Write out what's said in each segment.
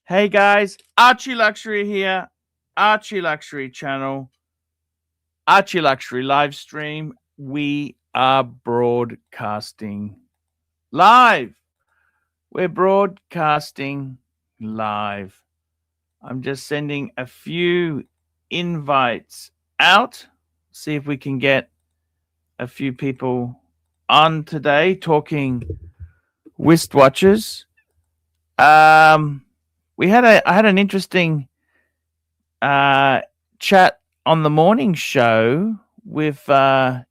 Hey guys, Archie Luxury here, Archie Luxury channel, Archie Luxury live stream. We are broadcasting live. We're broadcasting live. I'm just sending a few invites out. See if we can get a few people on today talking wristwatches. I had an interesting chat on the morning show with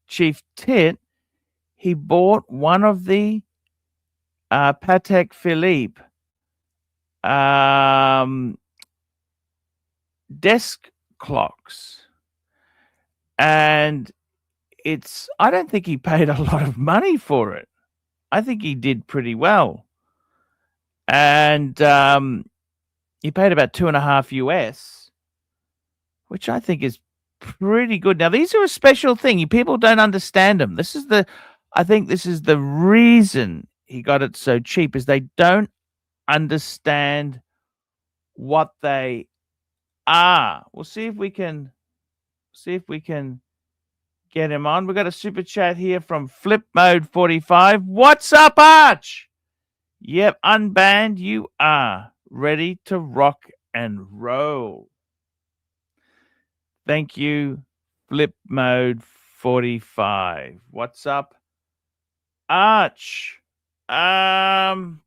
Chief Tit. He bought one of the Patek Philippe desk clocks, and I don't think he paid a lot of money for it. I think he did pretty well, and he paid about $2.5 US, which I think is pretty good. Now, these are a special thing. People don't understand them. I think this is the reason he got it so cheap, is they don't understand what they are. We'll see if we can get him on. We've got a super chat here from Flip Mode 45. What's up, Arch? Yep, unbanned you are. Ready to rock and roll. Thank you, Flip Mode 45. What's up, Arch? Hey,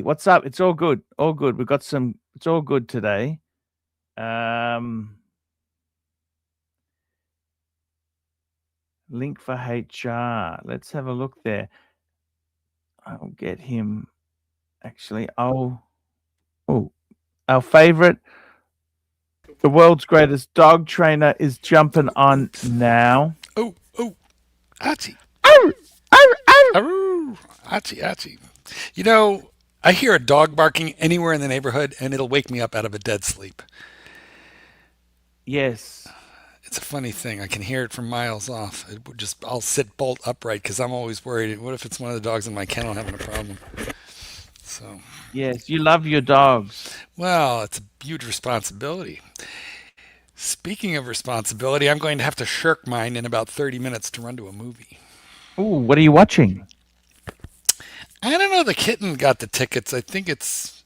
what's up? It's all good. All good. We've got some. It's all good today. Link for HR. Let's have a look there. I'll get him. Actually, our favorite, the world's greatest dog trainer is jumping on now. Achi. Achi. You know, I hear a dog barking anywhere in the neighborhood and it'll wake me up out of a dead sleep. Yes. It's a funny thing. I can hear it from miles off. I'll sit bolt upright because I'm always worried. What if it's one of the dogs in my kennel having a problem? So. Yes, you love your dogs. Well, it's a huge responsibility. Speaking of responsibility, I'm going to have to shirk mine in about 30 minutes to run to a movie. Ooh, what are you watching? I don't know. The kitten got the tickets. I think it's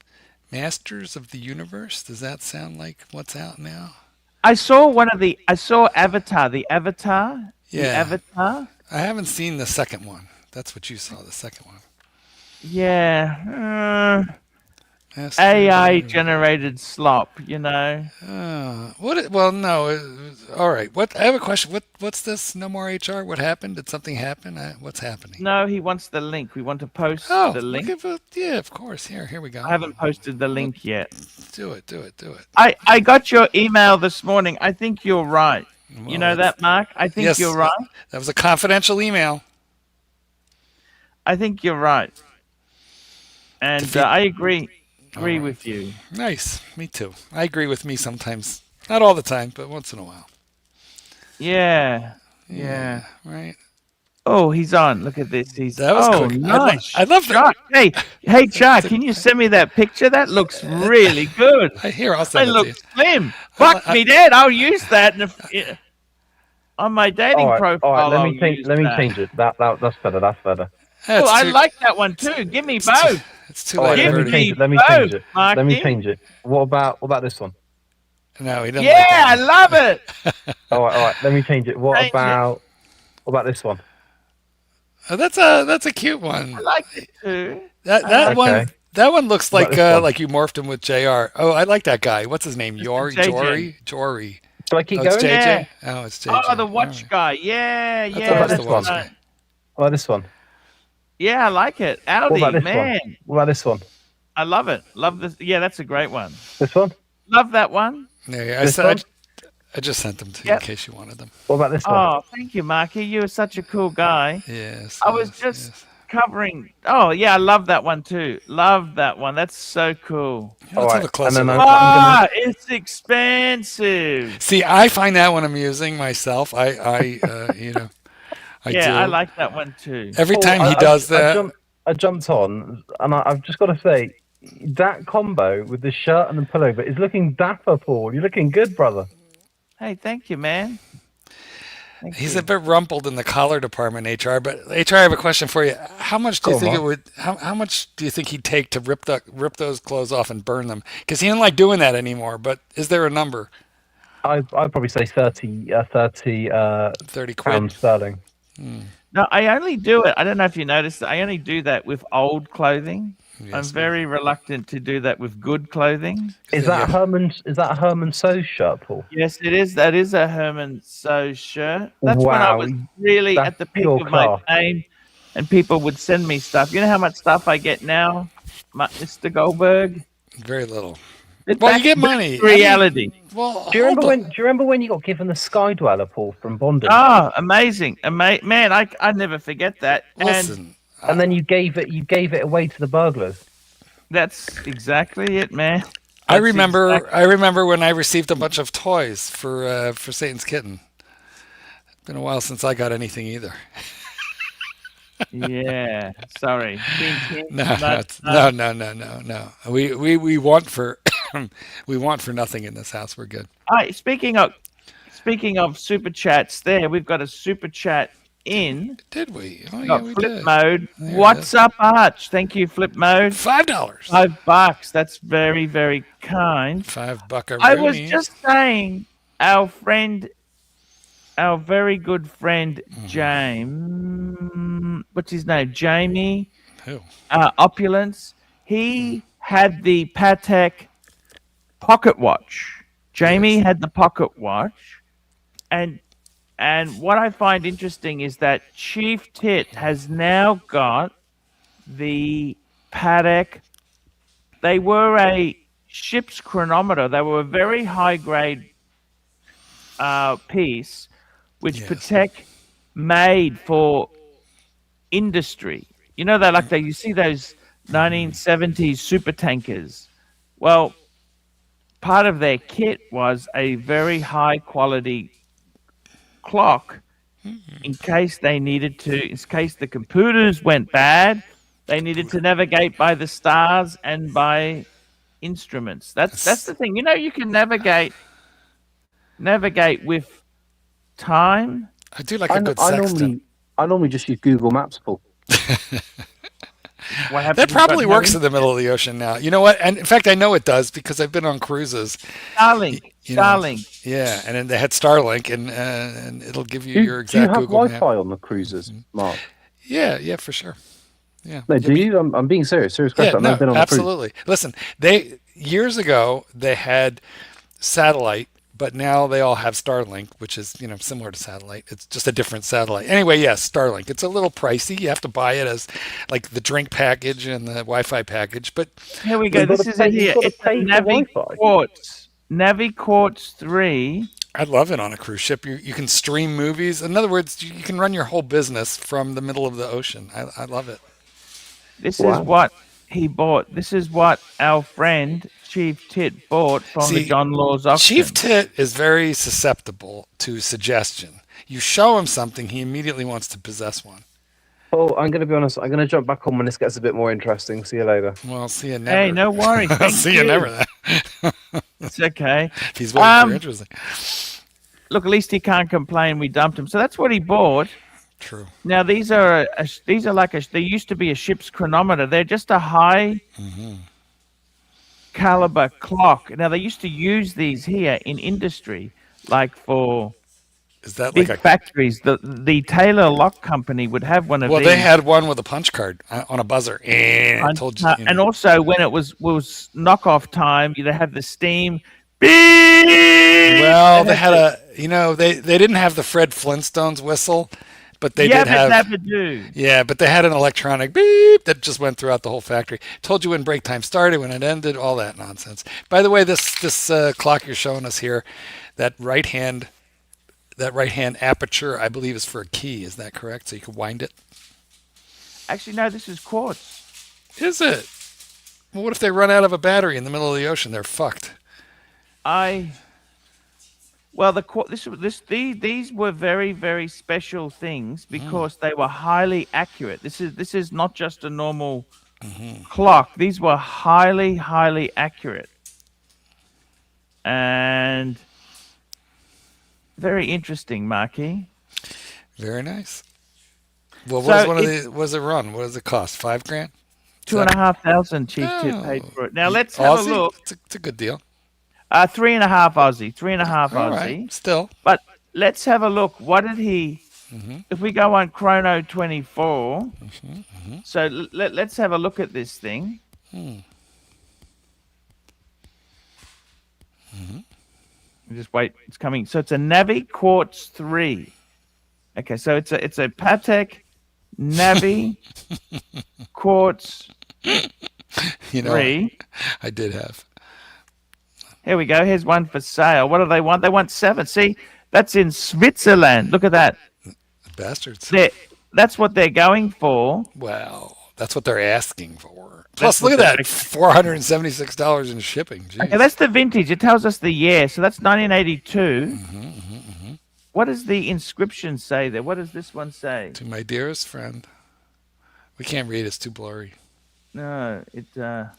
Masters of the Universe. Does that sound like what's out now? I saw Avatar. The Avatar. Yeah. The Avatar. I haven't seen the second one. That's what you saw, the second one. Yeah. AI generated slop, you know. Well, no. All right. I have a question. What's this? No more HR? What happened? Did something happen? What's happening? No, he wants the link. We want to post the link. Yeah, of course. Here we go. I haven't posted the link yet. Do it. I got your email this morning. I think you're right. Well, you know that, Mark? I think you're right. That was a confidential email. I think you're right. And I agree with you. Nice. Me too. I agree with me sometimes. Not all the time, but once in a while. Yeah. Right. Oh, he's on. Look at this. That was quick. Nice. I love that. Hey, Chuck, can you send me that picture? That looks really good. I'll send it to you. I look slim. Fuck me dead. I'll use that on my dating profile. All right, let me change it. That's better. I like that one too. Give me both. It's too late. Let me change it. What about this one? No, he doesn't. Yeah, I love it. all right. Let me change it. What about this one? Oh, that's a cute one. I like it too. That one looks like you morphed him with JR. Oh, I like that guy. What's his name? Jory. Do I keep going? It's JJ? Yeah. Oh, it's JJ. Oh, the watch guy. Yeah. What about this one? Yeah, I like it. Audi, man. What about this one? I love it. Love this. Yeah, that's a great one. This one? Love that one. Yeah, I just sent them to you in case you wanted them. What about this one? Oh, thank you, Marky. You are such a cool guy. Yes. I was just covering. Oh, yeah, I love that one too. Love that one. That's so cool. All right. It's expensive. See, I find that one amusing myself. I do. I like that one too. Every time he does that. I I jumped on, and I've just got to say, that combo with the shirt and the pullover is looking dapper, Paul. You're looking good, brother. Hey, thank you, man. He's a bit rumpled in the collar department, HR. But HR, I have a question for you. How much do you think it would? How much do you think he'd take to rip those clothes off and burn them? Because he didn't like doing that anymore. But is there a number? I'd probably say 30 30 pounds sterling. No, I only do it. I don't know if you noticed. I only do that with old clothing. Yes, I'm very reluctant to do that with good clothing. Is that a Herman So's shirt, Paul? Yes, it is. That is a Herman So's shirt. That's when I was really at the peak of my fame, and people would send me stuff. You know how much stuff I get now, Mr. Goldberg? Very little. Well, you get money. Reality. I mean, well, do you remember when you got given the Sky Dweller, Paul, from Bondage? Oh, amazing, man! I never forget that. Listen. And then you gave it away to the burglars. That's exactly it, man. I remember when I received a bunch of toys for Satan's Kitten. It's been a while since I got anything either. Yeah, sorry. No. We want for we want for nothing in this house. We're good. All right, speaking of super chats, we've got a super chat in. Did we? Oh yeah, we Flip did. Mode. What's up, Arch? Thank you, Flip Mode. $5. $5. That's very, very kind. $5. I was just saying, our very good friend James. What's his name? Jamie. Who? Opulence. He had the Patek pocket watch. Jamie had the pocket watch, and what I find interesting is that Chief Tit has now got the Patek. They were a ship's chronometer. They were a very high grade piece, which Patek made for industry. You know, you see those 1970s super tankers. Well, part of their kit was a very high quality clock in case the computers went bad, they needed to navigate by the stars and by instruments. That's the thing. You know, you can navigate with time. I do like a good sextant. I normally just use Google Maps, Paul. That probably works in the middle of the ocean now. You know what? And in fact, I know it does because I've been on cruises. Starlink. Yeah, and then they had Starlink, and it'll give you your exact Google Map. Do you have Wi-Fi on the cruises, Mark? Yeah, for sure. Yeah. No, do you? I'm being serious. Serious question. I've never been on absolutely. A cruise. Listen, years ago they had satellite. But now they all have Starlink, which is, similar to satellite. It's just a different satellite. Anyway, yes, Starlink. It's a little pricey. You have to buy it as like the drink package and the Wi-Fi package. But here we go. This is it here. It's NaviQuartz 3. I love it on a cruise ship. You can stream movies. In other words, you can run your whole business from the middle of the ocean. I love it. This is what he bought. This is what our friend Chief Tit bought from the John Laws auction. Chief Tit is very susceptible to suggestion. You show him something, he immediately wants to possess one. Oh, I'm going to be honest. I'm going to jump back on when this gets a bit more interesting. See you later. Well, see you never. Hey, no worries. See you never. It's okay. If he's waiting for interesting. Look, at least he can't complain. We dumped him. So that's what he bought. True. Now they used to be a ship's chronometer. They're just a high caliber clock. Now they used to use these here in industry, like for big factories. The Taylor Lock Company would have one of these. Well, they had one with a punch card on a buzzer, and and also when it was knockoff time, they had the steam. Beep! Well, they had they didn't have the Fred Flintstone's whistle. But they did have. Never do. Yeah, but they had an electronic beep that just went throughout the whole factory. Told you when break time started, when it ended, all that nonsense. By the way, this clock you're showing us here, that right hand aperture, I believe, is for a key. Is that correct? So you can wind it. Actually, no. This is quartz. Is it? Well, what if they run out of a battery in the middle of the ocean? They're fucked. Well, these were very, very special things because they were highly accurate. This is not just a normal clock. These were highly, highly accurate, and very interesting, Marky. Very nice. Well, So what does it run? What does it cost? $5,000? $2,500 Chief Tip paid for it. Now let's have a Aussie? look. It's a good deal. 3.5 Aussie, 3.5 All Aussie. right, still. But let's have a look. What did he? Mm-hmm. If we go on Chrono 24, so let's have a look at this thing. Just wait, it's coming. So it's a Navi Quartz 3. Okay, so it's a Patek Navi Quartz You know, 3. I did have. Here we go. Here's one for sale. What do they want? They want 7. See, that's in Switzerland. Look at that. Bastards. That's what they're going for. Well, that's what they're asking for. Plus, That's look what at that, $476 in shipping. Jeez. Okay, that's the vintage. It tells us the year. So that's 1982. What does the inscription say there? What does this one say? To my dearest friend. We can't read. It's too blurry. No, It's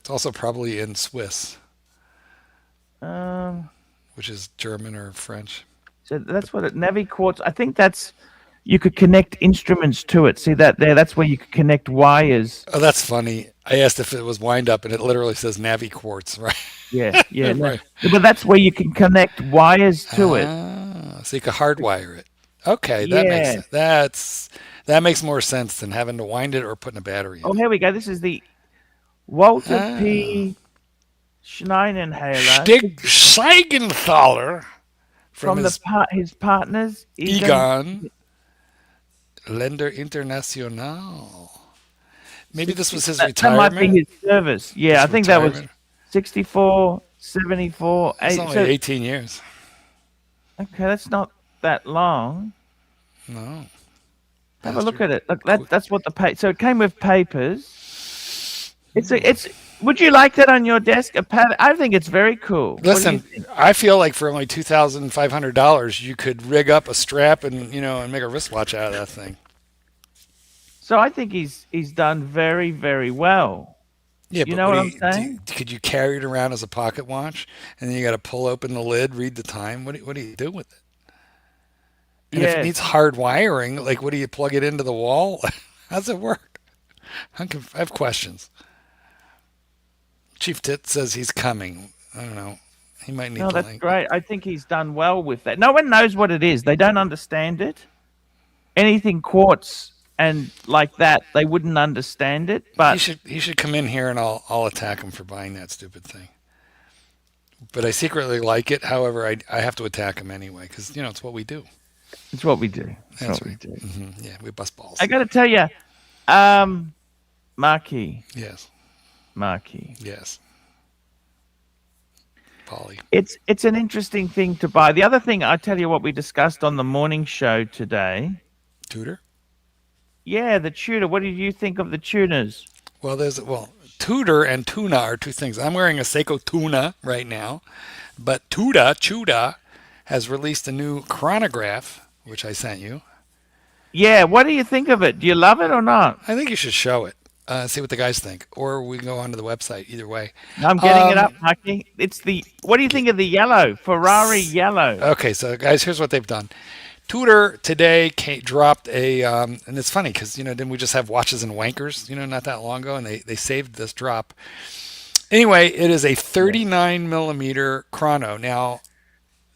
also probably in Swiss, which is German or French. So that's what Navi Quartz. I think that's you could connect instruments to it. See that there? That's where you could connect wires. Oh, that's funny. I asked if it was wind up, and it literally says Navi Quartz, right? Yeah, yeah. Right. But that's where you can connect wires to it. So you could hardwire it. Okay, that makes sense. That makes more sense than having to wind it or putting a battery in. Oh, here we go. This is the Walter P. Schneinenhaler Stig Seigenthaler from his his partners Egon Länder International. Maybe this was his retirement. That might be his service. Yeah, His I think that was retirement. 64, 74. It's only 18 years. Okay, that's not that long. No. Have a look at it. Look, that's what the so it came with papers. It's. Would you like that on your desk? I think it's very cool. Listen, I feel like for only $2,500, you could rig up a strap and and make a wristwatch out of that thing. So I think he's done very, very well. Yeah, you but know what I'm saying? Could you carry it around as a pocket watch, and then you got to pull open the lid, read the time? What do you do with it? And if it needs hard wiring, like what do you plug it into the wall? How's it work? I have questions. Chief Tit says he's coming. I don't know. He might need. No, that's great. I think he's done well with that. No one knows what it is. They don't understand it. Anything quartz and like that, they wouldn't understand it. But he should come in here and I'll attack him for buying that stupid thing. But I secretly like it. However, I have to attack him anyway because it's what we do. It's what we do. That's what we do. Mm-hmm. Yeah, we bust balls. I got to tell you, Marky. Yes. Marky. Yes. Polly. It's an interesting thing to buy. The other thing, I tell you what we discussed on the morning show today. Tudor? Yeah, the Tudor. What did you think of the tuners? Well, Tudor and tuna are two things. I'm wearing a Seiko tuna right now, but Tuda has released a new chronograph, which I sent you. Yeah, what do you think of it? Do you love it or not? I think you should show it. See what the guys think, or we can go onto the website. Either way, I'm getting it up, Mikey. What do you think of the yellow Ferrari yellow? Okay, so guys, here's what they've done. Tudor today dropped a, and it's funny because didn't we just have watches and wankers, not that long ago, and they saved this drop. Anyway, it is a 39 millimeter chrono. Now,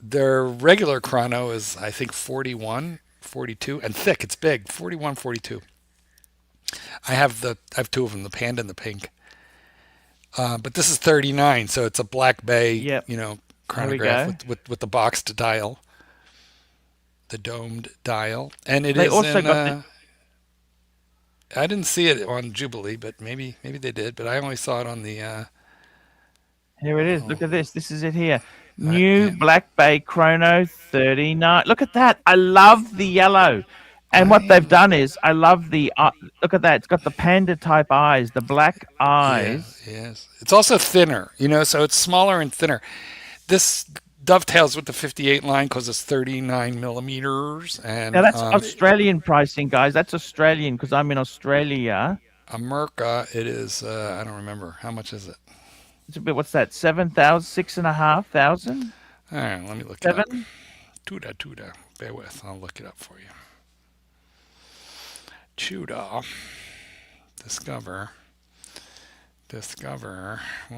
their regular chrono is I think 41, 42, and thick. It's big, 41, 42. I have two of them, the panda and the pink. But this is 39, so it's a Black Bay, chronograph with the boxed dial, the domed dial, and it is also I didn't see it on Jubilee, but maybe they did. But I only saw it on the. Here it is. Look at this. This is it here. New Black Bay Chrono 39. Look at that. I love the yellow. And what they've done is, I love the, look at that. It's got the panda type eyes, the black eyes. Yes. It's also thinner, so it's smaller and thinner. This dovetails with the 58 line because it's 39 millimeters. And Now that's Australian pricing, guys. That's Australian because I'm in Australia. America, it is, I don't remember. How much is it? It's a bit. What's that? 7,000, 6,500. All right, let me look it up. 7. TUDOR. Bear with. I'll look it up for you. TUDOR. Discover. Well,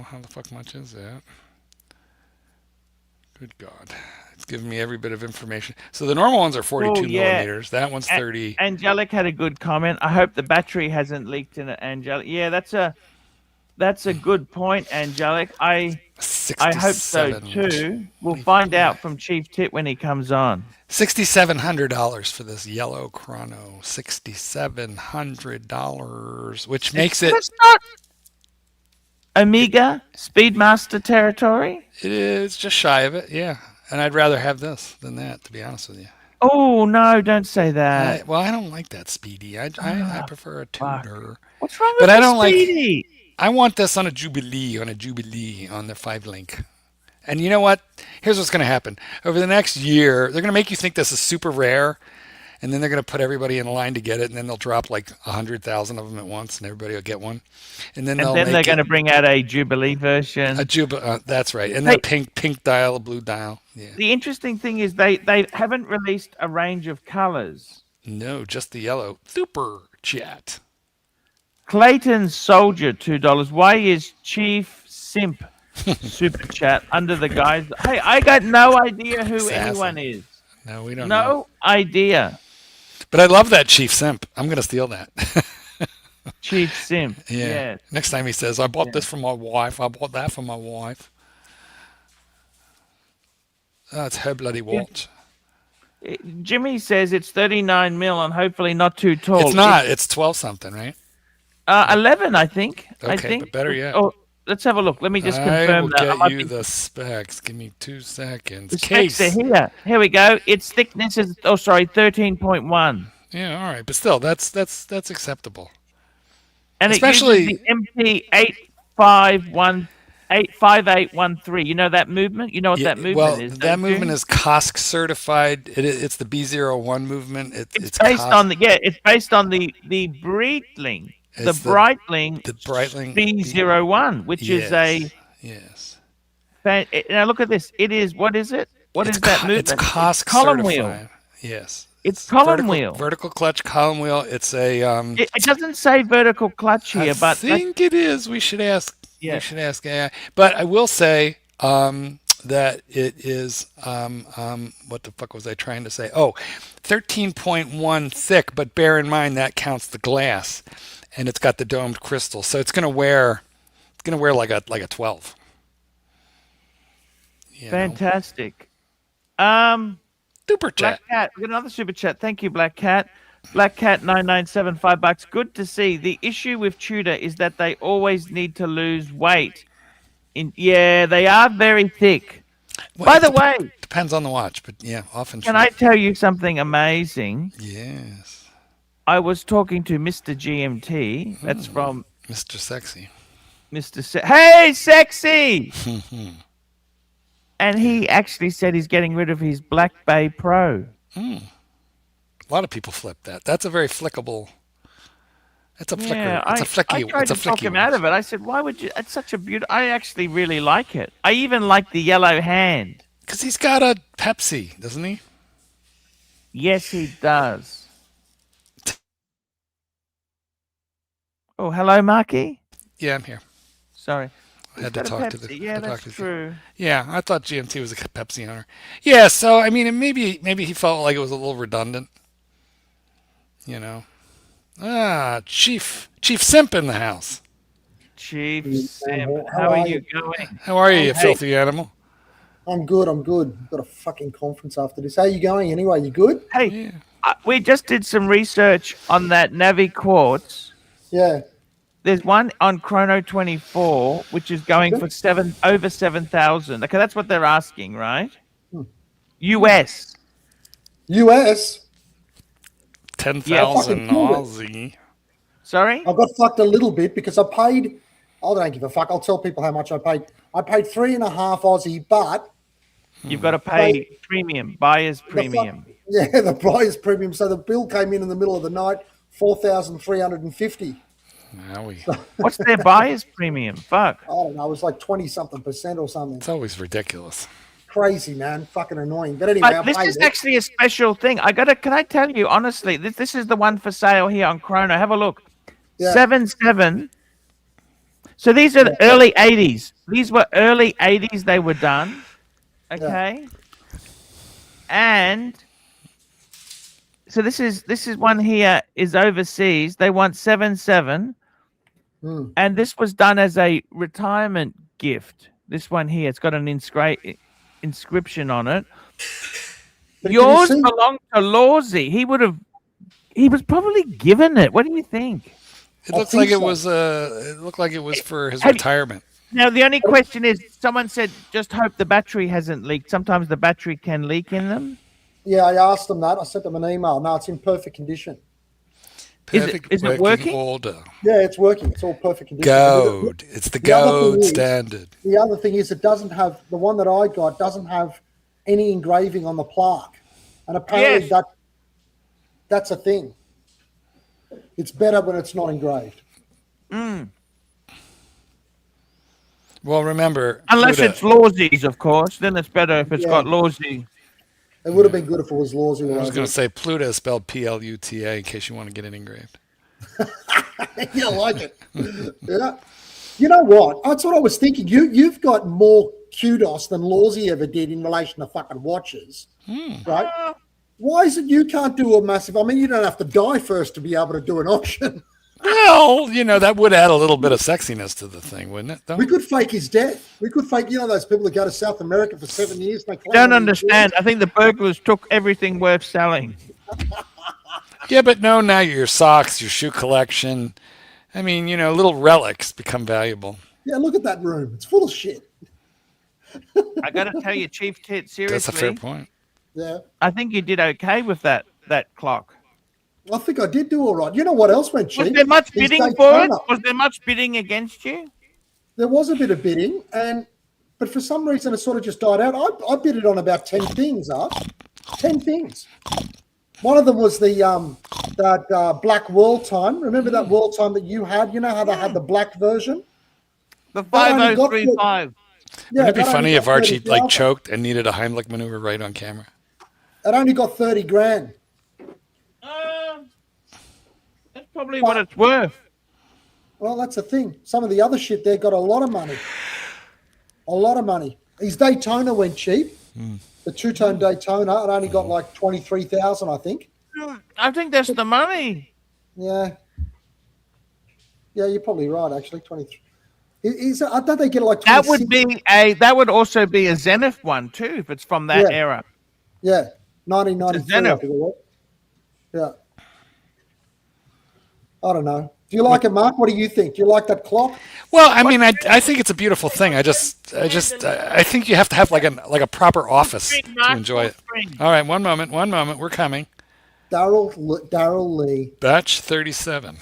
how the fuck much is it? Good God. It's giving me every bit of information. So the normal ones are 42 millimeters. That one's 30. Angelic had a good comment. I hope the battery hasn't leaked in it, Angelic. Yeah, that's a good point, Angelic. I hope so too. We'll find out from Chief Tit when he comes on. $6,700 for this yellow chrono. $6,700, which makes it. That's not Omega Speedmaster territory. It is just shy of it, yeah. And I'd rather have this than that, to be honest with you. Oh no! Don't say that. I don't like that Speedy. I prefer a TUDOR. What's wrong with But I the don't Speedy? I want this on a Jubilee, on the 5-link. And you know what? Here's what's going to happen. Over the next year, they're going to make you think this is super rare, and then they're going to put everybody in line to get it, and then they'll drop like 100,000 of them at once, and everybody will get one. And then they're going to bring out a Jubilee version. That's right. And then pink dial, a blue dial. Yeah. The interesting thing is they haven't released a range of colors. No, just the yellow. Super chat. Clayton Soldier, $2. Why is Chief Simp super chat under the guise? Hey, I got no idea who anyone is. No, we don't know. No idea. But I love that Chief Simp. I'm going to steal that. Chief Simp. Yeah. Yes. Next time he says, I bought this for my wife. I bought that for my wife. That's her bloody watch. Jimmy says it's 39 mil and hopefully not too tall. It's not. It's 12 something, right? 11, I think. Okay, but better yet. Oh, let's have a look. Let me just confirm that. I will get you the specs. Give me 2 seconds. The specs are here. Here we go. Its thickness is 13.1. Yeah, all right, but still, that's acceptable. And especially it uses the MP5813. You know that movement? You know what that movement is? That movement is COSC certified. It's the B01 movement. It's based on it's based on the Breitling. The Breitling B01, which is a now look at this. It is what is it? What is that movement? It's COSC column certified. wheel. Yes. It's column wheel. Vertical clutch column wheel. It's a it doesn't say vertical clutch here, but I think it is. We should ask. Yeah. We should ask AI. But I will say that it is what the fuck was I trying to say? 13.1 thick, but bear in mind that counts the glass. And it's got the domed crystal, so it's gonna wear like a 12. Fantastic. Super chat. Black Cat, we got another super chat. Thank you, Black Cat. Black Cat 997, $5. Good to see. The issue with TUDOR is that they always need to lose weight. They are very thick. Well, by the way, depends on the watch, but yeah, often. Can I tell you something amazing? Yes. I was talking to Mr. GMT. That's from Mr. Sexy. Hey, Sexy! And he actually said he's getting rid of his Black Bay Pro. A lot of people flip that. That's a very flickable. It's a flicker. It's a flicky. I tried to talk him out of it. I said, "Why would you?" It's such a beautiful. I actually really like it. I even like the yellow hand. Because he's got a Pepsi, doesn't he? Yes, he does. Oh, hello, Marky. Yeah, I'm here. Sorry. I had to talk to the. Yeah, that's true. Yeah, I thought GMT was a Pepsi owner. Yeah, so I mean, maybe he felt like it was a little redundant. You know. Chief Simp in the house. Chief Simp, how are you going? How are you, you filthy animal? I'm good. I've got a fucking conference after this. How are you going anyway? You good? Hey, we just did some research on that Navi Quartz. Yeah. There's one on Chrono 24, which is going for over 7,000. Okay, that's what they're asking, right? US. 10,000 Aussie. Sorry? I got fucked a little bit because I paid. I don't give a fuck. I'll tell people how much I paid. I paid 3.5 Aussie, but You've got to pay premium, buyer's premium. The buyer's premium. So the bill came in the middle of the night, 4,350. What's their buyer's premium? Fuck. I don't know. It was like 20-something% or something. It's always ridiculous. Crazy, man. Fucking annoying. But anyway, But this is actually a special thing. Can I tell you honestly, this is the one for sale here on Chrono. Have a look. Yeah. 7.7. So these are the early 80s. These were early 80s they were done. Okay. Yeah. And so this is one here is overseas. They want 7.7. And this was done as a retirement gift. This one here, it's got an inscription on it. But yours belonged to Lawsy. He was probably given it. What do you think? It looks like it was it looked like it was for his retirement. Now the only question is, someone said just hope the battery hasn't leaked. Sometimes the battery can leak in them. Yeah, I asked them that. I sent them an email. No, it's in perfect condition. Is it working? Order. Yeah, it's working. It's all perfect condition. Gold. It's the gold standard. The other thing is, it doesn't have, the one that I got doesn't have any engraving on the plaque. And apparently that's a thing. It's better when it's not engraved. Well, remember... Unless it's Lawsy's, of course. Then it's better if it's got Lawsy. It would have been good if it was Lawsy. I was going to say Pluta is spelled Pluta in case you want to get it engraved. Yeah, I like it. Yeah. You know what? That's what I was thinking. You've got more kudos than Lawsy ever did in relation to fucking watches. Right? Why is it you can't do a massive... I mean, you don't have to die first to be able to do an auction. Well, that would add a little bit of sexiness to the thing, wouldn't it? We could fake his death. We could fake, those people that go to South America for 7 years. They don't understand. I think the burglars took everything worth selling. Yeah, but no, now your socks, your shoe collection. I mean, little relics become valuable. Yeah, look at that room. It's full of shit. I got to tell you, Chief Tit, seriously. That's a fair point. Yeah. I think you did okay with that clock. I think I did do all right. You know what else went cheap? Was there much bidding for it? Was there much bidding against you? There was a bit of bidding, but for some reason it sort of just died out. I bid it on about 10 things, 10 things. One of them was that black world time. Remember that world time that you had? You know how they had the black version? The 5035. Wouldn't it be funny if Archie choked and needed a Heimlich maneuver right on camera? It only got 30 grand. That's probably what it's worth. Well, that's the thing. Some of the other shit there got a lot of money. A lot of money. His Daytona went cheap. The two-tone Daytona, it only got like 23,000, I think. I think that's the money. Yeah. Yeah, you're probably right, actually. 23. I don't they get like 26? That would also be a Zenith one too, if it's from that era. Yeah. 1993, I think it was. Yeah. I don't know. Do you like it, Mark? What do you think? Do you like that clock? Well, I mean, I think it's a beautiful thing. I think you have to have like a proper office to enjoy it. All right, one moment. We're coming. Daryl Lee. Batch 37.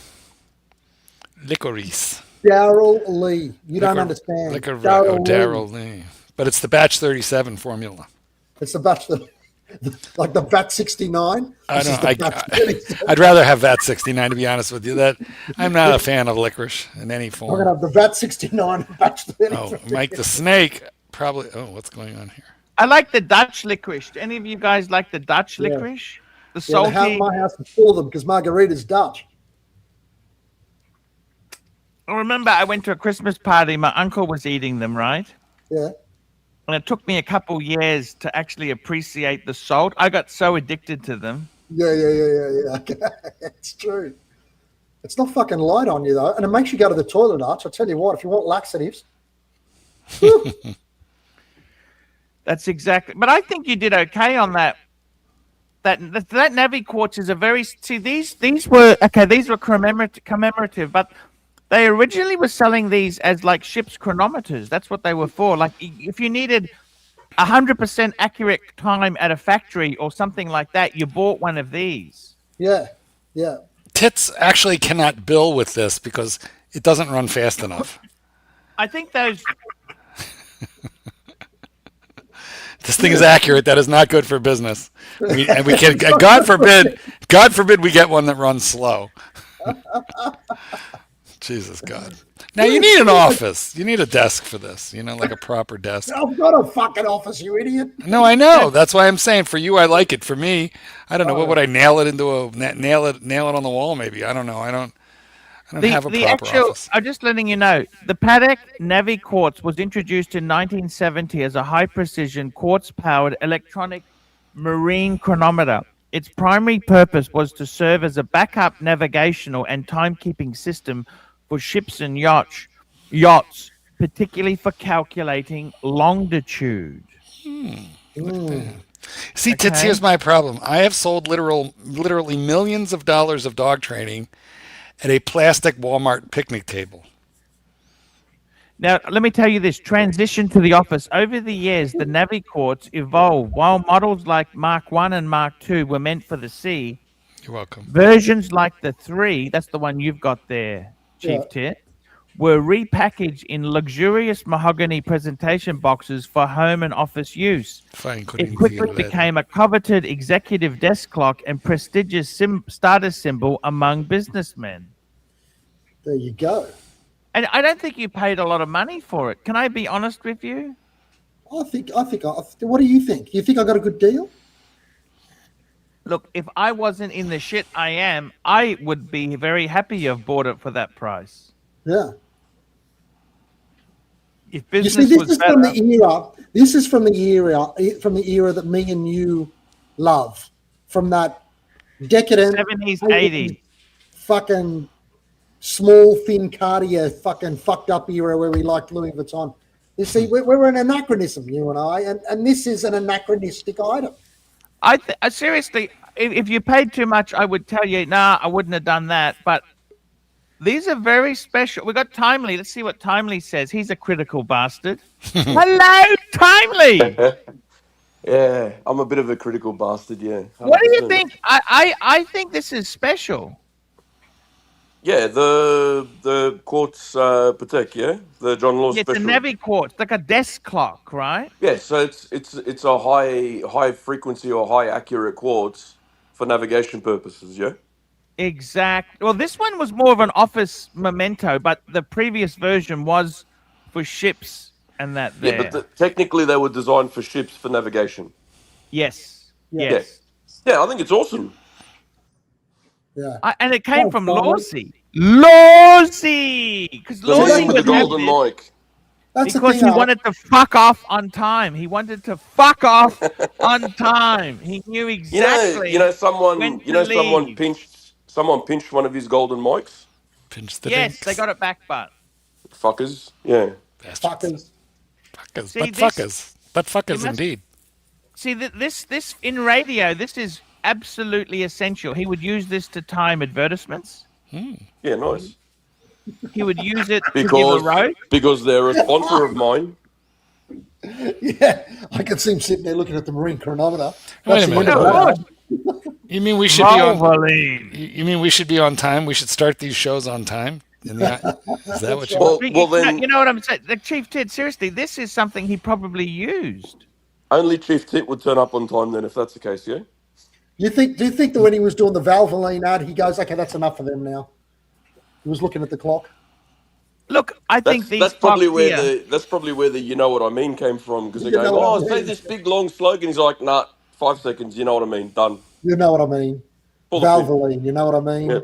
Licorice. Daryl Lee. You don't understand. Daryl Lee. But it's the Batch 37 formula. It's the Batch like the VAT 69. I'd rather have VAT 69, to be honest with you. That I'm not a fan of licorice in any form. We're gonna have the VAT 69 Batch 33. Oh, Mike the Snake probably. Oh, what's going on here? I like the Dutch licorice. Do any of you guys like the Dutch licorice? The salty. My house is full of them because Margarita's Dutch. I remember I went to a Christmas party. My uncle was eating them, right? Yeah. And it took me a couple years to actually appreciate the salt. I got so addicted to them. Yeah. It's true. It's not fucking light on you, though. And it makes you go to the toilet, Arch. I'll tell you what, if you want laxatives. That's exactly. But I think you did okay on that. That Navi quartz is a very... See, these were... Okay, these were commemorative, but... They originally were selling these as like ship's chronometers. That's what they were for. Like if you needed 100% accurate time at a factory or something like that, you bought one of these. Yeah. Tits actually cannot bill with this because it doesn't run fast enough. I think those... This thing is accurate. That is not good for business. And we can, God forbid we get one that runs slow. Jesus God. Now you need an office. You need a desk for this. Like a proper desk. I've got a fucking office, you idiot. No, I know. That's why I'm saying for you, I like it. For me, I don't know. What would I nail it on the wall? Maybe. I don't know. I don't have a proper office. I'm just letting you know, the Patek Navi Quartz was introduced in 1970 as a high-precision quartz-powered electronic marine chronometer. Its primary purpose was to serve as a backup navigational and timekeeping system for ships and yachts, particularly for calculating longitude. See, Tits, here's my problem. I have sold literally millions of dollars of dog training at a plastic Walmart picnic table. Now, let me tell you this. Transition to the office. Over the years, the Navi Quartz evolved. While models like Mark I and Mark II were meant for the sea, you're welcome. Versions like the 3, that's the one you've got there, Chief Tit, were repackaged in luxurious mahogany presentation boxes for home and office use. It quickly became a coveted executive desk clock and prestigious status symbol among businessmen. There you go. And I don't think you paid a lot of money for it. Can I be honest with you? What do you think? You think I got a good deal? Look, if I wasn't in the shit I am, I would be very happy you've bought it for that price. Yeah. If business you see, was better, this is from the era that me and you love. From that decadent 70s, 80s. Fucking small, thin Cartier fucking fucked up era where we liked Louis Vuitton. You see, we're an anachronism, you and I, and this is an anachronistic item. Seriously, if you paid too much, I would tell you, nah, I wouldn't have done that. But these are very special. We got Timely. Let's see what Timely says. He's a critical bastard. Hello, Timely. Yeah, I'm a bit of a critical bastard. Yeah. 100%. What do you think? I think this is special. Yeah, the quartz Patek, yeah, the John Law special. It's a Navi quartz, like a desk clock, right? Yeah, so it's a high frequency or high accurate quartz for navigation purposes, yeah. Exact. Well, this one was more of an office memento, but the previous version was for ships and that. There. Yeah, but technically they were designed for ships for navigation. Yes. Yeah. Yes. Yeah, I think it's awesome. Yeah. And it came from Lawsy. Lawsy! Because Lawsy with the golden mic. Because he wanted to fuck off on time. He wanted to fuck off on time. He knew exactly. Someone pinched one of his golden mics. Pinched the Yes, dinks. they got it back, but fuckers. Yeah. Fuckers. But fuckers indeed. See, this in radio, this is absolutely essential. He would use this to time advertisements. Yeah, nice. He would use it to give a road. Because they're a sponsor of mine. Yeah, I can see him sitting there looking at the marine chronometer. Wait a minute. You mean we should be on? You mean we should be on time? We should start these shows on time? Is that what you? Well, then you know what I'm saying. The Chief Tit, seriously, this is something he probably used. Only Chief Tit would turn up on time then, if that's the case, yeah. Do you think that when he was doing the Valvoline ad, he goes, "Okay, that's enough for them now." He was looking at the clock. Look, I think that's probably where the you know what I mean came from, because they go, say this big long slogan. He's like, nah, 5 seconds. You know what I mean? Done. You know what I mean? Valvoline. You know what I mean? Yeah.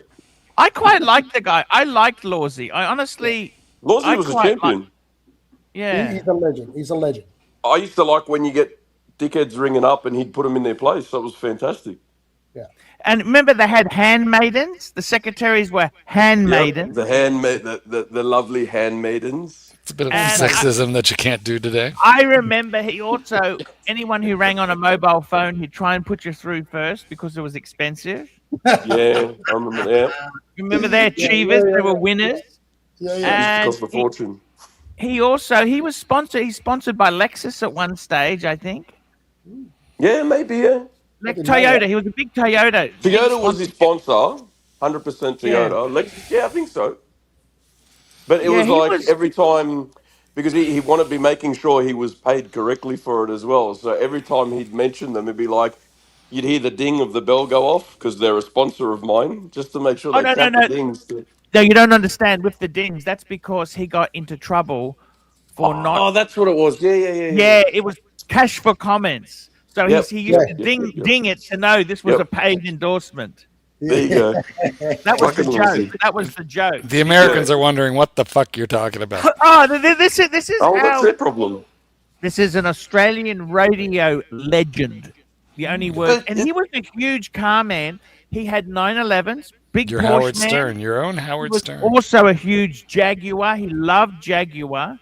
I quite liked the guy. I liked Lawsy. I honestly. Lawsy was a champion. Yeah. He's a legend. He's a legend. I used to like when you get dickheads ringing up and he'd put them in their place. That was fantastic. Yeah. And remember, they had handmaidens. The secretaries were handmaidens. Yep, the lovely handmaidens. It's a bit of sexism that you can't do today. I remember he also, anyone who rang on a mobile phone, he'd try and put you through first because it was expensive. Yeah, I remember that. Remember their achievers? They were winners. Yeah. It used to cost a fortune. He was sponsored. He's sponsored by Lexus at one stage, I think. Yeah, maybe, yeah. Toyota. He was a big Toyota. Toyota was his sponsor. 100% Toyota. Yeah. I think so. But it was like every time because he wanted to be making sure he was paid correctly for it as well. So every time he'd mention them, it'd be like you'd hear the ding of the bell go off because they're a sponsor of mine, just to make sure Oh they no, no, tap the no, dings. no! You don't understand. With the dings, that's because he got into trouble for not. Oh, that's what it was. Yeah. Yeah, it was cash for comments. So Yep. he used to Yep. ding it to know this was Yep. a paid endorsement. There you go. That was the Fucking joke. Lizzie. That was the joke. The Americans are wondering what the fuck you're talking about. Oh, this is Oh, that's how their problem. this is an Australian radio legend. The only word, and he was a huge car man. He had 911s, big You're Porsche Howard man. Stern. Your own He Howard was Stern. also a huge Jaguar. He loved Jaguar.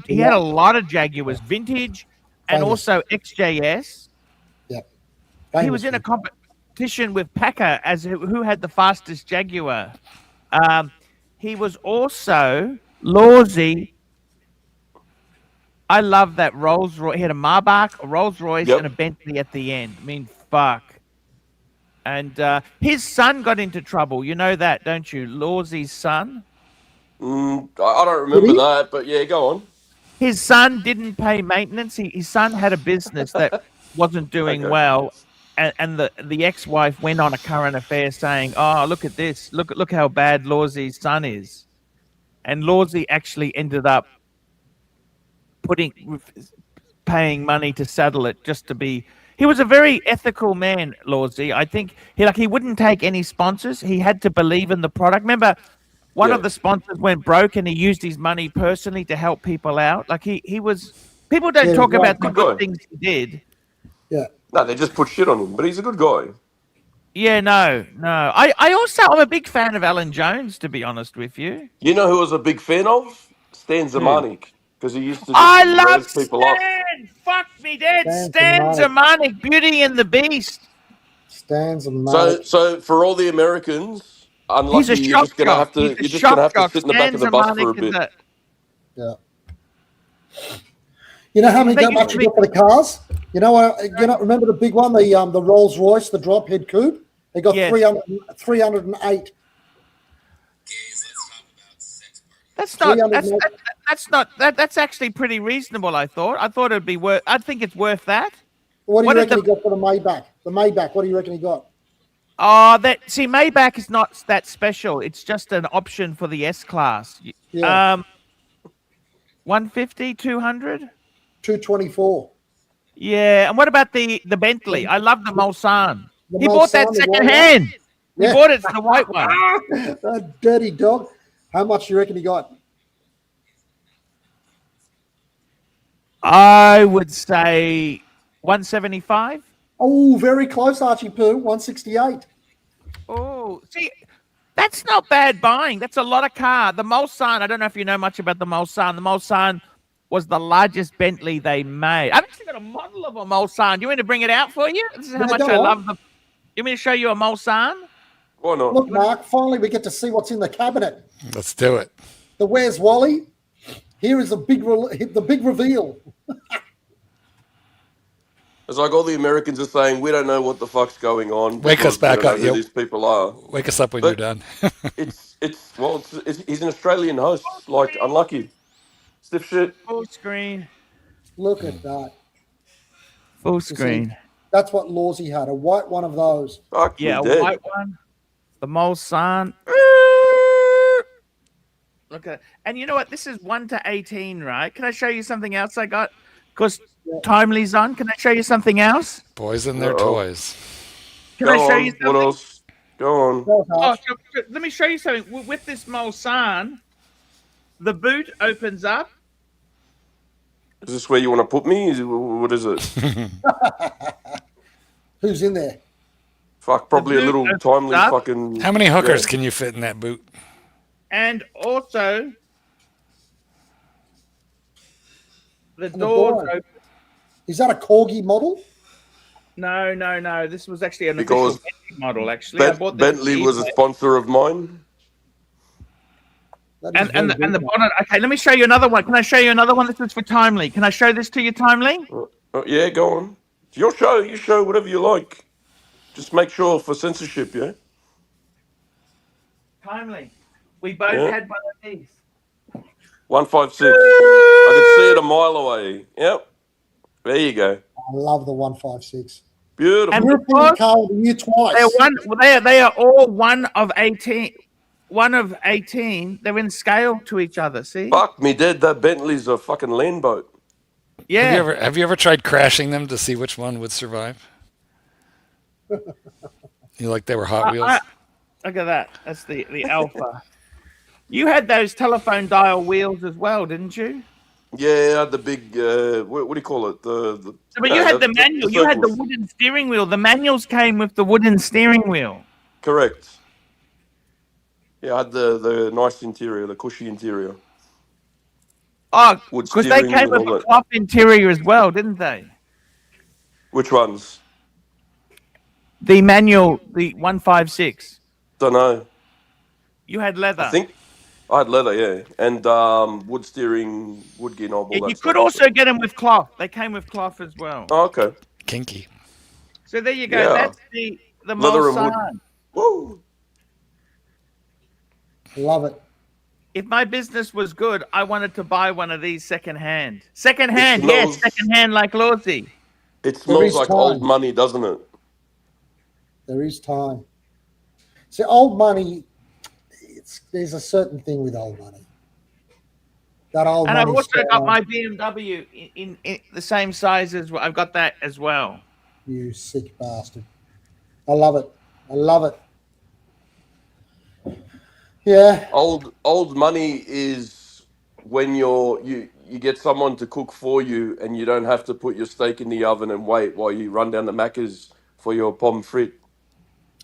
He had a lot of Jaguars, vintage and Famous. also XJS. Yep. He was in a competition with Packer as who had the fastest Jaguar. He was also Lawsy. I love that Rolls Royce. He had a Maybach, a Rolls Royce, Yep. and a Bentley at the end. I mean, fuck. And his son got into trouble. You know that, don't you? Lawsy's son. I don't remember that, but yeah, go on. His son didn't pay maintenance. His son had a business that wasn't doing Okay. well, and the ex-wife went on a current affair saying, "Oh, look at this! Look how bad Lawsy's son is," and Lawsy actually ended up paying money to settle it just to be. He was a very ethical man, Lawsy. I think he wouldn't take any sponsors. He had to believe in the product. Remember, one Yeah. of the sponsors went broke, and he used his money personally to help people out. Like he was. People don't Yeah, talk right. about the Good good guy. things he did. Yeah. No, they just put shit on him, but he's a good guy. Yeah, no. I'm a big fan of Alan Jones, to be honest with you. You know who I was a big fan of? Stan Zemanek, because he used to I just love raise people up. Stan. Fuck me, Dad. Stan Stan Zemanek, Beauty and the Beast. Stands and marks. So for all the Americans, He's unlucky, a you're shock just gonna jock. have to He's a you're just gonna have shock to jock. sit in the back Stan of the bus for a Zemanek bit. is a. Yeah. You know how many They how much used you to got for the cars? You know, remember the big one, the Rolls Royce, the drop head coupe? They got Yes. 308. That's not. 308. That's actually pretty reasonable. I thought it'd be worth. I think it's worth that. What do you What did reckon the- he got for the Maybach? The Maybach, what do you reckon he got? Oh, Maybach is not that special. It's just an option for the S class. Yeah. 150, 200. 224. Yeah, and what about the Bentley? I love the Mulsanne. The He bought that Mulsanne, the white second one. hand. He Yeah. bought it for the white one. That dirty dog. How much do you reckon he got? I would say 175. Oh, very close, Archie Poo. 168. Oh, see, that's not bad buying. That's a lot of car. The Mulsanne, I don't know if you know much about the Mulsanne. The Mulsanne was the largest Bentley they made. I've actually got a model of a Mulsanne. Do you want me to bring it out for you? This is how Yeah, much go I on. love them. You want me to show you a Mulsanne? Why not? Look, Mark, finally we get to see what's in the cabinet. Let's do it. The Where's Wally? Here is the big reveal. It's like all the Americans are saying, we don't know what the fuck's going on. Wake us because we back don't know up, who yo. these people are. Wake us up when But- you're done. He's an Australian host. Like, unlucky. Stiff shit. Full screen. Look at that. Full see, screen. That's what Lawsy had, a white one of those. Fuck Yeah, me a dead. white one. The Mulsanne. Look at it. And you know what? This is 1 to 18, right? Can I show you something else I got? Because Timely's on. Can I show you something else? Boys and their Uh-oh. toys. Can Go I show on. you What something? else? Go on. That was Oh, harsh. let me show you something. With this Mulsanne, the boot opens up. Is this where you want to put me? What is it? Who's in there? Fuck, probably a boot little opens timely up. fucking... How many hookers Yeah. can you fit in that boot? And also, the the doors door. open. Is that a Corgi model? No. This was actually an Because official Bentley model, actually. I bought this Bentley on was a eBay. sponsor of mine. That is And very the good. bonnet. Okay, let me show you another one. Can I show you another one? This is for Timely. Can I show this to you, Timely? Oh, yeah, go on. It's your show. You show whatever you like. Just make sure for censorship, yeah? Timely. We both Yeah. had one of these. 156. I could see it a mile away. Yep. There you go. I love the 156. Beautiful. And European car of the year twice. they are all one of 18. One of 18. They're in scale to each other. See? Fuck me dead. That Bentley's a fucking land boat. Yeah. Have you ever tried crashing them to see which one would survive? You like they were Hot Wheels? Look at that. That's the Alpha. You had those telephone dial wheels as well, didn't you? Yeah, the big. What do you call it? But you had the manual. You had the circles. wooden steering wheel. The manuals came with the wooden steering wheel. Correct. Yeah, I had the nice interior, the cushy interior. Oh, Wood because they steering came and with all a that. cloth interior as well, didn't they? Which ones? The manual, the 156. Don't know. You had leather. I think I had leather, yeah, and wood steering, wood gear knob. All Yeah, that you stuff. could also get them with cloth. They came with cloth as well. Oh, okay. Kinky. So there you go. Yeah. That's the Leather and wood. Mulsanne. Woo! Love it. If my business was good, I wanted to buy one of these secondhand. Secondhand, It yes, smells- secondhand like Lawsy. It smells is like time. old money, doesn't it? There is time. See, old money, there's a certain thing with old money. That old And I've money also got style, my BMW in the same size as well. I've got that as well. you sick bastard. I love it. I love it. Yeah. Old money is when you get someone to cook for you, and you don't have to put your steak in the oven and wait while you run down the Macca's for your pomme frite.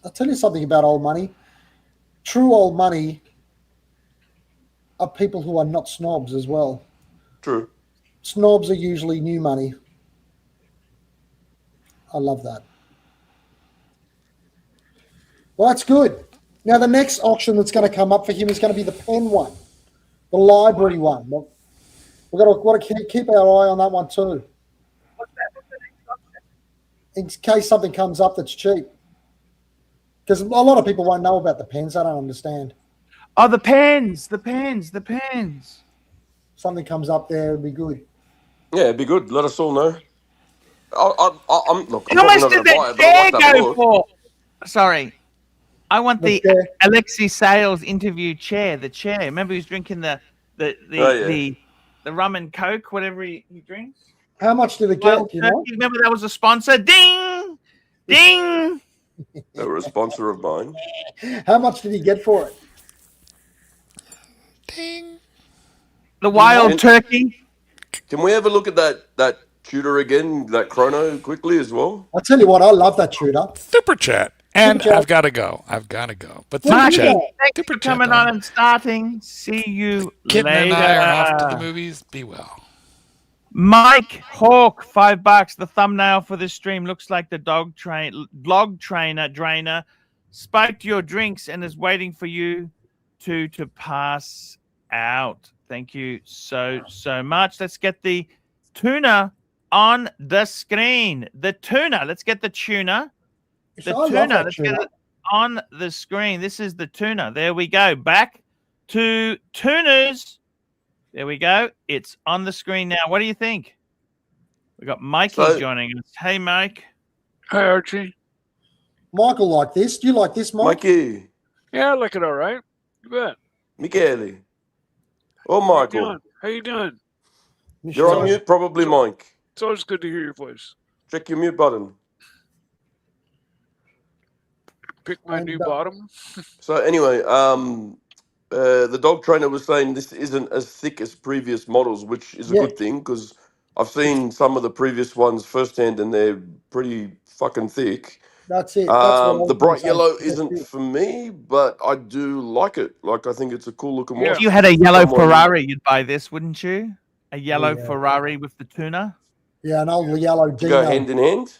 I'll tell you something about old money. True old money are people who are not snobs as well. True. Snobs are usually new money. I love that. Well, that's good. Now, the next auction that's going to come up for him is going to be the pen one, the library one. We've got to keep our eye on that one too. In case something comes up that's cheap. Because a lot of people won't know about the pens. I don't understand. Oh, the pens. Something comes up there, it'd be good. Yeah, it'd be good. Let us all know. I'm look. I'm How much probably did not that gonna buy it, but I chair like that go look. for? Sorry. I want the The chair. Alexi Sales interview chair. The chair. Remember, he was drinking the rum and coke, whatever he drinks. How much did it Well, get? You know? remember that was a sponsor. Ding, ding. They were a sponsor of mine. How much did he get for it? Ding. The wild Yeah. turkey. Can we have a look at that Tudor again, that chrono quickly as well? I'll tell you what, I love that Tudor. Super chat. And Super chat. I've got to go. But Well, Mark, super yeah. chat. thanks Super for chat coming time. on and starting. See you Kitten later. and I are off to the movies. Be well. Mike Hawk, $5. The thumbnail for this stream looks like the dog trainer drainer spiked your drinks and is waiting for you to pass out. Thank you so much. Let's get the tuna on the screen. The tuna. Let's get the tuna. The I love tuna. that Let's tuna. get it on the screen. This is the tuna. There we go. Back to tunas. There we go. It's on the screen now. What do you think? We got Mikey joining us. Hey, Mike. Hi, Archie. Michael like this. Do you like this, Mike? Mikey, Yeah, I like it all right. You bet. Michele. Oh, How you Michael. doing? How you doing? You're on mute, probably, Mike. It's always good to hear your voice. Check your mute button. Pick my And, new bottom. So anyway, the dog trainer was saying this isn't as thick as previous models, which is a Yeah. good thing because I've seen some of the previous ones firsthand and they're pretty fucking thick. That's it. That's what I was The bright gonna say. yellow That's isn't it. for me, but I do like it. Like I think it's a cool looking Yeah. If watch. you had a yellow Someone- Ferrari, you'd buy this, wouldn't you? A yellow Yeah. Ferrari with the tuna? Yeah, an old yellow To go hand Dino. in hand,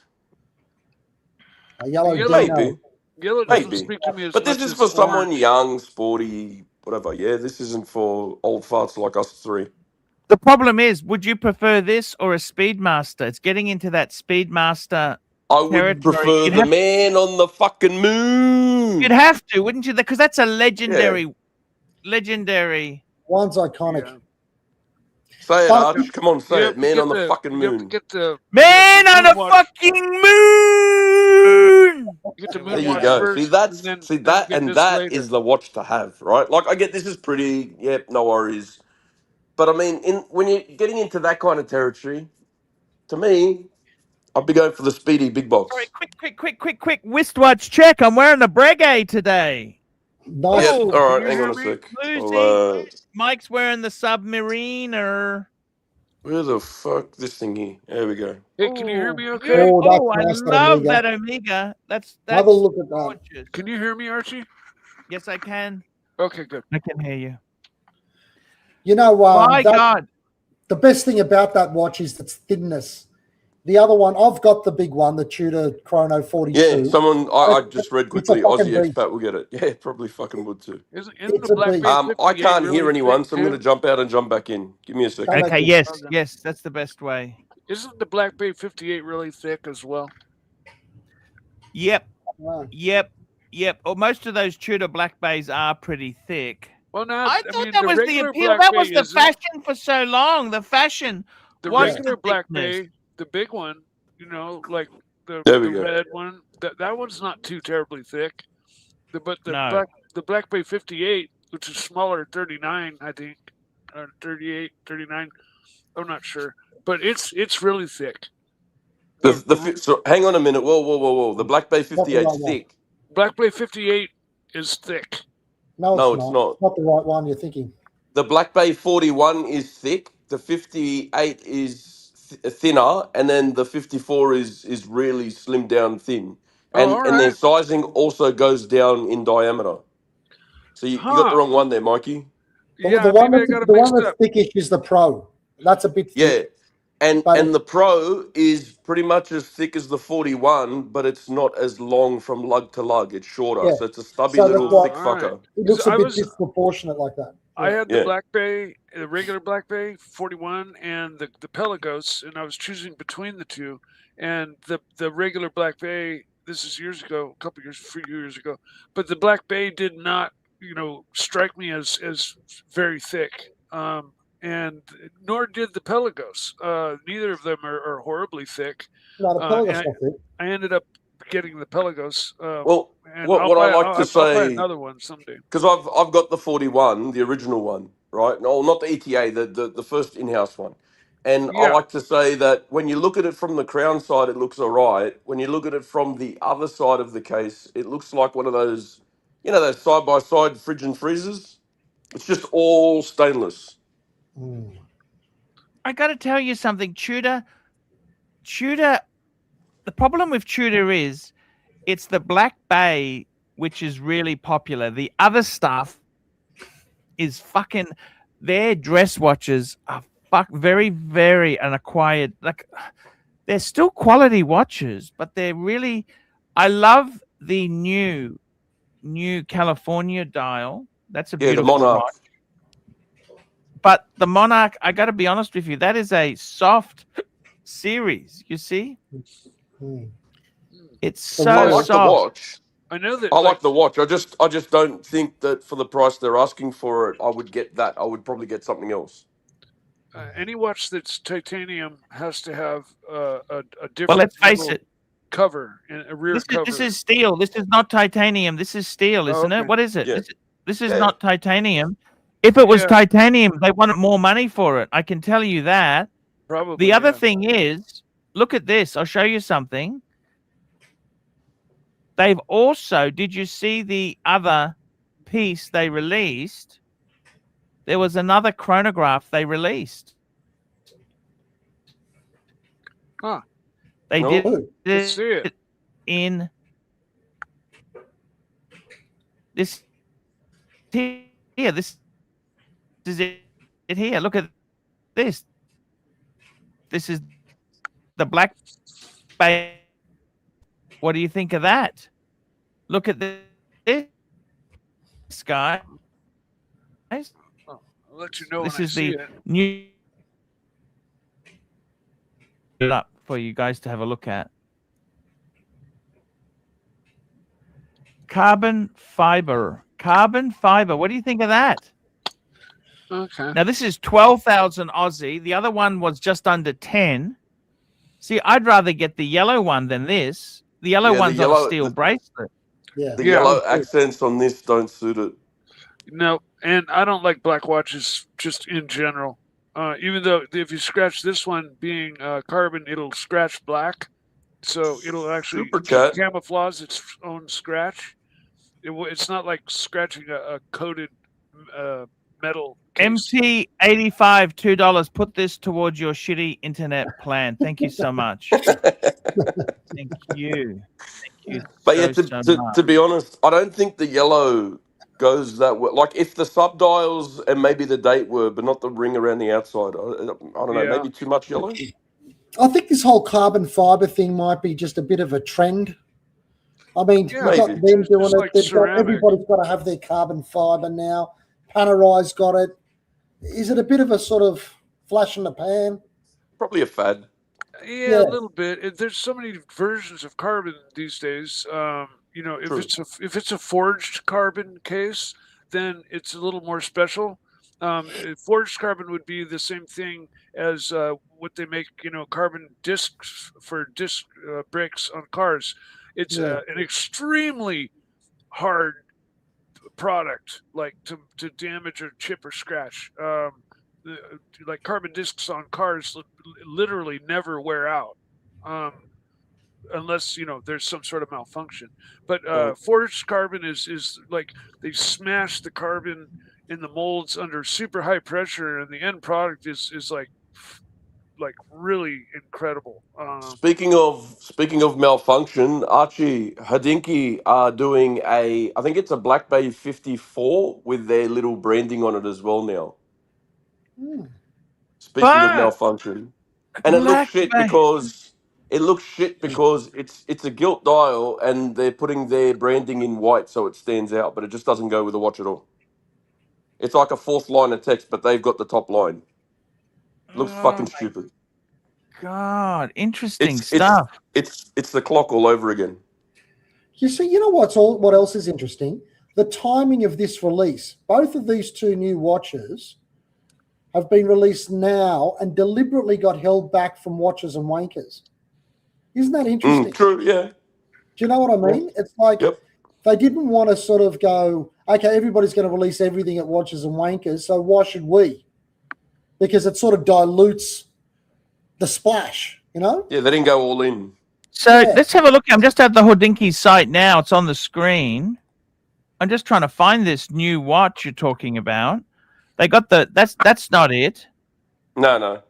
A yellow Yellow. Dino. maybe. Yellow doesn't Maybe. speak to me as But this much is as for someone orange. young, sporty, whatever. Yeah, this isn't for old farts like us three. The problem is, would you prefer this or a Speedmaster? It's getting into that Speedmaster. I would Territory. prefer You'd the have- man on the fucking moon. You'd have to, wouldn't you? Because that's a legendary. One's iconic. Yeah. Say it, But- Arch. Come on, You say have it. to Man get on the fucking you have to moon. get the Man on a moon watch. fucking moon. Get the There moon There we you watch go. first, See, that's and then get and this that later. is the watch to have, right? Like, I get this is pretty. Yep, no worries. But I mean, when you're getting into that kind of territory, to me, I'd be going for the speedy big Sorry, box. quick. Wristwatch check. I'm wearing a Breguet today. Nice. Yep. Oh, All Can right, you hang on hear a me? sec. Lucy. Mike's wearing the Submariner. Where the fuck this thing here? There we go. Hey, can you hear me? Okay. Oh, that's I nice, that love Omega. that Omega. That's Have a look at that. gorgeous. Can you hear me, Archie? Yes, I can. Okay, good. I can hear you. You know, My God. the best thing about that watch is its thinness. The other one, I've got the big one, the Tudor Chrono 42. Yeah, someone I just read It's a quickly. fucking Aussie beast. expat will get it. Yeah, probably fucking would too. Isn't It's the a Black beast. Bay I 58 can't really hear anyone, thick, so I'm going to too? jump out and jump back in. Give me a second. Come Okay, back in. yes, that's the best way. Isn't the Black Bay 58 really thick as well? Yep. Yeah. Oh, most of those Tudor Black Bays are pretty thick. Well, I thought that was the appeal. That was the fashion for so long. The fashion The was regular the Black thickness. Bay, the big one, you know, like the There we go. red one. That one's not too terribly thick. But No. the Black Bay 58, which is smaller, 39, I think, or 38, 39. I'm not sure, but it's really thick. So hang on a minute. Whoa. The Black Bay 58 right is one. thick. Black Bay 58 is thick. No, it's it's not. It's not the right one you're thinking. The Black Bay 41 is thick. The 58 is thinner, and then the 54 is really slimmed down thin. Oh, all And their right. sizing also goes down in diameter. So you got the wrong one there, Mikey. Yeah, The one maybe I that's, got it the one mixed that's up. thickish is the Pro. That's a bit Yeah. thick. And But the Pro is pretty much as thick as the 41, but it's not as long from lug to lug. It's shorter. Yeah. So it's a stubby So that's little why- thick fucker. It looks a I bit was- disproportionate like that. I had the Yeah. Black Bay, the regular Black Bay 41, and the Pelagos, and I was choosing between the two. And the regular Black Bay, this is years ago, a few years ago, but the Black Bay did not, strike me as very thick. And nor did the Pelagos. Neither of them are horribly thick. No, the Pelagos and not thick. I ended up getting the Pelagos. Well, and what I like to I'll buy say, another one someday. because I've got the 41, the original one, right? No, not the ETA, the first in-house one. And I Yeah. like to say that when you look at it from the crown side, it looks all right. When you look at it from the other side of the case, it looks like one of those, those side-by-side fridge and freezers. It's just all stainless. I got to tell you something, Tudor. The problem with Tudor is it's the Black Bay which is really popular. The other stuff is fucking. Their dress watches are very, very unacquired. Like they're still quality watches, but they're really. I love the new California dial. That's a Yeah, the beautiful Monarch. watch. But the Monarch, I got to be honest with you, that is a soft series. You see, it's so I like soft. the watch. I know that. I like the watch. I just don't think that for the price they're asking for it, I would get that. I would probably get something else. Any watch that's titanium has to have a different. Well, let's face little it. Cover and a rear cover. This is steel. This is not titanium. This is steel, isn't okay. it? What is it? Yeah. This is Yeah. not titanium. If it was Yeah. titanium, they wanted more money for it. I can tell you that. Probably. The other yeah. thing is, look at this. I'll show you something. They've also, did you see the other piece they released? There was another chronograph they released. Huh. They No. did Let's see it. in this here. This is it here. Look at this. This is the Black Bay. What do you think of that? Look at this guy. I'll let you know This when is I see the it. new it up for you guys to have a look at. Carbon fiber. What do you think of that? Okay. Now this is 12,000 Aussie. The other one was just under 10. See, I'd rather get the yellow one than this. The yellow Yeah, the one's on a yellow- steel the- bracelet. Yeah. The Yeah. yellow accents on this don't suit it. No, and I don't like black watches just in general. Even though if you scratch this one being carbon, it'll scratch black, so it'll actually Super chat. camouflage its own scratch. It's not like scratching a coated metal case. MT85, $2. Put this towards your shitty internet plan. Thank you so much. Thank you. Thank you But yeah, so much. to be honest, I don't think the yellow goes that way. Like if the subdials and maybe the date were, but not the ring around the outside. I don't know. Yeah. Maybe too much yellow. I think this whole carbon fiber thing might be just a bit of a trend. I mean, Yeah, you've got maybe. them It's doing just it. like They've got, ceramic. everybody's got to have their carbon fiber now. Panerai's got it. Is it a bit of a sort of flash in the pan? Probably a fad. Yeah, Yeah. a little bit. There's so many versions of carbon these days. You know, True. if it's a forged carbon case, then it's a little more special. Forged carbon would be the same thing as what they make, you know, carbon discs for disc brakes on cars. It's Yeah. an extremely hard product, like to damage or chip or scratch. Like carbon discs on cars literally never wear out, unless you know there's some sort of malfunction. But Right. forged carbon is like they smash the carbon in the molds under super high pressure, and the end product is like really incredible. Speaking of malfunction, Archie Hodinkee are doing I think it's a Black Bay 54 with their little branding on it as well now. Hmm. Speaking of Fuck. malfunction, and it looks Black shit Bay. because it's a gilt dial and they're putting their branding in white so it stands out, but it just doesn't go with the watch at all. It's like a fourth line of text, but they've got the top line. Looks Oh fucking my stupid. God, interesting It's stuff. it's the clock all over again. You see, you know what else is interesting? The timing of this release. Both of these two new watches have been released now and deliberately got held back from watches and wankers. Isn't that interesting? True, yeah. Do you know what I mean? It's like Yep. they didn't want to sort of go, okay, everybody's going to release everything at watches and wankers, so why should we? Because it sort of dilutes the splash, you know? Yeah, they didn't go all in. So Yeah. let's have a look. I'm just at the Hodinkee site now. It's on the screen. I'm just trying to find this new watch you're talking about. They got that's not it. No.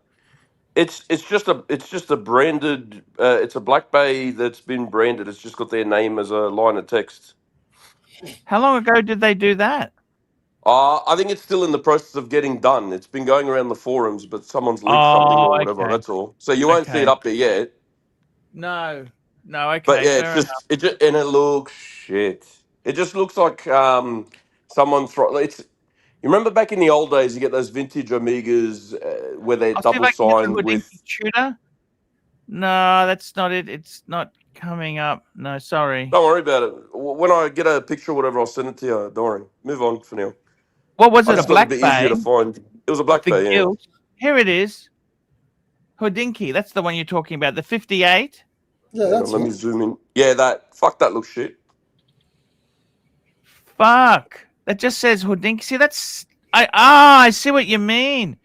It's just a branded it's a Black Bay that's been branded. It's just got their name as a line of text. How long ago did they do that? I think it's still in the process of getting done. It's been going around the forums, but someone's leaked something or whatever. Okay. That's all. So you won't see Okay. it up there yet. No. Okay. But yeah, fair enough. and it looks shit. It just looks like someone it's. You remember back in the old days, you get those vintage Omegas where they're I'll see if double I can get the signed Hodinkee with. Tudor. No, that's not it. It's not coming up. No, sorry. Don't worry about it. When I get a picture or whatever, I'll send it to you. Don't worry. Move on for now. What was I it? A just thought Black it'd be easier Bay? to find. It was a With Black the Bay, yeah. gilt. Here it is. Hodinkee. That's the one you're talking about. The 58. Yeah, Hang on, that's let me it. zoom in. Yeah, that looks shit. Fuck. That just says Hodinkee. See, that's I see what you mean.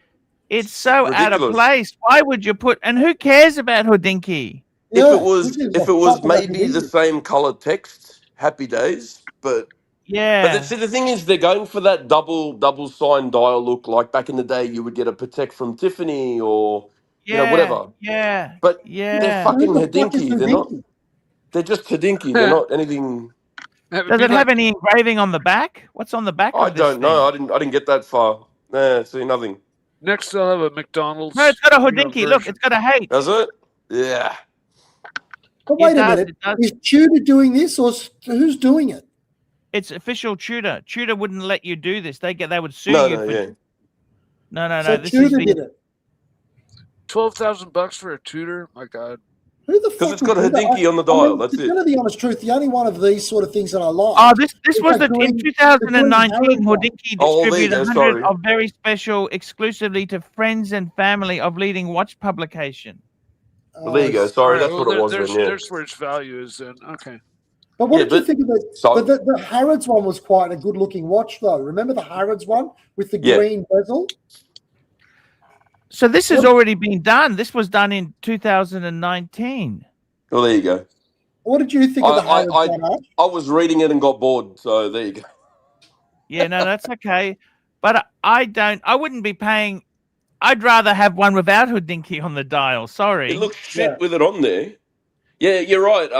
It's so out of Ridiculous. place. Why would you put? And who cares about Hodinkee? Yeah, If it was fuck about maybe the Hodinkee. same colored text, happy days. But Yeah. see, the thing is, they're going for that double sign dial look. Like back in the day, you would get a Patek from Tiffany or whatever. Yeah. But Yeah. they're Who fucking the fuck is Hodinkee. They're not. Hodinkee? They're just Hodinkee. They're not anything. That would Does be it have like- any engraving on the back? What's on the back I of this don't know. thing? I didn't get that far. Nah, see nothing. Next, they'll have a McDonald's. No, it's got a you know, Hodinkee. Look, version. it's got a H. Does it? Yeah. But wait It a does, minute. it does. Is Tudor doing this or who's doing it? It's official Tudor. Tudor wouldn't let you do this. They would sue No, you no, for. yeah. No. So This is Tudor did it. $12,000 for a Tudor. My God. Who the Because fuck it's got a would do that? Hodinkee on the I mean, dial. That's to it. tell you the honest truth, the only one of these sort of things that I like. Oh, this is was that in green- 2019. green one. Hodinkee Oh, there you distributed go, 100 sorry. of very special, exclusively to friends and family of leading watch publication. Well, there you go. Oh, Sorry, Alright, that's well, what it was there's, then, yeah. there's where its value is then. Okay. But what Yeah, did you but- think of the, so- but the Harrods one was quite a good looking watch though. Remember the Harrods one with the Yeah. green bezel? So this has already been done. This was done in 2019. Well, there you go. What did you think of the Harrods one, Arch? I was reading it and got bored, so there you go. Yeah, no, that's okay. But I wouldldn't be paying. I'd rather have one without Hodinkee on the dial. Sorry. It looks shit Yeah. with it on there. Yeah, you're right.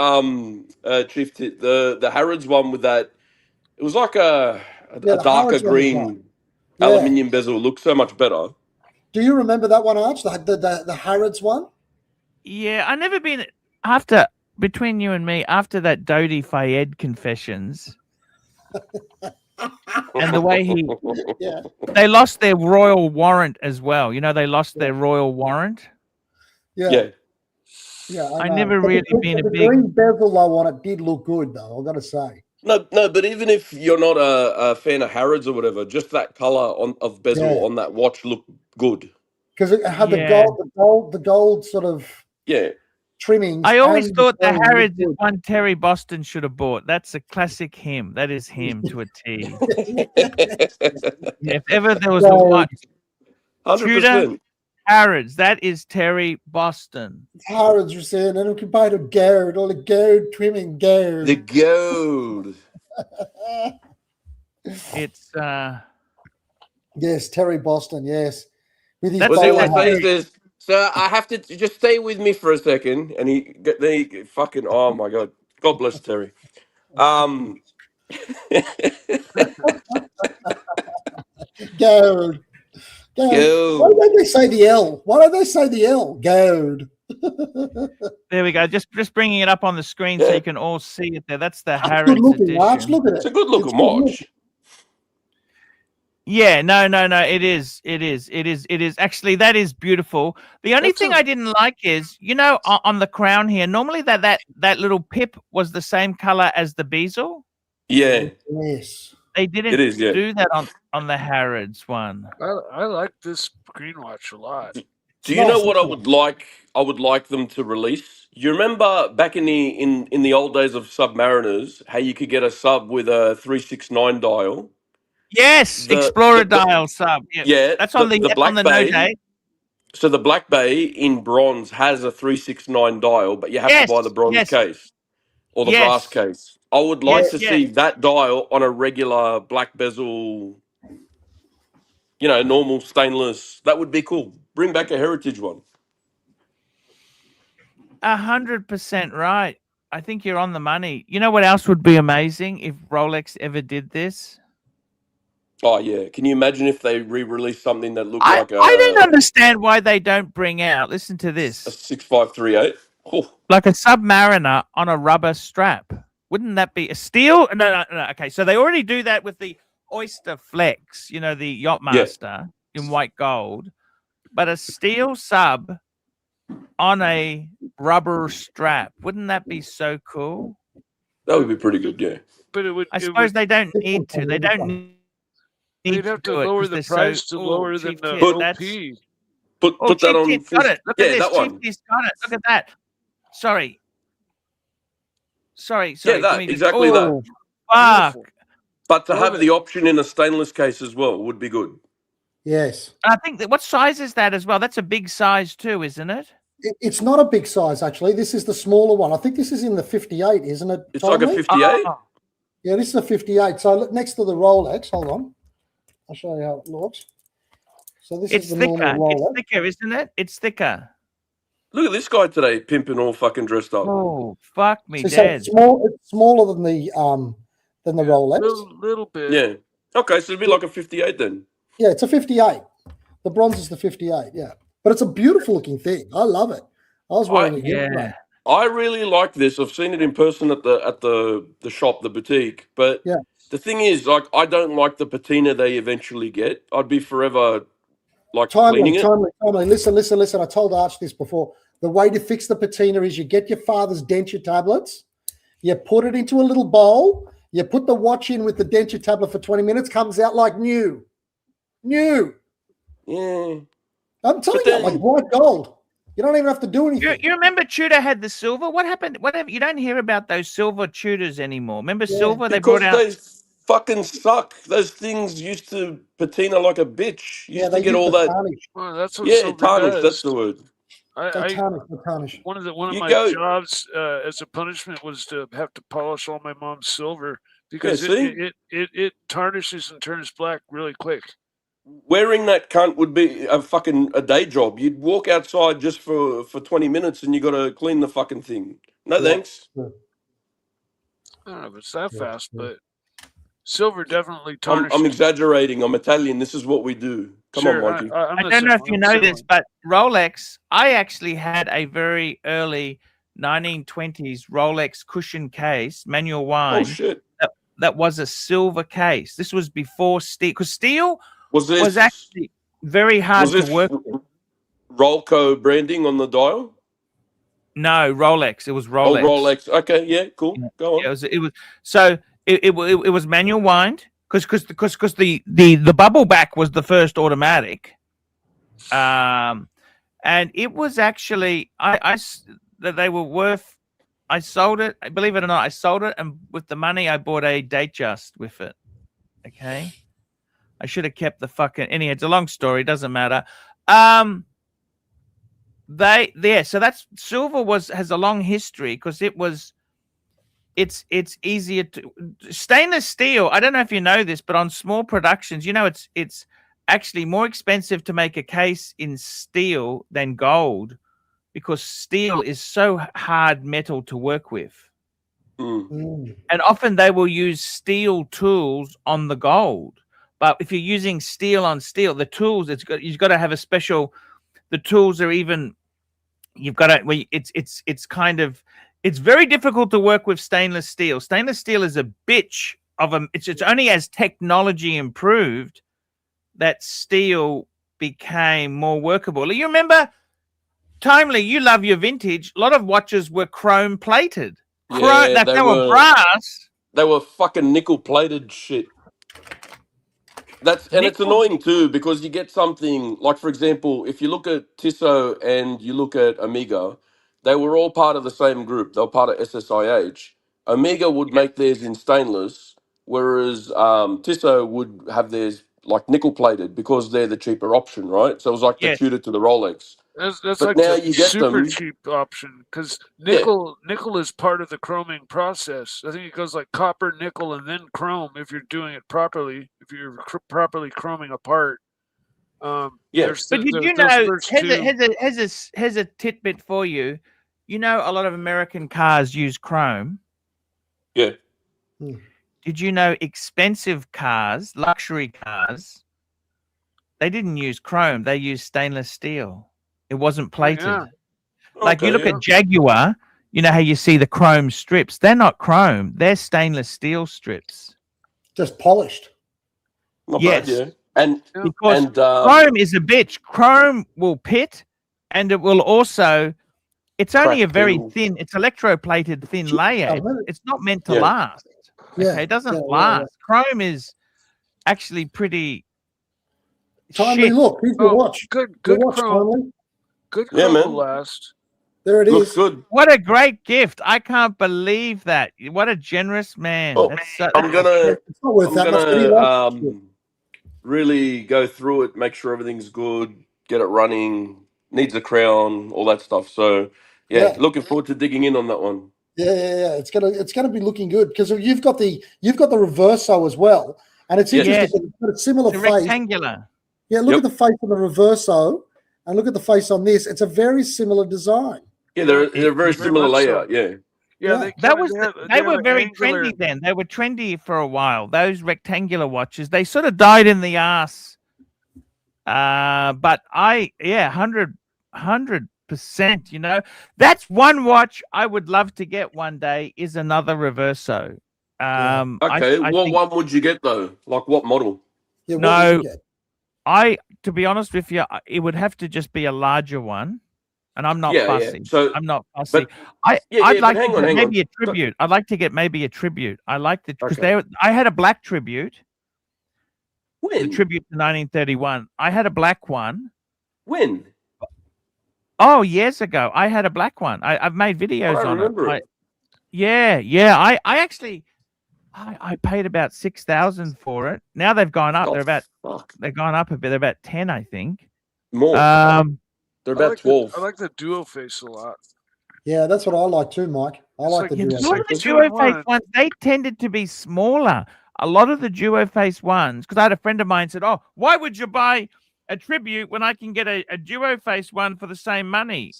Chief, the Harrods one with that, it was like a the darker Harrods one was green right. Yeah. aluminium bezel. Looked so much better. Do you remember that one, Arch? The Harrods one? Yeah, I never been between you and me after that Dodi Fayed confessions. And the way Yeah. they lost their royal warrant as well. You know, they lost their royal warrant. Yeah. Yeah. Yeah. I know. never But really the, been a the big. green bezel though on it did look good though, I've got to say. No, but even if you're not a fan of Harrods or whatever, just that color of bezel on that watch looked good. Because it had Yeah. the gold sort of Yeah. trimmings. I always and thought the green Harrods is looked one Terry Boston should have bought. That's a classic him. That is him to a T. If ever there was a So- watch, 100%. Harrods, that is Terry Boston. good. Harrods were saying, and we can buy the gold, all the gold trimming gold. The gold. It's Yes, Terry Boston, yes. With his That's Well, he bowler always hat. says, "Sir, I have to just stay with me for a second." And he fucking, oh my god, God bless Terry. Gold. Gold. Gold. Why don't they say the L? Why don't they say the L? Gold. there we go. Just bringing it up on the screen so Yeah. you can all see it there. That's the That's Harrods good looking, edition. Arch. Look at it. It's a good looking It's good watch. looking. Yeah, no. It is. Actually, that is beautiful. The only That's thing I didn't like is, you know, on the crown here, normally that little pip was the same color as the bezel. Yeah, Yes. They didn't It is, yeah. do that on the Harrods one. I like this green watch a lot. Do you know Nice what I looking. would like? I would like them to release. You remember back in the old days of Submariners, how you could get a sub with a 369 dial? Yes, The- Explorer the- dial sub. Yeah, Yeah, that's on the Black no Bay. day. So the Black Bay in bronze has a 369 dial, but you have Yes, to buy the bronze yes. case or the Yes. brass case. I would like Yes, to yes. see that dial on a regular black bezel, normal stainless. That would be cool. Bring back a heritage one. 100% right. I think you're on the money. You know what else would be amazing if Rolex ever did this? Oh yeah, can you imagine if they re-released something that looked I like a don't understand why they don't bring out. Listen to a this. 6538? Oh, Like a Submariner on a rubber strap. Wouldn't that be a steel? No. Okay, so they already do that with the Oyster Flex, you know, the Yachtmaster in white gold. But a steel sub on a rubber strap. Wouldn't that be so cool? that would be pretty good. Yeah, But it would. I it suppose would they don't need to. They don't need they'd have to do it lower 'cause the they're so- price to Ooh, lower than Chief the Tit, OP. that's- put Oh, that Chief on. Tit's got it. Look at this. that one. Chief Tit's got it. Look at that. Sorry. Yeah, Let that me just- exactly that. Oh, fuck. Beautiful. But to Love have it. the option in a stainless case as well would be good. Yes. I think that what size is that as well? That's a big size too, isn't it? It's not a big size, actually. This is the smaller one. I think this is in the 58, isn't it? It's like a Tommy? 58. Oh, Yeah, this is a 58. So look next to the Rolex. Hold on. I'll show you how it looks. So this it's is the thicker. normal It's Rolex. thicker, isn't it? It's thicker. Look at this guy today, pimping all fucking dressed up. Oh, fuck me So dead. it's smaller than the Rolex. Little bit. Yeah. Okay, so it'd be like a 58 then. Yeah, it's a 58. The bronze is the 58. Yeah, but it's a beautiful looking thing. I love it. I was wearing it yesterday. Yeah. I really like this. I've seen it in person at the shop, the boutique. But Yeah. the thing is, like, I don't like the patina they eventually get. I'd be forever like cleaning Timely. it. Listen. I told Arch this before. the way to fix the patina is you get your father's denture tablets, you put it into a little bowl, you put the watch in with the denture tablet for 20 minutes, comes out like new. New. Yeah. I'm telling But you, like then- white gold. You don't even have to do anything. You remember Tudor had the silver? What happened? Whatever. You don't hear about those silver Tudors anymore. Remember silver? They Because brought out. they fucking suck. Those things used to patina like a bitch. You Yeah, used they to get use all the that. tarnish. Well, that's what Yeah, silver tarnish. does. That's the word. They tarnish. One of You my go- jobs as a punishment was to have to polish all my mom's silver because see? it tarnishes and turns black really quick. Wearing that cunt would be a day job. You'd walk outside just for 20 minutes and you got to clean the fucking thing. No Yeah. thanks. I don't know if it's that Yeah, fast, yeah. but silver definitely I'm tarnishes. exaggerating. I'm Italian. This is what we do. Come Sure, on, Mikey. I'm I the don't know same- if you I'm know similar. this, but Rolex. I actually had a very early 1920s Rolex cushion case, manual Oh wind. shit. That was a silver case. This was before steel, because steel Was this was actually very hard to this work with. Rolco branding on the dial? No, Rolex. It was Oh, Rolex. Rolex. Okay, yeah, cool. Yeah. Go on. Yeah, it was so it was manual wind because the bubble back was the first automatic, and it was actually that they were worth. I sold it. Believe it or not, I sold it, and with the money, I bought a Datejust with it. Okay, I should have kept the fucking. Anyway, it's a long story. Doesn't matter. So that's silver has a long history because it's easier to stainless steel. I don't know if you know this, but on small productions, it's actually more expensive to make a case in steel than gold because steel is so hard metal to work with. Mm. And often they will use steel tools on the gold. But if you're using steel on steel, the tools you've got to have a special. The tools are even. You've got to. It's very difficult to work with stainless steel. Stainless steel is a bitch of a. It's only as technology improved that steel became more workable. You remember, Timely, you love your vintage. A lot of watches were chrome plated. Yeah, They were brass. They were fucking nickel plated shit. And it's annoying too because you get something like, for example, if you look at Tissot and you look at Omega, they were all part of the same group. They were part of SSIH. Omega would make theirs in stainless, whereas Tissot would have theirs like nickel plated because they're the cheaper option, right? So it was like the Yes. Tudor to the Rolex. That's But like now the you get super them- cheap option because nickel is part of the chroming process. I think it goes like copper, nickel, and then chrome if you're doing it properly. If you're properly chroming a part. Yeah. there's But did those you know? first two- Here's a tidbit for you. You know, a lot of American cars use chrome. Yeah. Did you know expensive cars, luxury cars, they didn't use chrome. They used stainless steel. It wasn't plated. yeah. Like you Okay, look at Jaguar, you know how you see the chrome strips? They're not chrome. They're stainless steel strips. Just polished. Not Yes. bad, yeah. And Because chrome is a bitch. Chrome will pit, and it will also. It's only a Crack very people. thin. It's electroplated thin layer. It's not meant to Yeah. last. Yeah, Okay, it doesn't yeah, yeah, last. Chrome is actually pretty. Timely, shit. look, here's your watch. Good Your watch, chrome. Timely. Good Yeah, chrome man. will last. There it looks is. good. What a great gift! I can't believe that. What a generous man. Oh, That's so, I'm gonna It's not worth I'm that much. But he likes it. really go through it, make sure everything's good, get it running, needs a crown, all that stuff. So Yeah. looking forward to digging in on that one. Yeah. It's gonna be looking good because you've got the reverso as well, and it's Yes. interesting. It's got a similar it's a face. rectangular. Yeah, look Yep. at the face on the reverso, and look at the face on this. It's a very similar design. Yeah, they're a very very similar much so. layout. Yeah. Yeah, They they were have very angular- trendy then. They were trendy for a while. Those rectangular watches, they sort of died in the ass. But 100%. You know, that's one watch I would love to get one day. Is another reverso. Okay. I What think- one would you get though? Like what model? Yeah, what No. would you get? To be honest with you, it would have to just be a larger one. and I'm not Yeah, fussy. So, I'm not fussy. but I'd but like to hang on, get hang on. maybe a tribute. I'd like to get maybe a tribute. I like the because Okay. I had a black tribute, the When? tribute to 1931. I had a black one. When? Oh, years ago, I had a black one. I've made I videos don't on remember it. it. Yeah. I actually I paid about 6,000 for it. Now they've gone up. Oh, fuck. They've gone up a bit. They're about 10, I think. More. They're I about like 12. I like the duo face a lot. Yeah, that's what I like too, Mike. I It's like like- the Yeah, duo. a lot of the It's duo face 2-in-1. ones, they tended to be smaller. A lot of the duo face ones, because I had a friend of mine said, "Oh, why would you buy a tribute when I can get a duo face one for the same money?"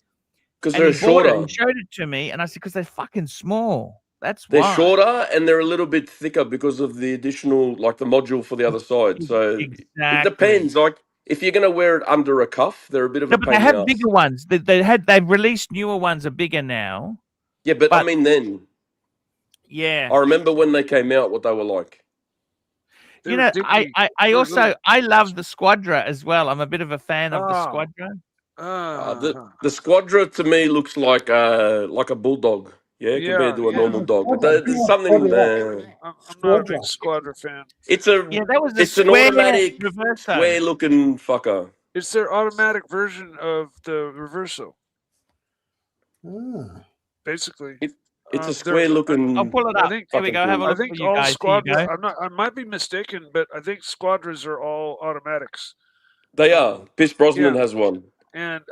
Because And they're he bought it shorter. and showed it to me, and I said, "Because they're fucking small. That's They're why." shorter and they're a little bit thicker because of the additional, like the module for the other side. So Exactly. it depends. Like if you're going to wear it under a cuff, they're a bit of No, a but pain they in the have ass. bigger ones. They've released newer ones are bigger now. Yeah, but I but- mean, then Yeah. I remember when they came out, what they were like. They You were know, dinky. I They were also little. I love the Squadra as well. I'm a bit of a fan of the Oh. Squadra. The Squadra to me looks like a bulldog. Yeah, compared to a yeah. normal dog. But Squadra, there's yeah, something. Squadra. I'm not a big Squadra. Squadra fan. It's a Yeah, that was a it's an square automatic reverso. square looking fucker. It's their automatic version of the Reverso, Ah. basically. It's a They're- square looking. I'll pull it I up. think- Here we go. Have a I look think for you all guys. Here you Squadra. go. I might be mistaken, but I think Squadras are all automatics, They are. Pierce Brosnan Yeah. has one. and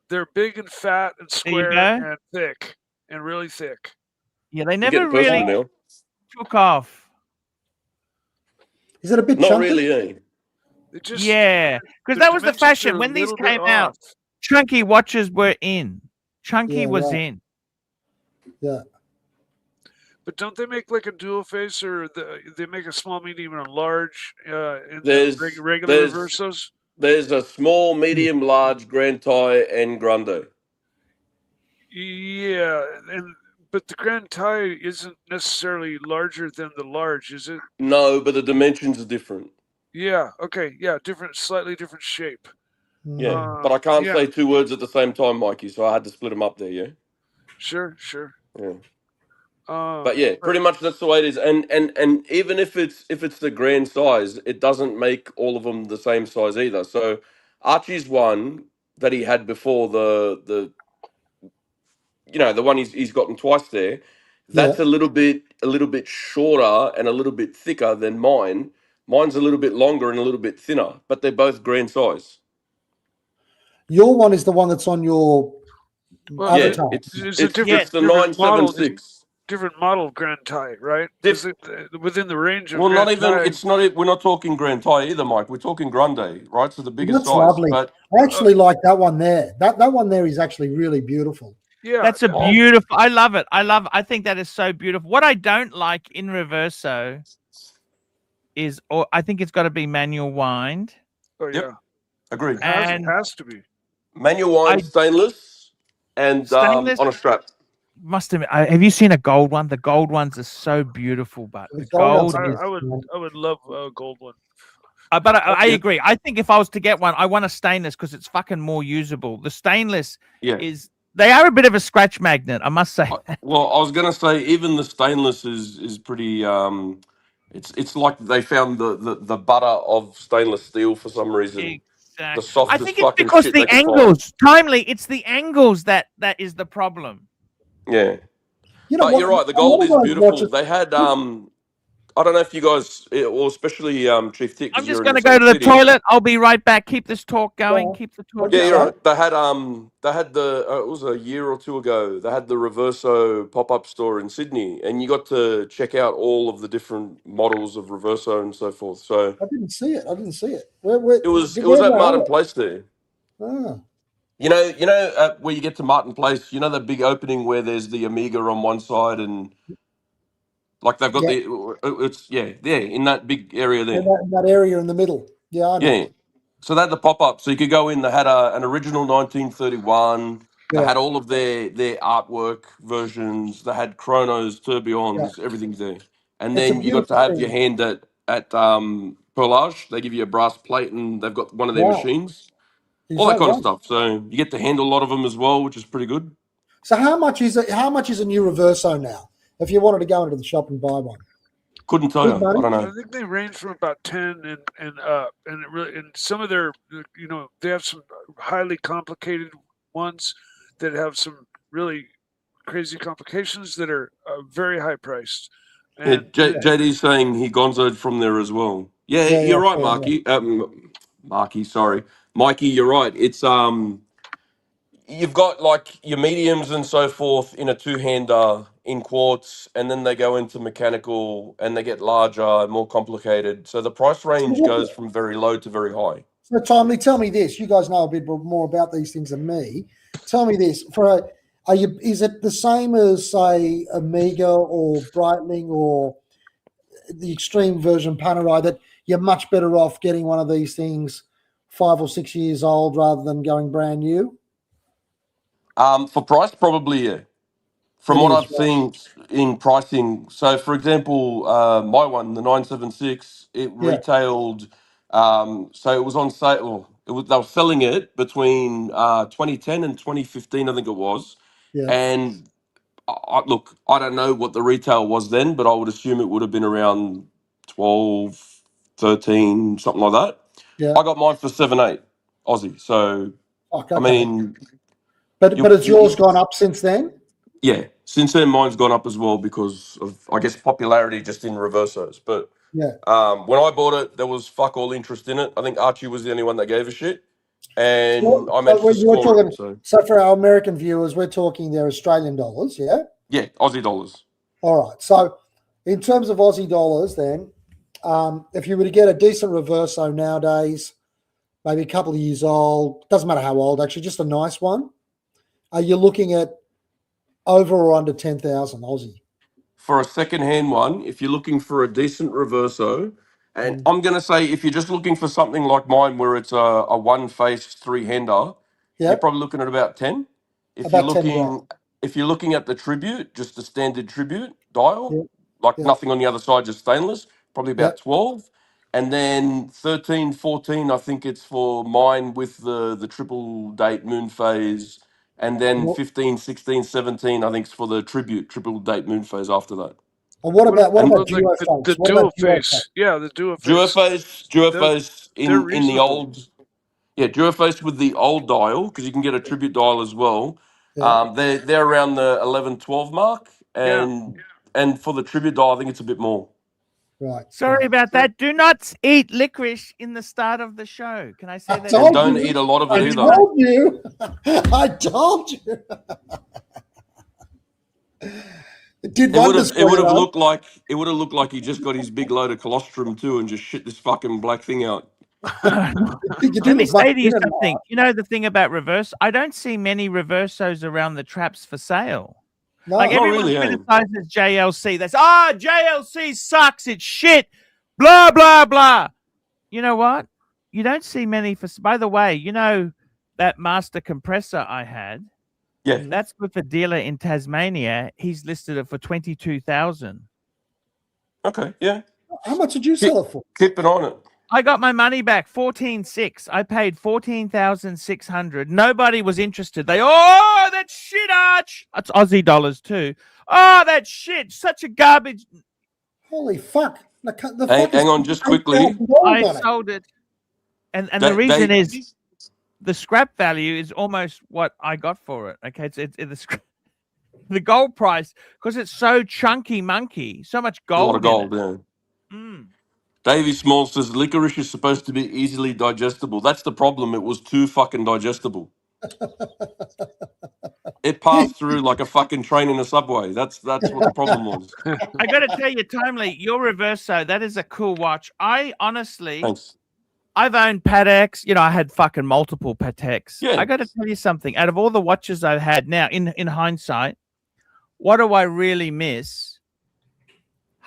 they're big and fat and There you square go. and thick and really thick. Yeah, they You never get personal really now. took off. Is it a bit Not chunky? really, eh? It just Yeah, because the that was the dimensions are fashion a when these little bit came out. off. Chunky watches were in. Chunky Yeah, was right. in. Yeah. But don't they make like a dual face, or they make a small, medium, and a large in There's- the regular there's- Reversos? There's a small, medium, large, Grand Thai, and Grande. Yeah, but the Grand Thai isn't necessarily larger than the large, is it? No, but the dimensions are different. Yeah. Okay. Yeah. Slightly different shape. Yeah, but I can't yeah. say two words at the same time, Mikey. So I had to split them up there. Yeah. Sure. Yeah. But yeah, pretty much that's the way it is. And even if it's the grand size, it doesn't make all of them the same size either. So Archie's one that he had before the the one he's gotten twice there, that's a little bit shorter and a little bit thicker than mine. Mine's a little bit longer and a little bit thinner, but they're both grand size. Your one is the one that's on your Well, Yeah, avatar. it's a the different 976. different model Grand Thai, right? Is it within the range of Well, Grand not even. Thai? It's not. We're not talking Grand Thai either, Mike. We're talking Grande, right? So the biggest That's size. lovely. But I actually like that one there. That one there is actually really beautiful. Yeah, That's a beautiful. I love it. I think that is so beautiful. What I don't like in Reverso is, or I think it's got to be manual wind. Oh Yep. yeah, agreed. And has to be. Manual wind, stainless, and Stainless? on a strap. Must admit, have you seen a gold one? The gold ones are so beautiful, but the gold is. I would love a gold one. But I agree. I think if I was to get one, I want a stainless because it's fucking more usable. The stainless is. They are a bit of a scratch magnet, I must say. Well, I was going to say even the stainless is pretty. It's like they found the butter of stainless steel for some reason. The softest I think it's fucking because shit the they could angles, Timely, it's the angles that is the problem. find. Yeah. You know But what, you're right. The a lot gold of is those beautiful. watches- They had I don't know if you guys, or especially Chief Tick. I'm just going to go to the toilet. I'll be right back. Keep this talk going. Keep the talk Yeah, going. you're right. They had the it was a year or two ago. They had the Reverso pop-up store in Sydney, and you got to check out all of the different models of Reverso and so forth. So I didn't see it. it was at Martin Place there. Ah. You know where you get to Martin Place. You know the big opening where there's the Amiga on one side and. Like they've got it's in that big area there. In that area in the middle. Yeah, I know. Yeah. So they had the pop up. So you could go in. They had an original 1931. They had all of their artwork versions. They had chronos, tourbillons, everything's there. And It's a then you got to have your beautiful hand at perlage. They give you a brass plate, and they've got one of their machines. Is all that that kind of right? stuff. So you get to handle a lot of them as well, which is pretty good. So how much is it? How much is a new Reverso now? If you wanted to go into the shop and buy one, Couldn't tell Good you. money. I don't I know. think they range from about 10 and up, and it really, and some of their, you know, they have some highly complicated ones that have some really crazy complications that are very high priced. Yeah, And JD's saying he gonzoed from there as well. Yeah, Yeah, you're right, yeah. Marky. Marky, sorry, Mikey. You're right. It's you've got like your mediums and so forth in a two-hander in quartz, and then they go into mechanical and they get larger, more complicated. So the price range goes from very low to very high. So, Timely, tell me this. You guys know a bit more about these things than me. Tell me this. Is it the same as, say, Amiga or Breitling or the extreme version Panerai, that you're much better off getting one of these things 5 or 6 years old rather than going brand new? For price, probably yeah. From It what is, I've right? seen in pricing, so for example, my one, the 976, it Yeah, retailed. So it was on sale. They were selling it between 2010 and 2015, I think it was. yeah, And look, I don't know what the retail was then, but I would assume it would have been around 12, 13, something like that. yeah. I got mine for 7, 8 Aussie. So Fuck, I okay. mean, But you, has yours you, gone up since then? yeah, since then mine's gone up as well because of, I guess, popularity just in reversos. But Yeah. when I bought it, there was fuck all interest in it. I think Archie was the only one that gave a shit, and I So managed to we're score it. talking. So So for our American viewers, we're talking their Australian dollars. Yeah. yeah, Aussie dollars. All right. So in terms of Aussie dollars, then, if you were to get a decent Reverso nowadays, maybe a couple of years old, doesn't matter how old, actually, just a nice one, are you looking at over or under 10,000 Aussie? For a second-hand one, if you're looking for a decent reverso, and Mm. I'm going to say if you're just looking for something like mine where it's a one-face three-hander, you're Yep. probably looking at about 10. If you're About 10 grand. looking if you're looking at the tribute, just the standard tribute dial, Yep. like Yep. nothing on the other side, just stainless, probably about Yep. 12. And then 13, 14, I think it's for mine with the triple date moon phase. And then Yep. 15, 16, 17, I think it's for the tribute, triple date moon phase after that. And what about what And about like Duophase? the What about dual Duophase? face? Yeah, the dual face. They're Duophase they're in the reasonable. old, yeah, Duophase with the old dial, because you can get a tribute dial as well. Yeah. They're around the 11, 12 mark. Yeah, And for the tribute dial, I think it's a bit more. Right. Sorry Right. about that. Do not eat licorice in the start of the show. Can I say I that? told And don't you. eat a lot of it I either. told you. I told you. It did wonders It for would you, have though. looked like he just got his big load of colostrum too and just shit this fucking black thing out. You Let didn't me look much say to you thinner than something. that. You know the thing about reverse? I don't see many reversos around the traps for sale. No. Like Not everyone really, eh? criticizes JLC. That's JLC sucks. It's shit. Blah blah blah. You know what? You don't see many for. By the way, you know that master compressor I had. Yeah. That's with a dealer in Tasmania. He's listed it for 22,000. Okay. Yeah. How much did you Keep, sell it for? keep it on it. I got my money back, 14,600. I paid 14,600. Nobody was interested. That's shit, Arch. That's Aussie dollars too. Oh, that shit. Such a garbage. Holy fuck. The Hang, fuck is hang on, just quickly. $8,000 I on it. sold it. And the reason is the scrap value is almost what I got for it. Okay, the gold price, because it's so chunky monkey, so much A lot of gold in gold, it. yeah. Mm. Davey Small says licorice is supposed to be easily digestible. That's the problem. It was too fucking digestible. It passed through like a fucking train in a subway. That's what the problem was. I got to tell you, Timely, your Reverso, that is a cool watch. I honestly, Thanks. I've owned Pateks. You know, I had fucking multiple Pateks. Yeah. I got to tell you something. Out of all the watches I've had now, in hindsight, what do I really miss?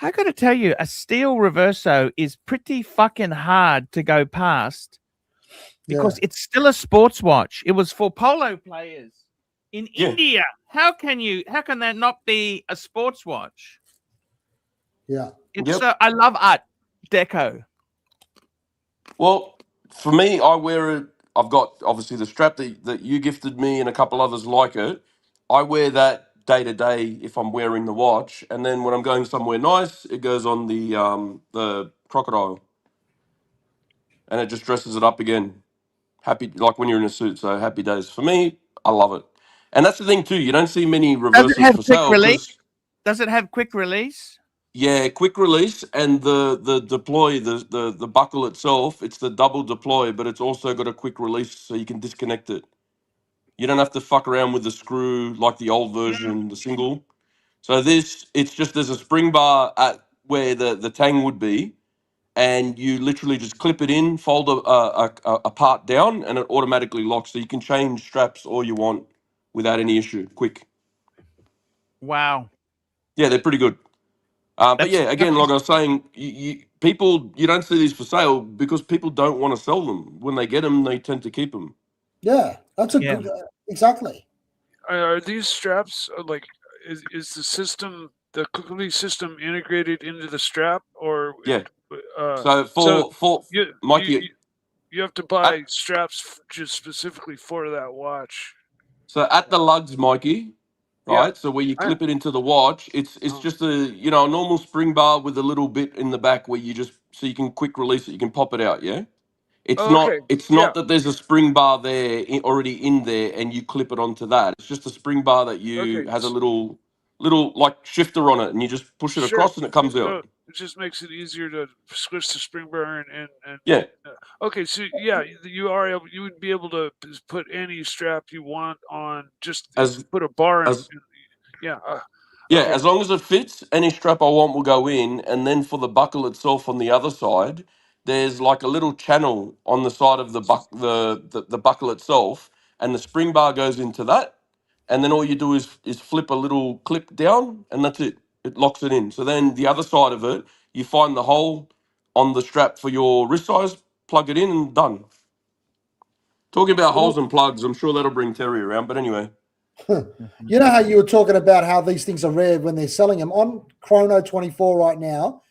I got to tell you, a steel Reverso is pretty fucking hard to go past because it's still a sports watch. It was for polo players in India. How can that not be a sports watch? Yeah. It's I love Art Deco. Well, for me, I wear it I've got obviously the strap that you gifted me and a couple others like it. I wear that day to day if I'm wearing the watch, and then when I'm going somewhere nice, it goes on the crocodile, and it just dresses it up again. Happy, like when you're in a suit. So happy days for me. I love it, and that's the thing too. You don't see many Does it reversers have for quick sale release? because Does it have quick release? yeah, quick release and the deploy, the buckle itself. It's the double deploy, but it's also got a quick release, so you can disconnect it. You don't have to fuck around with the screw like the old version, the single. So this, it's just there's a spring bar at where the tang would be, and you literally just clip it in, fold a part down, and it automatically locks. So you can change straps all you want without any issue. Quick. Wow. Yeah, they're pretty good. But yeah, again, like I was saying, people, you don't see these for sale because people don't want to sell them. When they get them, they tend to keep them. Yeah, that's a Yeah. good. Exactly. Are these straps like is the system, the quick release system, integrated into the strap, or Yeah. uh, So for you Mikey, you have to buy straps just specifically for that watch? so at the lugs, Mikey, Yeah. right? So where you clip it into the watch, it's just a a normal spring bar with a little bit in the back where you just so you can quick release it, you can pop it out, yeah? It's Oh, okay. it's Yeah. not that there's a spring bar there already in there and you clip it onto that. It's just a spring bar that you Okay. has a little like shifter on it and you just push it Sure. across and it comes So out. it just makes it easier to switch the spring bar and Yeah. okay. So yeah, you would be able to put any strap you want on, just As put a bar in. as Yeah. Yeah, Okay. as long as it fits, any strap I want will go in. And then for the buckle itself on the other side, there's like a little channel on the side of the buckle itself, and the spring bar goes into that. And then all you do is flip a little clip down, and that's it. It locks it in. So then the other side of it, you find the hole on the strap for your wrist size, plug it in, and done. Talking about holes and plugs, I'm sure that'll bring Terry around. But anyway. You know how you were talking about how these things are rare when they're selling them on Chrono 24 right now,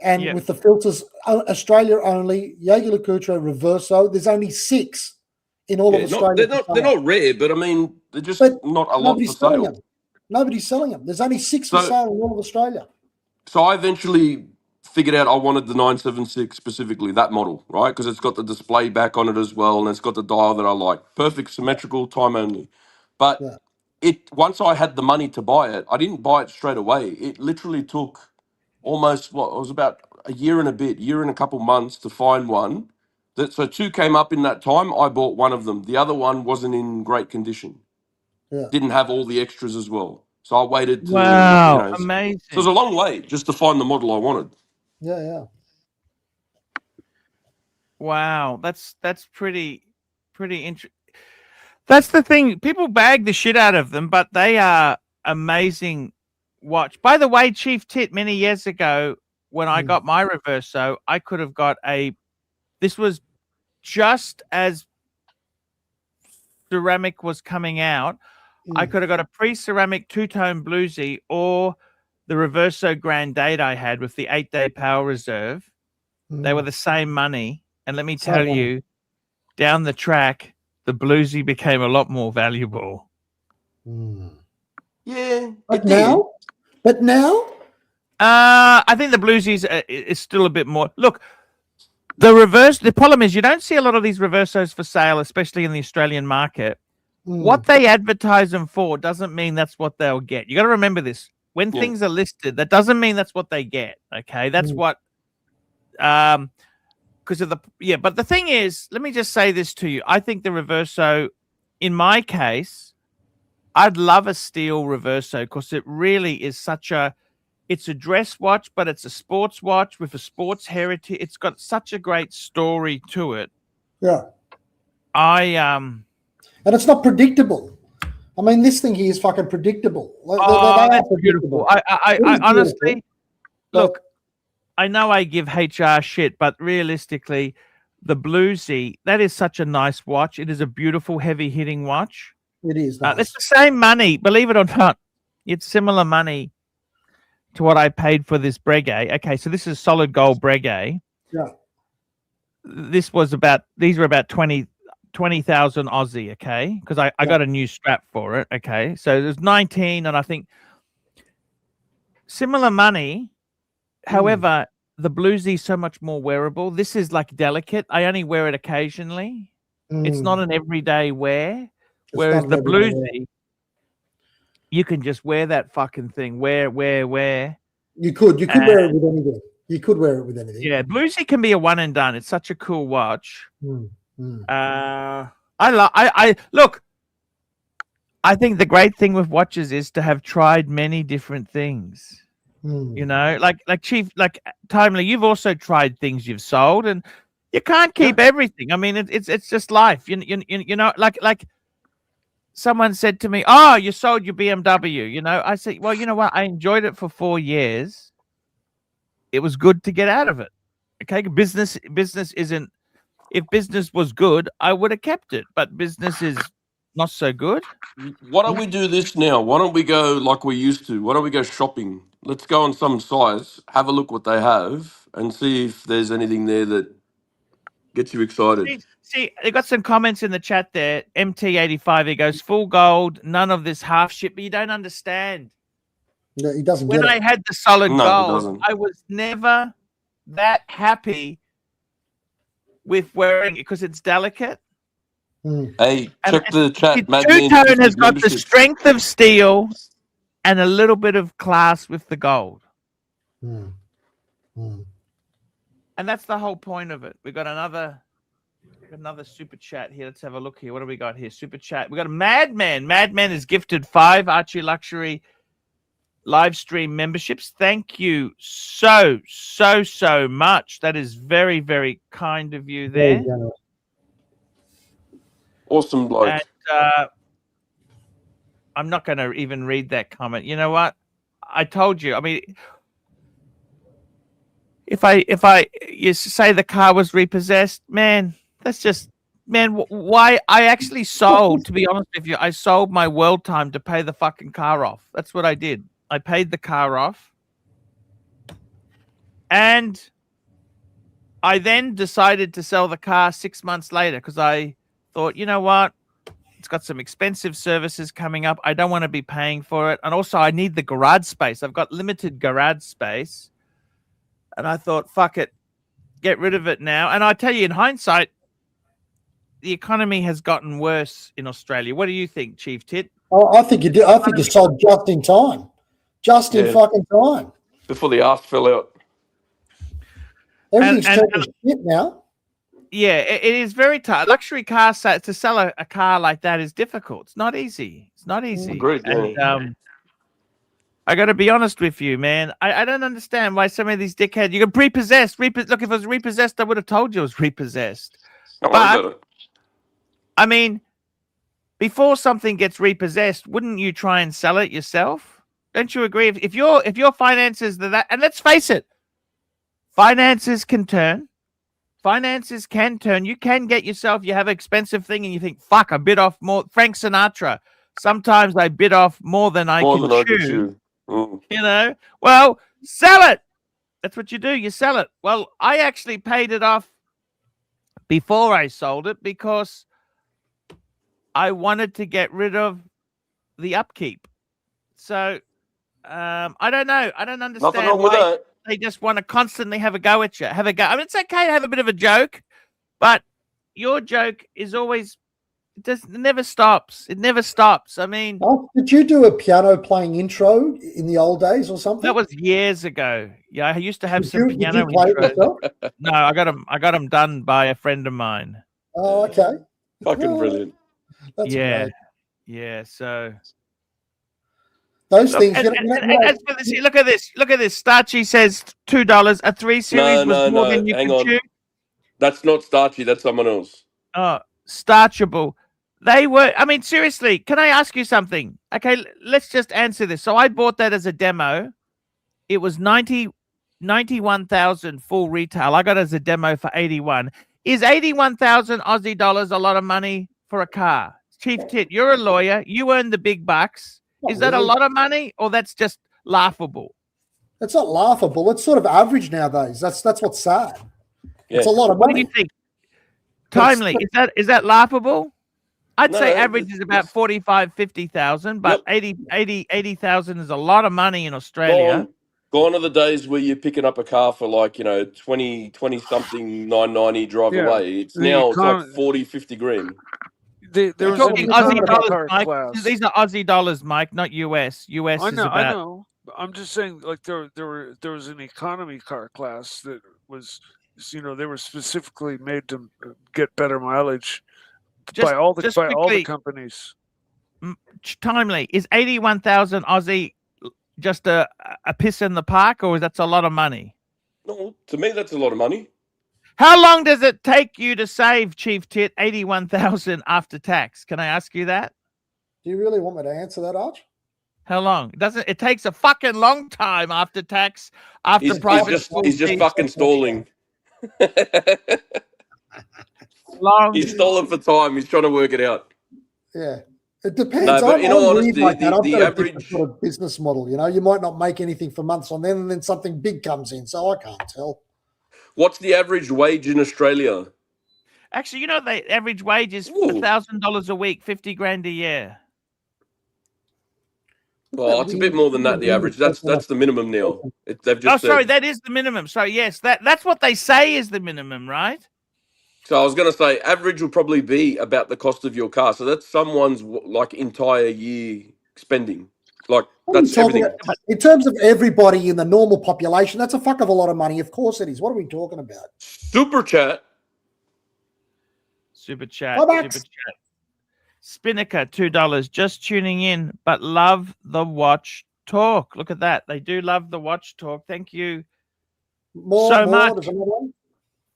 and Yeah. with the filters, Australia only, Jaeger LeCoultre Reverso. There's only 6 in all of Australia. They're not rare, but I mean they're just But not a lot for nobody's selling sale. them. Nobody's selling them. There's only 6 for So sale in all of Australia. so I eventually figured out I wanted the 976 specifically, that model, right? Because it's got the display back on it as well, and it's got the dial that I like. Perfect, symmetrical, time only. But Yeah. once I had the money to buy it, I didn't buy it straight away. It literally took almost it was about a year and a bit, year and a couple months to find one. So 2 came up in that time. I bought one of them. The other one wasn't in great condition. Yeah. Didn't have all the extras as well. So I waited to, Wow. so it was Amazing. a long wait just to find the model I wanted. Yeah. Yeah. Wow. That's pretty interesting. That's the thing. People bag the shit out of them, but they are amazing watch. By the way, Chief Tit, many years ago, when I got my Reverso, I could have got this was just as ceramic was coming out. I could have got a pre-ceramic two-tone bluesy or the Reverso Grand Date I had with the 8-day power reserve. They were the same money. And let me tell you, down the track, the bluesy became a lot more valuable. Yeah. But now? I think the bluesy is still a bit more. Look, the problem is you don't see a lot of these Reversos for sale, especially in the Australian market. What they advertise them for doesn't mean that's what they'll get. You got to remember this. When things are listed, that doesn't mean that's what they get. Okay, that's what. Because of but the thing is, let me just say this to you. I think the Reverso, in my case, I'd love a steel Reverso because it really is it's a dress watch, but it's a sports watch with a sports heritage. It's got such a great story to it. Yeah. And it's not predictable. I mean, this thing here is fucking predictable. That's beautiful. I honestly, look, I know I give HR shit, but realistically, the bluesy, that is such a nice watch. It is a beautiful, heavy-hitting watch. It is nice. It's the same money, believe it or not. It's similar money to what I paid for this Breguet. Okay, so this is solid gold Breguet. Yeah. These were about 20 20,000 Aussie, okay? Because I got a new strap for it, okay? So there's 19, and I think similar money. However, the Bluesie's so much more wearable. This is like delicate. I only wear it occasionally. It's not an everyday wear. Whereas the Bluesie, you can just wear that fucking thing. Wear. You could wear it with anything. You could wear it with anything. Yeah, Bluesy can be a one and done. It's such a cool watch. I look. I think the great thing with watches is to have tried many different things. You know, like Timely, you've also tried things you've sold, and you can't keep everything. I mean, it's just life. You know, like someone said to me, "Oh, you sold your BMW." You know, I said, "Well, you know what? I enjoyed it for 4 years. It was good to get out of it." Okay, business isn't. If business was good, I would have kept it, but business is not so good. Why don't we do this now? Why don't we go like we used to? Why don't we go shopping? Let's go on some sites, have a look what they have, and see if there's anything there that gets you excited. See, they got some comments in the chat there. MT85, he goes, full gold, none of this half shit, but you don't understand. No, he doesn't When get I it. had the solid No, he gold, doesn't. I was never that happy with wearing it because it's delicate. Hey, check the chat. Two Tone has got the strength of steel and a little bit of class with the gold. And that's the whole point of it. We got another super chat here. Let's have a look here. What do we got here? Super chat. We got a Madman. Madman is gifted 5 Archie Luxury live stream memberships. Thank you so much. That is very, very kind of you there. Awesome bloke. And I'm not going to even read that comment. You know what? I told you. I mean, if you say the car was repossessed, man, that's just, man, why? I actually sold, to be honest with you, I sold my world time to pay the fucking car off. That's what I did. I paid the car off. And I then decided to sell the car 6 months later because I thought, you know what? It's got some expensive services coming up. I don't want to be paying for it. And also, I need the garage space. I've got limited garage space. And I thought, fuck it, get rid of it now. And I tell you, in hindsight, the economy has gotten worse in Australia. What do you think, Chief Tit? Oh, I think you did. I think you sold just in time. Just in fucking time. Before the arse fell out. Everything's cheap as shit now. Yeah, it is very tough. Luxury car to sell a car like that is difficult. It's not easy. It's not easy. Agreed. And, I got to be honest with you, man. I don't understand why some of these dickheads. You can repossessed. Look, if it was repossessed, I would have told you it was repossessed. But I mean, before something gets repossessed, wouldn't you try and sell it yourself? Don't you agree? If your finances are that, and let's face it, finances can turn. Finances can turn. You can get yourself. You have an expensive thing, and you think, "Fuck, I bit off more." Frank Sinatra. Sometimes I bit off more than I can chew. You know. Well, sell it. That's what you do. You sell it. Well, I actually paid it off before I sold it because I wanted to get rid of the upkeep. So I don't know. I don't understand. Nothing wrong with that. They just want to constantly have a go at you. Have a go. I mean, it's okay to have a bit of a joke, but your joke is always it never stops. It never stops. I mean, did you do a piano playing intro in the old days or something? That was years ago. Yeah, I used to have some piano did you play intros. No, I got them done by a friend of mine. Oh, okay. Fucking brilliant. That's great. Yeah. So those things. Look at this. Look at this. Starchy says $2. A 3 Series was more than you can chew. That's not Starchy. That's someone else. Oh, Starchable. They were. I mean, seriously. Can I ask you something? Okay, let's just answer this. So I bought that as a demo. It was 91,000 full retail. I got it as a demo for 81. Is 81,000 Aussie dollars a lot of money for a car? Chief Tit, you're a lawyer. You earn the big bucks. Is that a lot of money, or that's just laughable? It's not laughable. It's sort of average nowadays. That's what's sad. Yeah. It's a lot of money. What do you think? Timely, is that laughable? I'd No, say no, average is about 45, 50,000, but Yep. 80,000 is a lot of money in Australia. Gone are the days where you're picking up a car for like, 20 something, 990 drive Yeah, away. It's the it's like econ- 40, 50 grand. There We're was an talking talking Aussie economy about- dollars, car Mike. class. These are Aussie dollars, Mike, not US. US I is know, about. I know. I'm just saying, like there was an economy car class that was, they were specifically made to get better mileage by all the quickly, companies. Timely, is 81,000 Aussie just a piss in the park, or is that a lot of money? No, to me that's a lot of money. How long does it take you to save, Chief Tit, 81,000 after tax? Can I ask you that? Do you really want me to answer that, Arch? How long? It takes a fucking long time after tax, after He's private just fucking stalling. long. He's stalling for time. He's trying to work it out. Yeah. It depends. No, but in all I'm honesty, weird like that. I've the got a average- different sort of business model. You might not make anything for months on end, and then something big comes in, so I can't tell. What's the average wage in Australia? Actually, the average wage is Ooh. $1,000 a week, 50 grand a year. Oh, it's a bit more than that. The average. That's the minimum now. They've just sorry, said. that is the minimum. So yes, that's what they say is the minimum, right? So I was going to say average will probably be about the cost of your car. So that's someone's like entire year spending. Like What are we that's talking everything. about? In terms of everybody in the normal population, that's a fuck of a lot of money. Of course it is. What are we talking about? Super chat. Super chat. $5. Super chat. Spinnaker, $2. Just tuning in, but love the watch talk. Look at that. They do love the watch talk. Thank you so much. There's another one.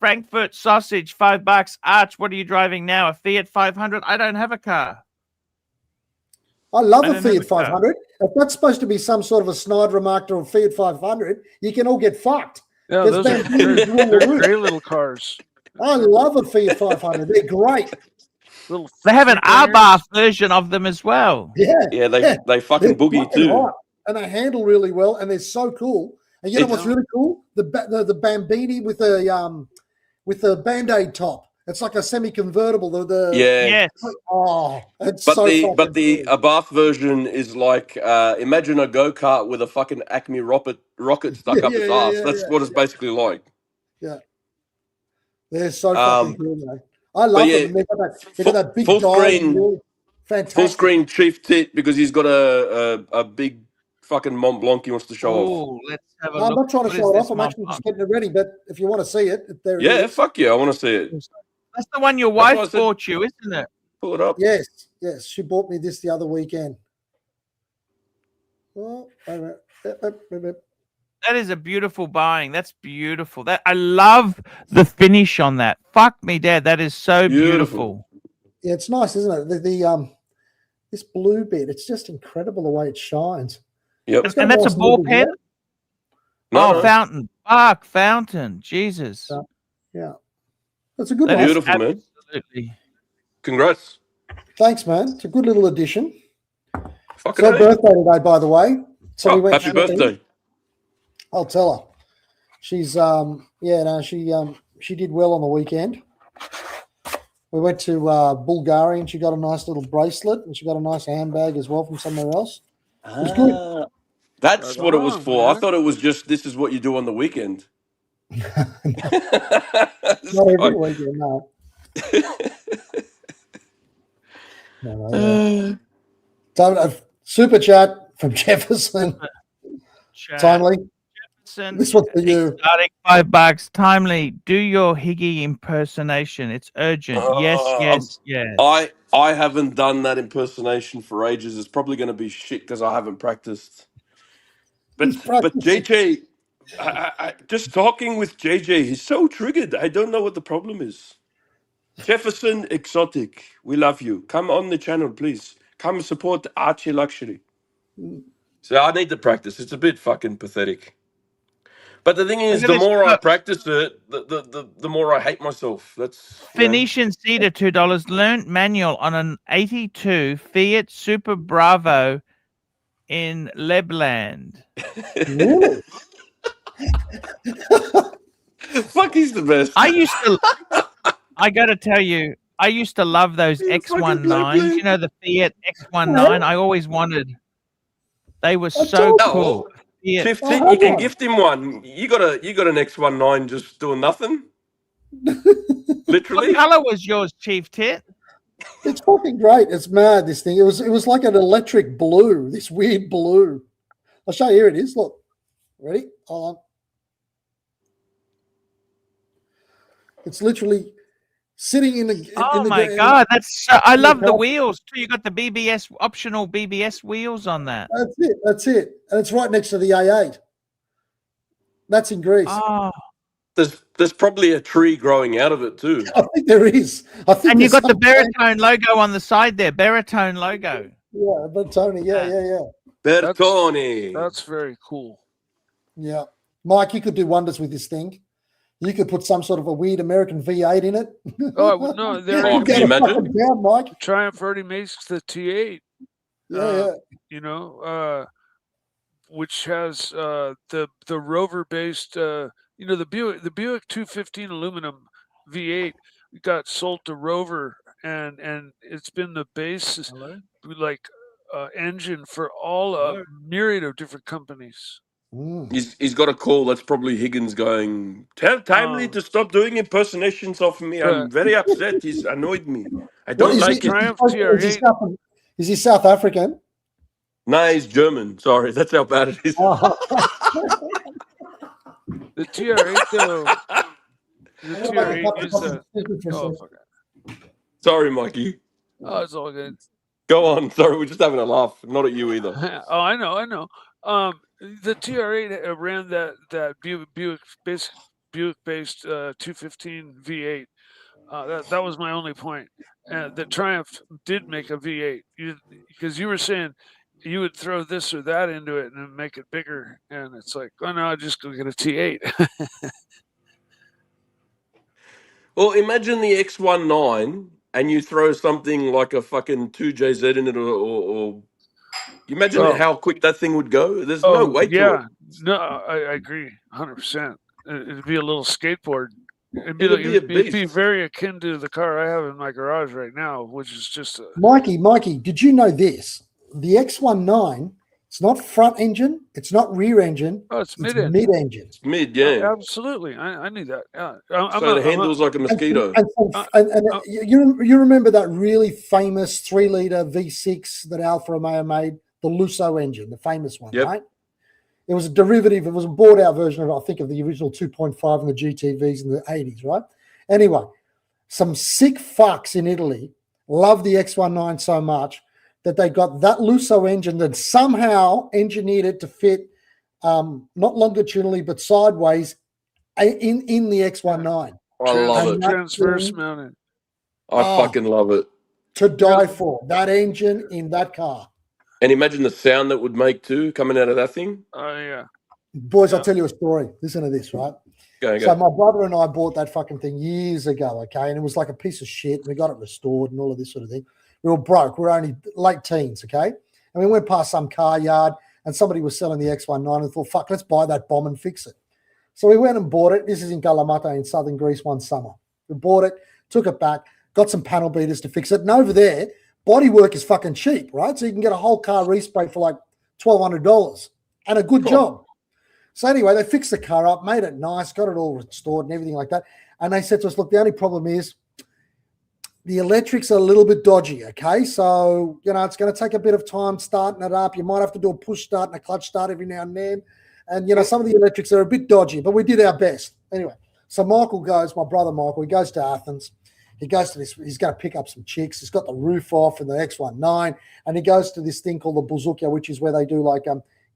Frankfurt sausage, $5. Arch, what are you driving now? A Fiat 500? I don't have a car. I love I a don't have Fiat a car. 500. If that's supposed to be some sort of a snide remark to a Fiat 500, you can all get fucked. Yeah, There's those are they're great little cars. I love a Fiat 500. They're great. They have an three-bangers. R-bar version of them as well. Yeah. Yeah, they They're fucking boogie fucking too. hot, and they handle really well, and they're so cool. And you know It's- what's really cool? The Bambini with the Band-Aid top. It's like a semi-convertible. Yeah. Yes. Oh, it's But so the fucking cool. Abarth version is like imagine a go-kart with a fucking Acme rocket stuck up its ass. That's what it's basically like. Yeah. They're so fucking cool, man. I love yeah, them. They got that big full dial. screen- Really fantastic. Full screen Chief Tit because he's got a big fucking Mont Blanc he wants to show off. Oh, let's have a I'm look. not trying to What show is it this off. I'm Mont actually Blanc? just getting it ready. But if you want to see it, there it Yeah, is. fuck yeah, I want to see it. That's the one your That's what I wife said. bought you, isn't it? Pull it up. Yes. She bought me this the other weekend. Oh, wait a minute. That is a beautiful buying. That's beautiful. I love the finish on that. Fuck me, Dad. That is so beautiful. Yeah, it's nice, isn't it? This blue bit, it's just incredible the way it shines. Yep. It's got And that's a nice ball little pen? bit. No. Fountain. Fuck, fountain. Jesus. Yeah. That's a good That one. is Beautiful, man. absolutely. Congrats. Thanks, man. It's a good little addition. Fucking It's her A. birthday today, by the way. So we went Happy shopping. birthday. I'll tell her. She's she did well on the weekend. We went to Bulgaria and she got a nice little bracelet and she got a nice handbag as well from somewhere else. It was good. That's Right what it was on, for. I man. thought it was just this is what you do on the weekend. Not every weekend, no. No. So, super chat from Jefferson. Timely. Jefferson, This one's for you. starting $5. Timely. Do your Higgy impersonation. It's urgent. Yes. I haven't done that impersonation for ages. It's probably going to be shit because I haven't practiced. But JJ, I just talking with JJ, he's so triggered. I don't know what the problem is. Jefferson Exotic, we love you. Come on the channel, please. Come support Archie Luxury. So I need to practice. It's a bit fucking pathetic. But the thing is, Look at the this more I quote. practice it, the more I hate myself. That's Phoenician Cedar, $2. Learned manual on an 82 Fiat Super Bravo in Lebland. Really? Fuck, he's the best. I used to I got to tell you, I used to love those You fucking black X19s. You know, the Fiat X19. I always wanted. They were so told you. cool. Oh, Fiat. Chief I Tit, had you can one. gift him one. You got an X19 just doing nothing. What Literally. color was yours, Chief Tit? It's fucking great. It's mad, this thing. It was like an electric blue, this weird blue. I'll show you. Here it is. Look. Ready? Hold on. It's literally sitting in the. Oh in the my in- god, that's so, I in the love the car. wheels too. You got the BBS optional BBS wheels on that. That's it. That's it. And it's right next to the A8. That's in Greece. Oh, There's probably a tree growing out of it too. I think there is. I think and you there's got the some- baritone logo on the side there. Baritone logo. Yeah, but Tony, yeah. Bertone. That's very cool. Yeah. Mike, you could do wonders with this thing. You could put some sort of a weird American V8 in it. Oh, I would know. There, Oh, You can you get it imagine? fucking down, Mike. Triumph already makes the T8. Yeah. You know, which has the rover based. You know, the Buick 215 aluminum V8 got sold to Rover, and it's been the base like engine for all a myriad of different companies. Mm. He's got a call. That's probably Higgins going, tell Timely to stop doing impersonations of me. I'm very upset. He's annoyed me. I What don't is like he? it. Triumph Is he TR8. Is he South African? No, he's German. Sorry, that's how bad it is. Oh. The TR8 though. The TR8 is oh fuck it. Sorry, Mikey. Oh, it's all good. Go on. Sorry, we're just having a laugh. Not at you either. Oh, I know. The TR8 ran that Buick based 215 V8. That was my only point. The Triumph did make a V8 because you were saying you would throw this or that into it and make it bigger, and it's like, oh no, I'll just go get a T8. Well, imagine the X19 and you throw something like a fucking 2JZ in it, or you imagine Oh. how quick that thing would go? There's no weight to it. yeah, no, I agree, 100%. It'd be a little skateboard. It'd be It'd be a it'd be beast. very akin to the car I have in my garage right now, which is just a, Mikey, did you know this? The X19, it's not front engine, it's not rear engine, oh, it's it's mid-engine. mid-engine. It's mid, yeah. Absolutely, I knew that. Yeah, So the handle's like a mosquito. And you remember that really famous 3-liter V6 that Alfa Romeo made, the Lusso engine, the famous one, Yep. right? It was a derivative. It was a bought-out version of, I think, of the original 2.5 and the GTVs in the 80s, right? Anyway, some sick fucks in Italy love the X19 so much that they got that Lusso engine that somehow engineered it to fit not longitudinally but sideways in the X19. I love And it. that transverse thing mounted. I fucking love it. to die for. That engine in that car. And imagine the sound that would make too coming out of that thing. Oh yeah. Boys, Yeah. I'll tell you a story. Listen to this, right? Go. So my brother and I bought that fucking thing years ago, okay? And it was like a piece of shit. We got it restored and all of this sort of thing. We were broke. We were only late teens, okay? And we went past some car yard and somebody was selling the X19 and thought, fuck, let's buy that bomb and fix it. So we went and bought it. This is in Kalamata in southern Greece one summer. We bought it, took it back, got some panel beaters to fix it. And over there, bodywork is fucking cheap, right? So you can get a whole car respray for like $1,200 and a good Cool. job. So anyway, they fixed the car up, made it nice, got it all restored and everything like that. And they said to us, look, the only problem is the electrics are a little bit dodgy, okay? So, it's going to take a bit of time starting it up. You might have to do a push start and a clutch start every now and then. And, some of the electrics are a bit dodgy, but we did our best. Anyway, so Michael goes, my brother Michael, he goes to Athens. He goes to this, he's going to pick up some chicks. He's got the roof off in the X19, and he goes to this thing called the Bouzoukia, which is where they do like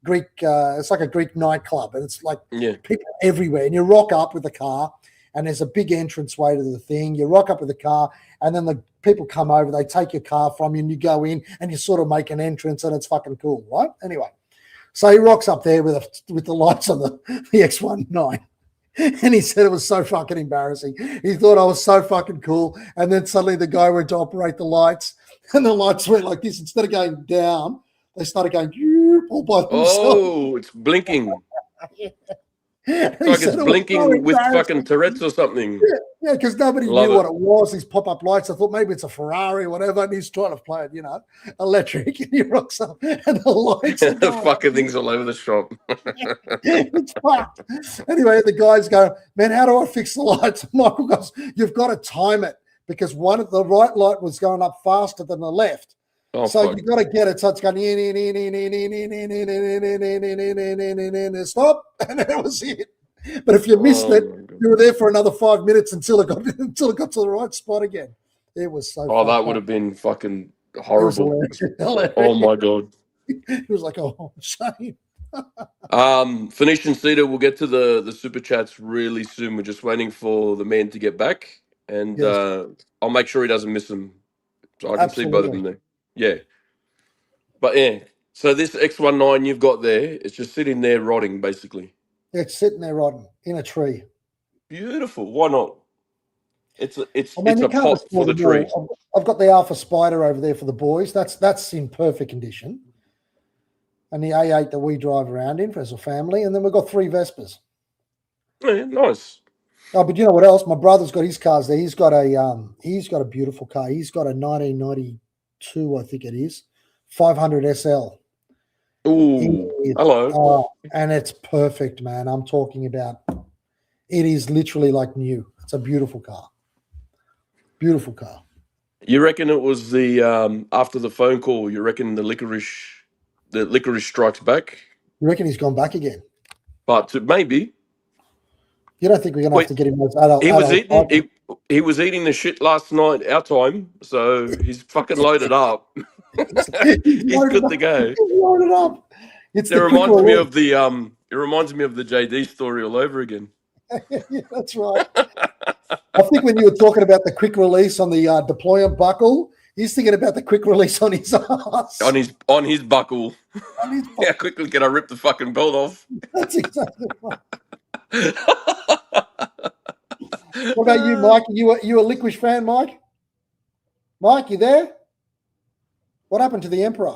Greek, it's like a Greek nightclub, and it's like people everywhere. And you rock up with the car, and there's a big entranceway to the thing. You rock up with the car, and then the people come over, they take your car from you, and you go in, and you sort of make an entrance, and it's fucking cool, right? Anyway, so he rocks up there with the lights on the X19. And he said it was so fucking embarrassing. He thought I was so fucking cool. And then suddenly the guy went to operate the lights, and the lights went like this. Instead of going down, they started going all by themselves. Oh, it's blinking. It's like it's blinking with fucking Tourette's or something. Yeah, because nobody Love knew it. what it was. These pop-up lights. I thought maybe it's a Ferrari or whatever. And he's trying to play it, electric. And he rocks up, and the lights are The going. fucking things all over the shop. It's fucked. Anyway, the guys go, man, how do I fix the lights? Michael goes, you've got to time it because the right light was going up faster than the left. Oh, So fuck. you've got to get it. So it's going stop, and that was it. But if you missed it, you were there for another 5 minutes until it got to the right spot again. It was so. Oh, that would have been fucking horrible. Hilarious. Oh my god. It was like, oh, shame. Phoenician Cedar, we'll get to the super chats really soon. We're just waiting for the man to get back, and Yes. I'll make sure he doesn't miss them, so I can see both of them there. Yeah, but yeah. So this X19 you've got there, it's just sitting there rotting, basically. It's sitting there rotting in a tree. Beautiful. Why not? It's a you can't pot for the tree. I've got the Alpha Spider over there for the boys. That's in perfect condition. And the A8 that we drive around in as a family, and then we've got 3 Vespers. Yeah, nice. Oh, but you know what else? My brother's got his cars there. He's got a beautiful car. He's got a 1992, I think it is, 500 SL. Ooh, hello. And it's perfect, man. I'm talking about. It is literally like new. It's a beautiful car. Beautiful car. You reckon it was the after the phone call? You reckon the licorice strikes back? You reckon he's gone back again? But maybe. You don't think we're going to have to get him those adult? He was eating the shit last night, our time. So he's fucking loaded up. He's good to go. He's loaded up. It reminds me of the JD story all over again. Yeah, that's right. I think when you were talking about the quick release on the deployment buckle, he's thinking about the quick release on his ass. On his buckle. How quickly can I rip the fucking belt off? That's exactly right. What about you, Mike? You a Licorice fan, Mike? Mike, you there? What happened to the Emperor?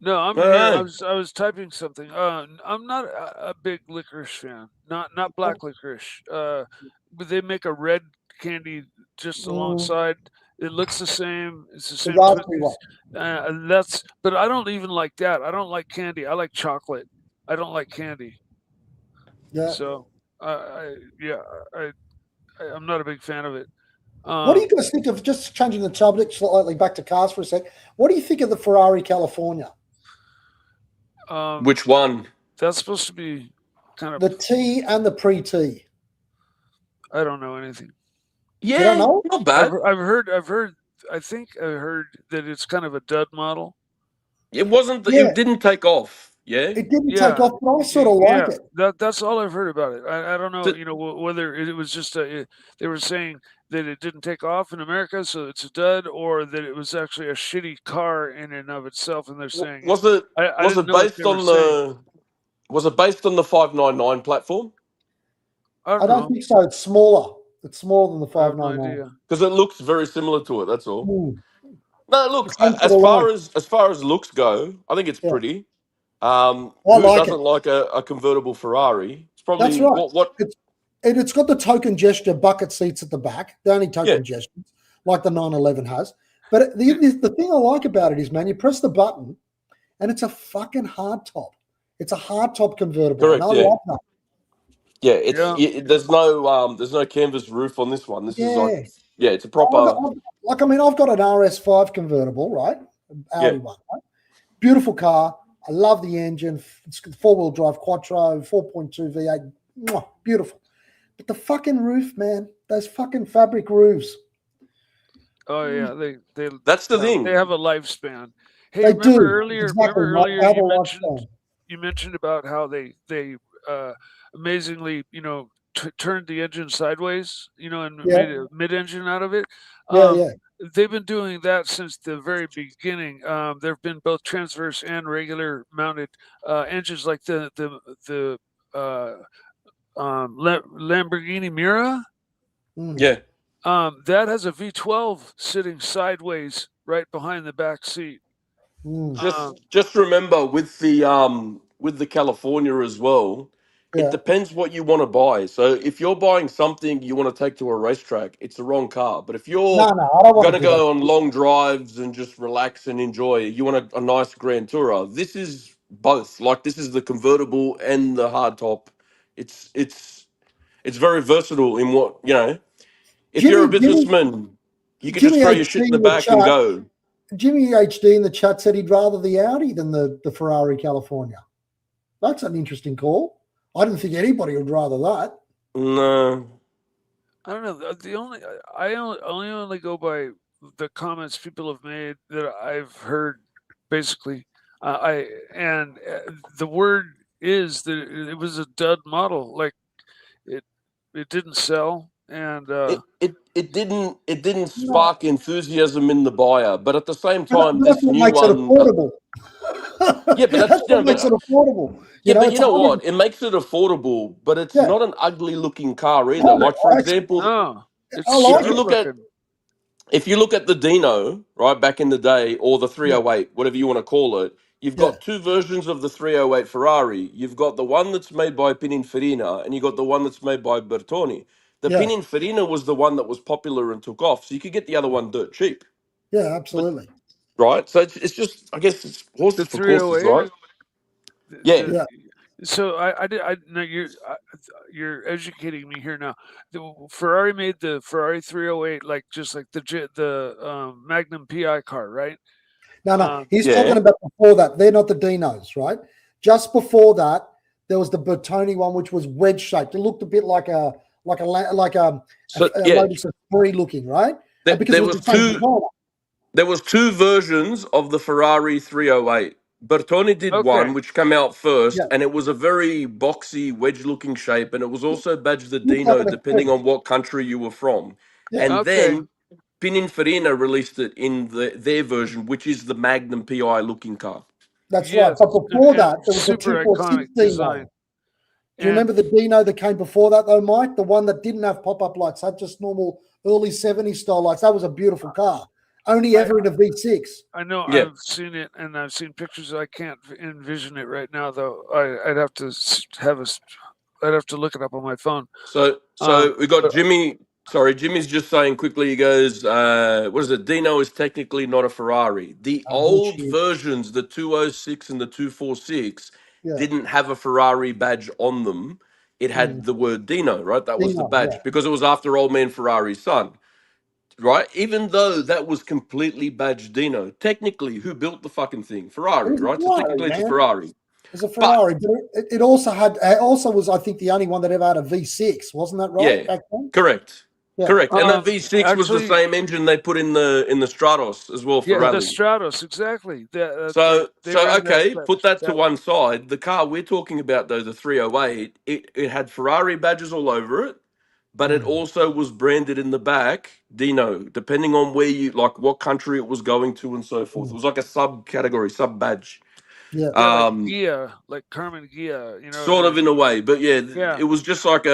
No, I'm here. I was typing something. I'm not a big licorice fan. Not black licorice. But they make a red candy just alongside. It looks the same. It's the same. But I don't even like that. I don't like candy. I like chocolate. I don't like candy. Yeah. So I'm not a big fan of it. What do you guys think of, just changing the subject slightly back to cars for a sec, what do you think of the Ferrari California? Which one? That's supposed to be kind of the T and the pre-T. I don't know anything. Yeah, you don't know? Not bad. I've heard. I think I heard that it's kind of a dud model. It wasn't. It didn't take off. Yeah, it didn't take off, but I sort of like it. That's all I've heard about it. I don't know. Whether it was just they were saying that it didn't take off in America, so it's a dud, or that it was actually a shitty car in and of itself, and they're saying was it based on the 599 platform? I don't think so. It's smaller. It's smaller than the 599 because it looks very similar to it. That's all. No, look, as far as looks go, I think it's pretty. Who doesn't like a convertible Ferrari? It's probably that's right. It's got the token gesture bucket seats at the back, the only token gestures, like the 911 has. But the thing I like about it is, man, you press the button, and it's a fucking hardtop. It's a hardtop convertible. Correct. And I like that. Yeah, there's no canvas roof on this one. This is like, it's a proper. I've got an RS5 convertible, right? Audi one, right? Beautiful car. I love the engine. It's 4-wheel drive quattro, 4.2 V8. Mwah, beautiful. But the fucking roof, man, those fucking fabric roofs. Oh yeah, they that's the thing. They have a lifespan. Hey, they remember do. earlier? Exactly. You mentioned about how they amazingly turned the engine sideways, and made a mid-engine out of it. They've been doing that since the very beginning. There have been both transverse and regular mounted engines, like the Lamborghini Miura. Yeah. That has a V12 sitting sideways right behind the back seat. Just remember with the California as well, Yeah. depends what you want to buy. So if you're buying something you want to take to a racetrack, it's the wrong car. But if you're No, I don't want going to to do that. go on long drives and just relax and enjoy, you want a nice Grand Tourer. This is both. Like this is the convertible and the hardtop. It's very versatile in what If you're a Jimmy businessman, you could just Jimmy throw your HD shit in the in the back and chat. go. Jimmy HD in the chat said he'd rather the Audi than the Ferrari California. That's an interesting call. I didn't think anybody would rather that. No. I don't know. I only go by the comments people have made that I've heard. Basically, the word is that it was a dud model. Like it didn't sell, and It didn't spark enthusiasm in the buyer, but at the same But time, that's this what new makes it one, affordable. yeah, but That's what makes it affordable. but It's you know 100. what? It makes it affordable, but it's Yeah, not an ugly looking car either. love it. Like for example, no, it's I like if you sharp it. look at looking. if you look at the Dino, right back in the day, or the 308, whatever you want to call it, you've Yeah, got two versions of the 308 Ferrari. You've got the one that's made by Pininfarina, and you got the one that's made by Bertoni. The yeah, Pininfarina was the one that was popular and took off, so you could get the other one dirt cheap, yeah, but absolutely. right. So it's just, I guess, it's The horses for courses, 308. right? Yeah. Yeah, So no, you're educating me here now. Ferrari made the Ferrari 308 like just like the Magnum PI car, right? no. He's Yeah. talking about before that. They're not the Dinos, right? Just before that, there was the Bertoni one, which was wedge shaped. It looked a bit like a So yeah, Lotus Esprit looking, right? there, Because it there was was the same two. designer. There was two versions of the Ferrari 308. Bertoni did Okay, one, which came out first, Yeah, and it was a very boxy, wedge-looking shape, and it was also badged the looked like Dino, an depending Esprit. on what country you were from. Yeah, And okay, then Pininfarina released it in their version, which is the Magnum PI looking car. that's right. yes, But before and that, there was the super 246 iconic Dino. design. Do you remember the Dino that came before that, though, Mike? The one that didn't have pop-up lights, had just normal early 70s style lights. That was a beautiful car. Only ever in a V6. I know Yeah. I've seen it and I've seen pictures. I can't envision it right now, though. I'd have to I'd have to look it up on my phone. So we got Jimmy. Sorry, Jimmy's just saying quickly. He goes, "What is it? Dino is technically not a Ferrari. The old Bullshit. versions, the 206 and the 246, Yeah. didn't have a Ferrari badge on them. It had the word Dino, right? That was the Dino, badge yeah. because it was after Old Man Ferrari's son, right? Even though that was completely badged Dino, technically, who built the fucking thing? It Ferrari, was a right? So Ferrari, technically, it's a man. Ferrari. It's a But Ferrari, but it also was, I think, the only one that ever had a V6. Wasn't that right? yeah, Back then? correct. Yeah. Correct, and that V6 was the Actually, same engine they put in the Stratos as well for yeah, the rally. Stratos, exactly. So They ran okay, put that to that one side. The car we're talking about though, the 308, it had Ferrari badges all over it, but it also was branded in the back Dino, depending on where you like what country it was going to and so forth. It was like a subcategory, sub badge. Yeah. Yeah, like Gia, like Carmen Gia, you know. Sort of in a way, but yeah, Yeah. it was just like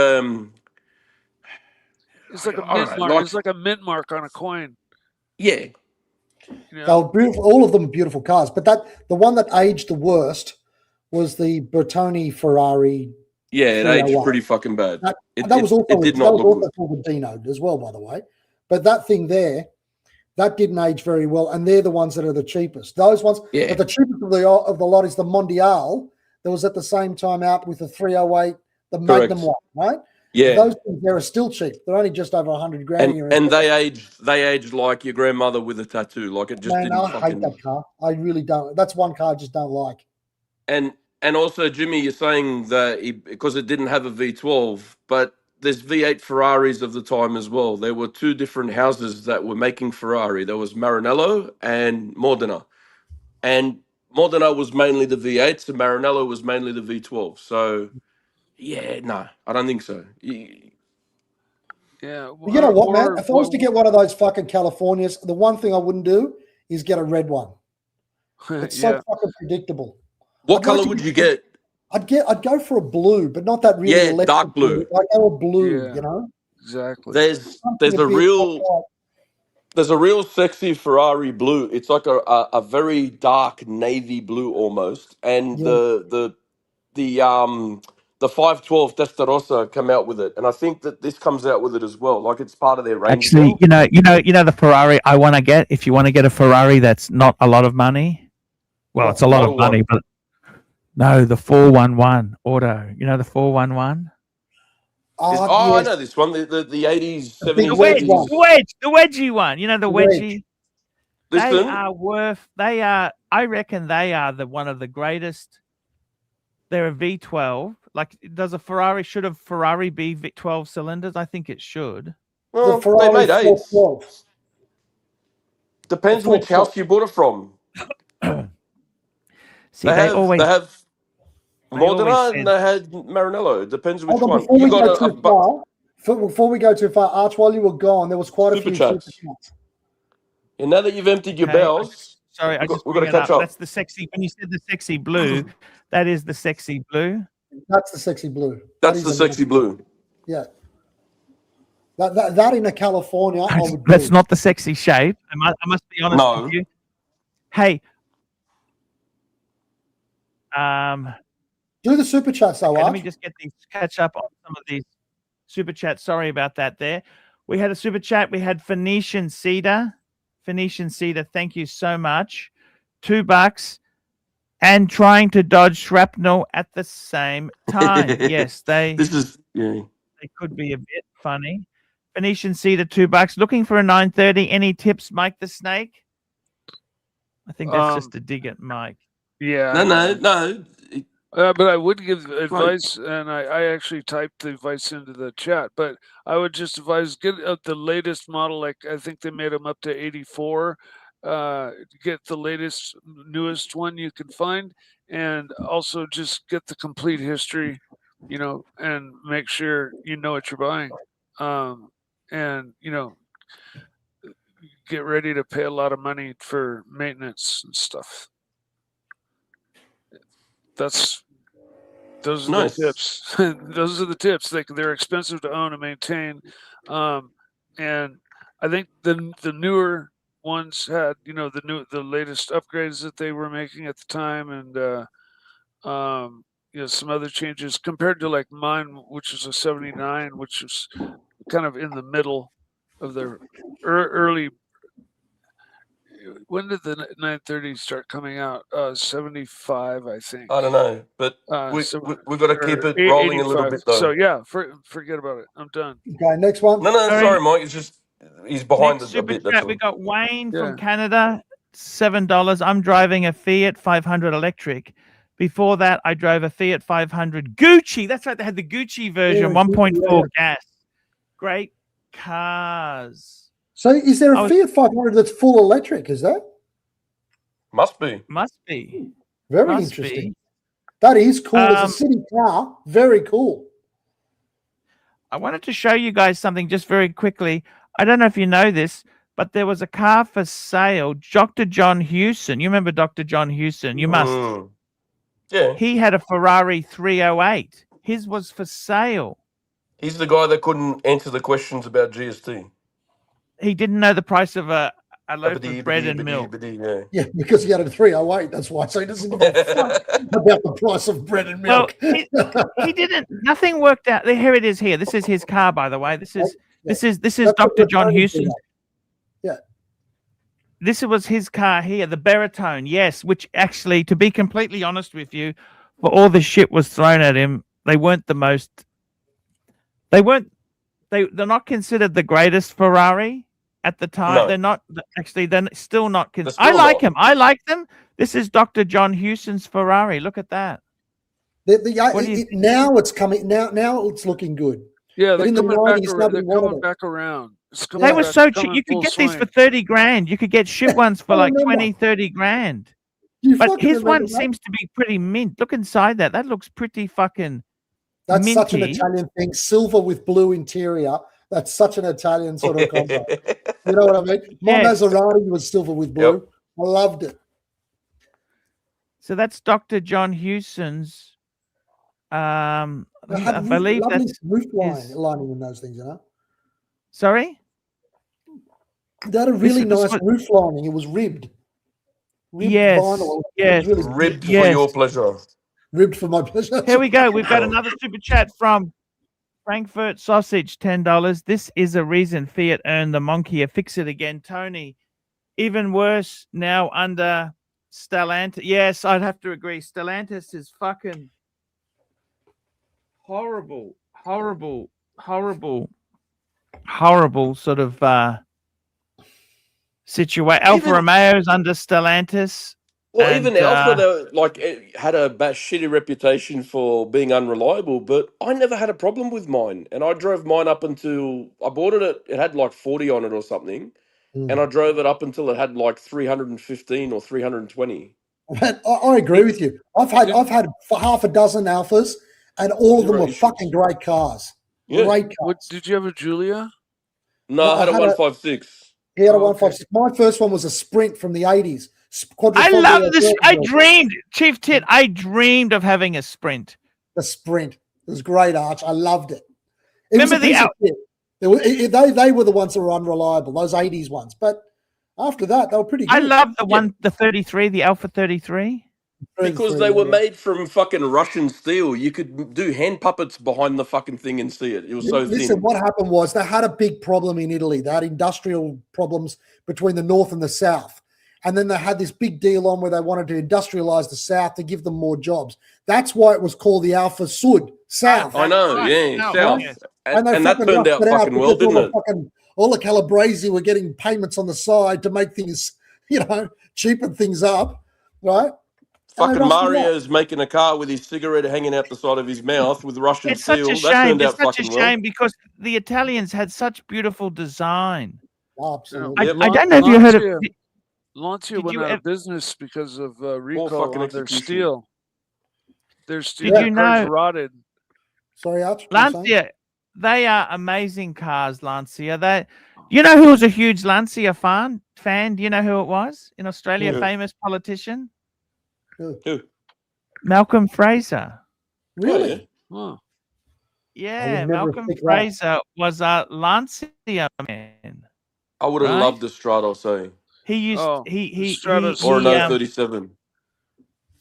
It's like a I don't mint know, mark. It's like a mint mark on a coin. yeah. You know? They were beautiful. All of them beautiful cars. But the one that aged the worst was the Bertoni Ferrari. Yeah, it 301. aged pretty fucking bad. That It was also did not look good. called a Dino as well, by the way. But that thing there, that didn't age very well, and they're the ones that are the cheapest. Those ones, Yeah. but the cheapest of the lot is the Mondial. That was at the same time out with the 308, the Magnum Correct. one, right? Yeah. Those things there are still cheap. They're only just over 100 grand. And they aged like your grandmother with a tattoo. Like it just Man, didn't I fucking. hate that car. I really don't. That's one car I just don't like. And also, Jimmy, you're saying that because it didn't have a V12, but there's V8 Ferraris of the time as well. There were two different houses that were making Ferrari. There was Maranello and Modena, and Modena was mainly the V8s, and Maranello was mainly the V12. So, yeah, no, I don't think so. Yeah. You know what, man? If I was to get one of those fucking Californias, the one thing I wouldn't do is get a red one. It's so fucking predictable. What color would you get? I'd go for a blue, but not that really electric dark blue. I'd go a blue, Yeah. you know? Exactly. There's a real sexy Ferrari blue. It's like a very dark navy blue almost, and the the 512 Testarossa come out with it, and I think that this comes out with it as well. Like it's part of their range. Actually, now. you know the Ferrari I want to get. If you want to get a Ferrari that's not a lot of money, well, it's a lot of money, but no, the 411 auto. You know the 411. I yes. know this one. The 80s, The big 70s, red 80s. one. The wedgie one. You know the wedgie. They Listen, are worth. They are. I reckon they are one of the greatest. They're a V12. Like, should a Ferrari be 12 cylinders? I think it should. well, The Ferrari they made 8s. 412. Depends which house you bought it from. See, they have Modena and they had Maranello. It depends which one. Before we go too far, Arch, while you were gone, there was quite a few super chats. And now that you've emptied your bells, we've got to catch up. That's the sexy. When you said the sexy blue, that is the sexy blue. That's the sexy blue. That's the sexy blue. Yeah. That in a California. That's not the sexy shape. I must be honest with you. Hey. Do the super chats though. Okay, let me just catch up on some of these super chats. Sorry about that there. We had a super chat. We had Phoenician Cedar. Thank you so much. $2 and trying to dodge shrapnel at the same time. Yes, they could be a bit funny. Phoenician Cedar, $2. Looking for a 930. Any tips, Mike the Snake? I think that's just a dig at Mike. Yeah. No. But I would give advice, and I actually typed the advice into the chat, but I would just advise get the latest model. Like I think they made them up to 84. Get the latest, newest one you can find, and also just get the complete history, and make sure you know what you're buying. And get ready to pay a lot of money for maintenance and stuff. Those are the tips. Those are the tips. They're expensive to own and maintain. And I think the newer ones had, the latest upgrades that they were making at the time, and some other changes compared to like mine, which is a 79, which is kind of in the middle of their early. When did the 930 start coming out? 75, I think. I don't know, but we've got to keep it rolling 85. A little bit, though. So, yeah, forget about it. I'm done. Okay, next one. No, sorry, Mike. It's just he's behind us a bit. That's all. We got Wayne from Canada, $7. I'm driving a Fiat 500 electric. Before that, I drove a Fiat 500 Gucci. That's right. They had the Gucci version, 1.4 gas. Great cars. So is there a Fiat 500 that's full electric, is that? Must be. Very interesting. That is cool. It's a city car. Very cool. I wanted to show you guys something just very quickly. I don't know if you know this, but there was a car for sale. Dr. John Hewson. You remember Dr. John Hewson? You must. Yeah. He had a Ferrari 308. His was for sale. He's the guy that couldn't answer the questions about GST. He didn't know the price of a loaf of bread and milk. Yeah, because he had a 308. That's why. So he doesn't give a fuck about the price of bread and milk. Well, he didn't. Nothing worked out. Here it is. Here, this is his car, by the way. This is Dr. John Hewson. Yeah. This was his car here, the Baritone. Yes, which actually, to be completely honest with you, for all the shit was thrown at him, they weren't the most. They're not considered the greatest Ferrari at the time. No. They're not actually. They're still not. I like him. I like them. This is Dr. John Hewson's Ferrari. Look at that. Now it's coming. Now it's looking good. Yeah, they're coming back around. They were so cheap. You could get these for 30 grand. You could get shit ones for like 20, 30 grand. But his one seems to be pretty mint. Look inside that. That looks pretty fucking. That's minty. Such an Italian thing. Silver with blue interior. That's such an Italian sort of combo. You know what I mean? My Maserati was silver with blue. Yep. I loved it. So that's Dr. John Hewson's. I believe that's roof lining in those things, you know. Sorry? They had a really nice roof lining. It was ribbed. Yes. Vinyl. Yes. Ribbed for your pleasure. Ribbed for my pleasure. Here we go. We've got another super chat from Frankfurt Sausage, $10. This is a reason Fiat earned the Monkia. Fix it again, Tony. Even worse now under Stellantis. Yes, I'd have to agree. Stellantis is fucking horrible sort of situation. Alfa Romeo's under Stellantis. Well, And, even Alpha, though, like, it had a shitty reputation for being unreliable, but I never had a problem with mine. And I drove mine up until I bought it. It had like 40 on it or something. And I drove it up until it had like 315 or 320. I agree with you. I've had half a dozen Alphas, and all of them were fucking great cars. Yeah. Great cars. What, did you have a Julia? No, I had a 156. He had a 156. My first one was a Sprint from the 80s. I love this. I dreamed, Chief Tit, I dreamed of having a Sprint. The Sprint. It was great, Arch. I loved it. Remember the they were the ones that were unreliable, those 80s ones. But after that, they were pretty good. I love the 33, the Alpha 33. Because they were made from fucking Russian steel. You could do hand puppets behind the fucking thing and see it. It was so thin. Listen, what happened was they had a big problem in Italy. They had industrial problems between the north and the south. And then they had this big deal on where they wanted to industrialize the south to give them more jobs. That's why it was called the Alpha Sud, south. I know, south. Yes. And that turned out fucking well, didn't it? All the Calabrese were getting payments on the side to make things, cheapen things up, right? Fucking Mario's making a car with his cigarette hanging out the side of his mouth with Russian steel. It's That turned out such a fucking shame well. because the Italians had such beautiful design. Absolutely. I don't know if you heard of Lancia Did went you out ev- of business because of recall fucking on their execution. steel. Their steel Did you cars know- rotted. Sorry, Arch. what were you saying? Lancia, they are amazing cars, Lancia. You know who was a huge Lancia fan? Do you know who it was in Australia? Who? Famous politician? Who? Malcolm Fraser. Really? Huh. Yeah, never Malcolm picked that. Fraser was a Lancia man. I would have Right. loved a Strato, say. He used Oh, he Stratos. Or an he, 037.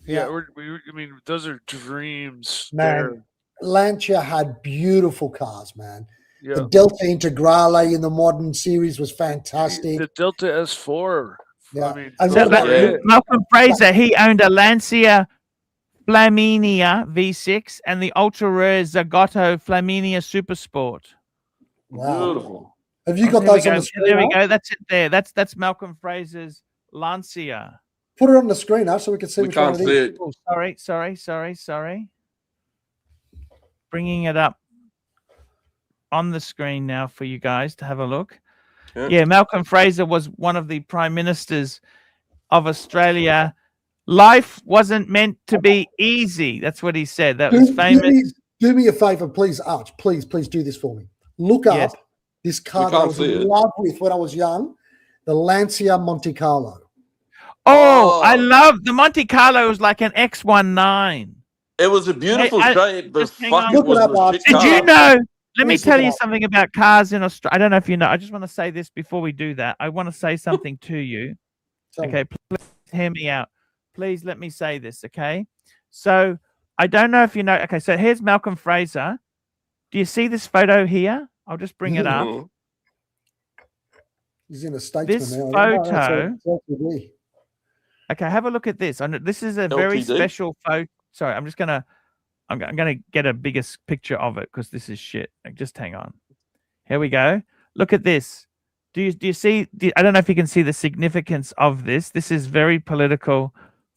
Yeah, I mean, those are dreams. Man, there. Lancia had beautiful cars, man. Yeah. The Delta Integrale in the modern series was fantastic. The Delta S4. Yeah. I mean, And So what about Yeah. Malcolm Fraser, he owned a Lancia Flaminia V6 and the ultra rare Zagotto Flaminia Supersport. Wow. Beautiful. Have you got There we those on go. the screen? There we Arch? go. That's it there. That's Malcolm Fraser's Lancia. Put it on the screen, Arch, so we can see We which one can't it see is. it. Oh, sorry. Bringing it up on the screen now for you guys to have a look. Yeah, Malcolm Fraser was one of the prime ministers of Australia. Life wasn't meant to be easy. That's what he said. That was famous. Do me a favor, please, Arch. Please do this for me. Look Yes. up this car We that I can't was see in it. love with when I was young, the Lancia Monte Carlo. Oh, I Oh. love the Monte Carlo was like an X19. It was a beautiful shape, but just hang fuck, on. it Look it was up, a Arch. shit Did car. you know? Let me Please look tell it you up. something about cars in Australia. I don't know if you know. I just want to say this before we do that. I want to say something to you. Tell me. Okay, please hear me out. Please let me say this, okay? So I don't know if you know. Okay, so here's Malcolm Fraser. Do you see this photo here? I'll just bring it up. Mhm. He's in a statesman This now. photo- LTD. Okay, have a look at this. This is a very LTD? special photo. Sorry, I'm gonna get a bigger picture of it because this is shit. Just hang on. Here we go. Look at this. Do you see? I don't know if you can see the significance of this. This is very political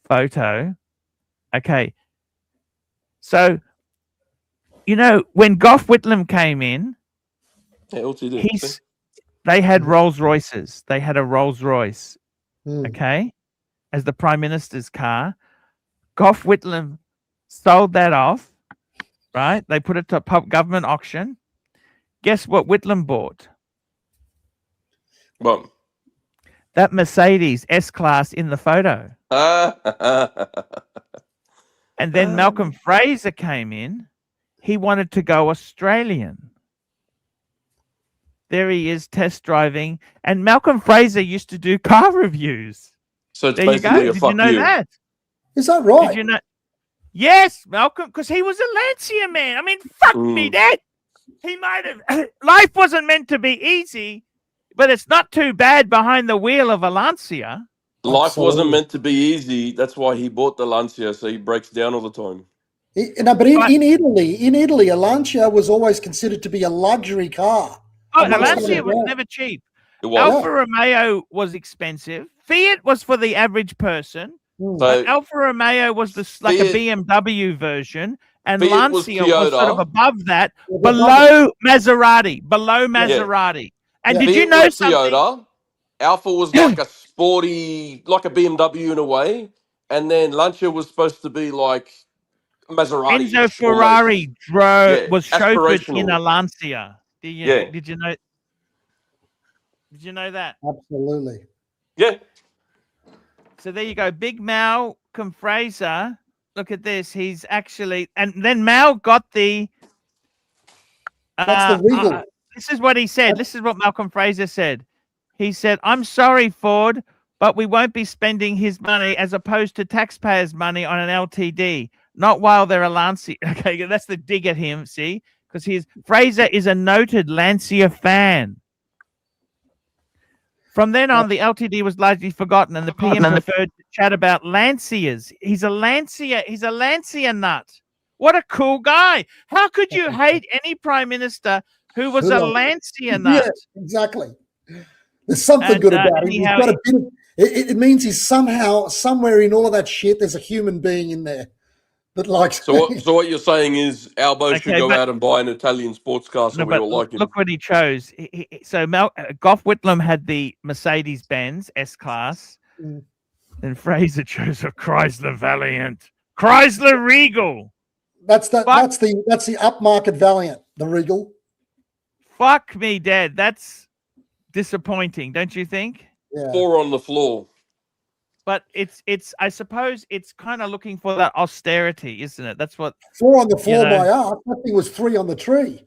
photo. Okay. So, when Gough Whitlam came in, Yeah, LTD. they had Rolls Royces. They had a Rolls Royce, Hmm. okay, as the Prime Minister's car. Gough Whitlam sold that off, right? They put it to a government auction. Guess what Whitlam bought? Well, That Mercedes S-Class in the photo. And then Malcolm Fraser came in. He wanted to go Australian. There he is test driving. And Malcolm Fraser used to do car reviews. so it's There you go. basically a Did fuck you know you. that? Is that right? Did you know? Yes, Malcolm, because he was a Lancia man. I mean, fuck me, Mm. Dad. He might have. Life wasn't meant to be easy, but it's not too bad behind the wheel of a Lancia. Life wasn't Absolutely. meant to be easy. That's why he bought the Lancia, so he breaks down all the time. No, but But- in Italy, a Lancia was always considered to be a luxury car. Oh, a amongst Lancia other was brands. never cheap. It was. Alfa Romeo was expensive. Fiat was for the average person. Mm. So But Alfa Romeo was like a Fiat- BMW version, and Fiat was Lancia was sort of Toyota. above that, Yeah, below Maserati, below Maserati. And Yeah. did you Fiat know was something? Toyota. Alpha was like a sporty, like a BMW in a way, and then Lancia was supposed to be like Maserati. Enzo Ferrari Yeah, was chauffeured in aspirational. a Lancia. Yeah. Did you know? Did you know that? Absolutely. Yeah. So there you go. Big Mal Fraser. Look at this. He's actually, and then Mal got the. That's the Regal. This is what he said. This is what Malcolm Fraser said. He said, "I'm sorry, Ford, but we won't be spending his money as opposed to taxpayers' money on an LTD. Not while they're a Lancia." Okay, that's the dig at him. See, because Fraser is a noted Lancia fan. From then on, the LTD was largely forgotten, and the PM preferred to chat about Lancias. He's a Lancia nut. What a cool guy! How could you hate any prime minister who was a Lancia nut? Yeah, exactly. There's something And, good about him. He's anyhow, got a bit of, it means he's somehow, somewhere in all of that shit, there's a human being in there that likes. So what you're saying is Albo should Okay, go but- out and buy an Italian sports car so No, we but all like him. look what he chose. So Gough Whitlam had the Mercedes-Benz S-Class, Mm. and Fraser chose a Chrysler Valiant, Chrysler Regal. That's the upmarket Valiant, the Regal. Fuck me, Dad. That's disappointing, don't you think? Yeah. 4 on the floor. But it's I suppose it's kind of looking for that austerity, isn't it? That's what 4 on the floor know. by art. That thing was 3 on the tree.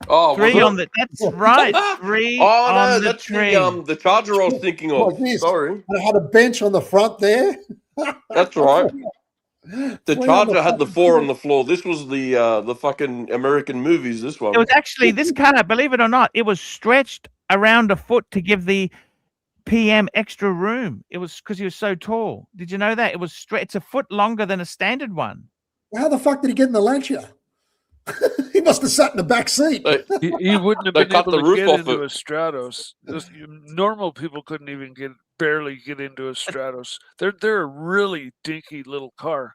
Oh, was 3 it? on the. That's right. 3 Oh on no, the that's tree. the Charger I was thinking of. Like this. Sorry, And it had a bench on the front there. that's right. The 3 on Charger had the fucking 4 tree. on the floor. This was the fucking American movies. This one. It was actually this car. Believe it or not, it was stretched around a foot to give the PM extra room. It was because he was so tall. Did you know that it was It's a foot longer than a standard one. How the fuck did he get in the Lancia? He must have sat in the back seat. They- He wouldn't have They been cut able the to roof get off into it. a Stratos. Normal people couldn't even barely get into a Stratos. They're a really dinky little car.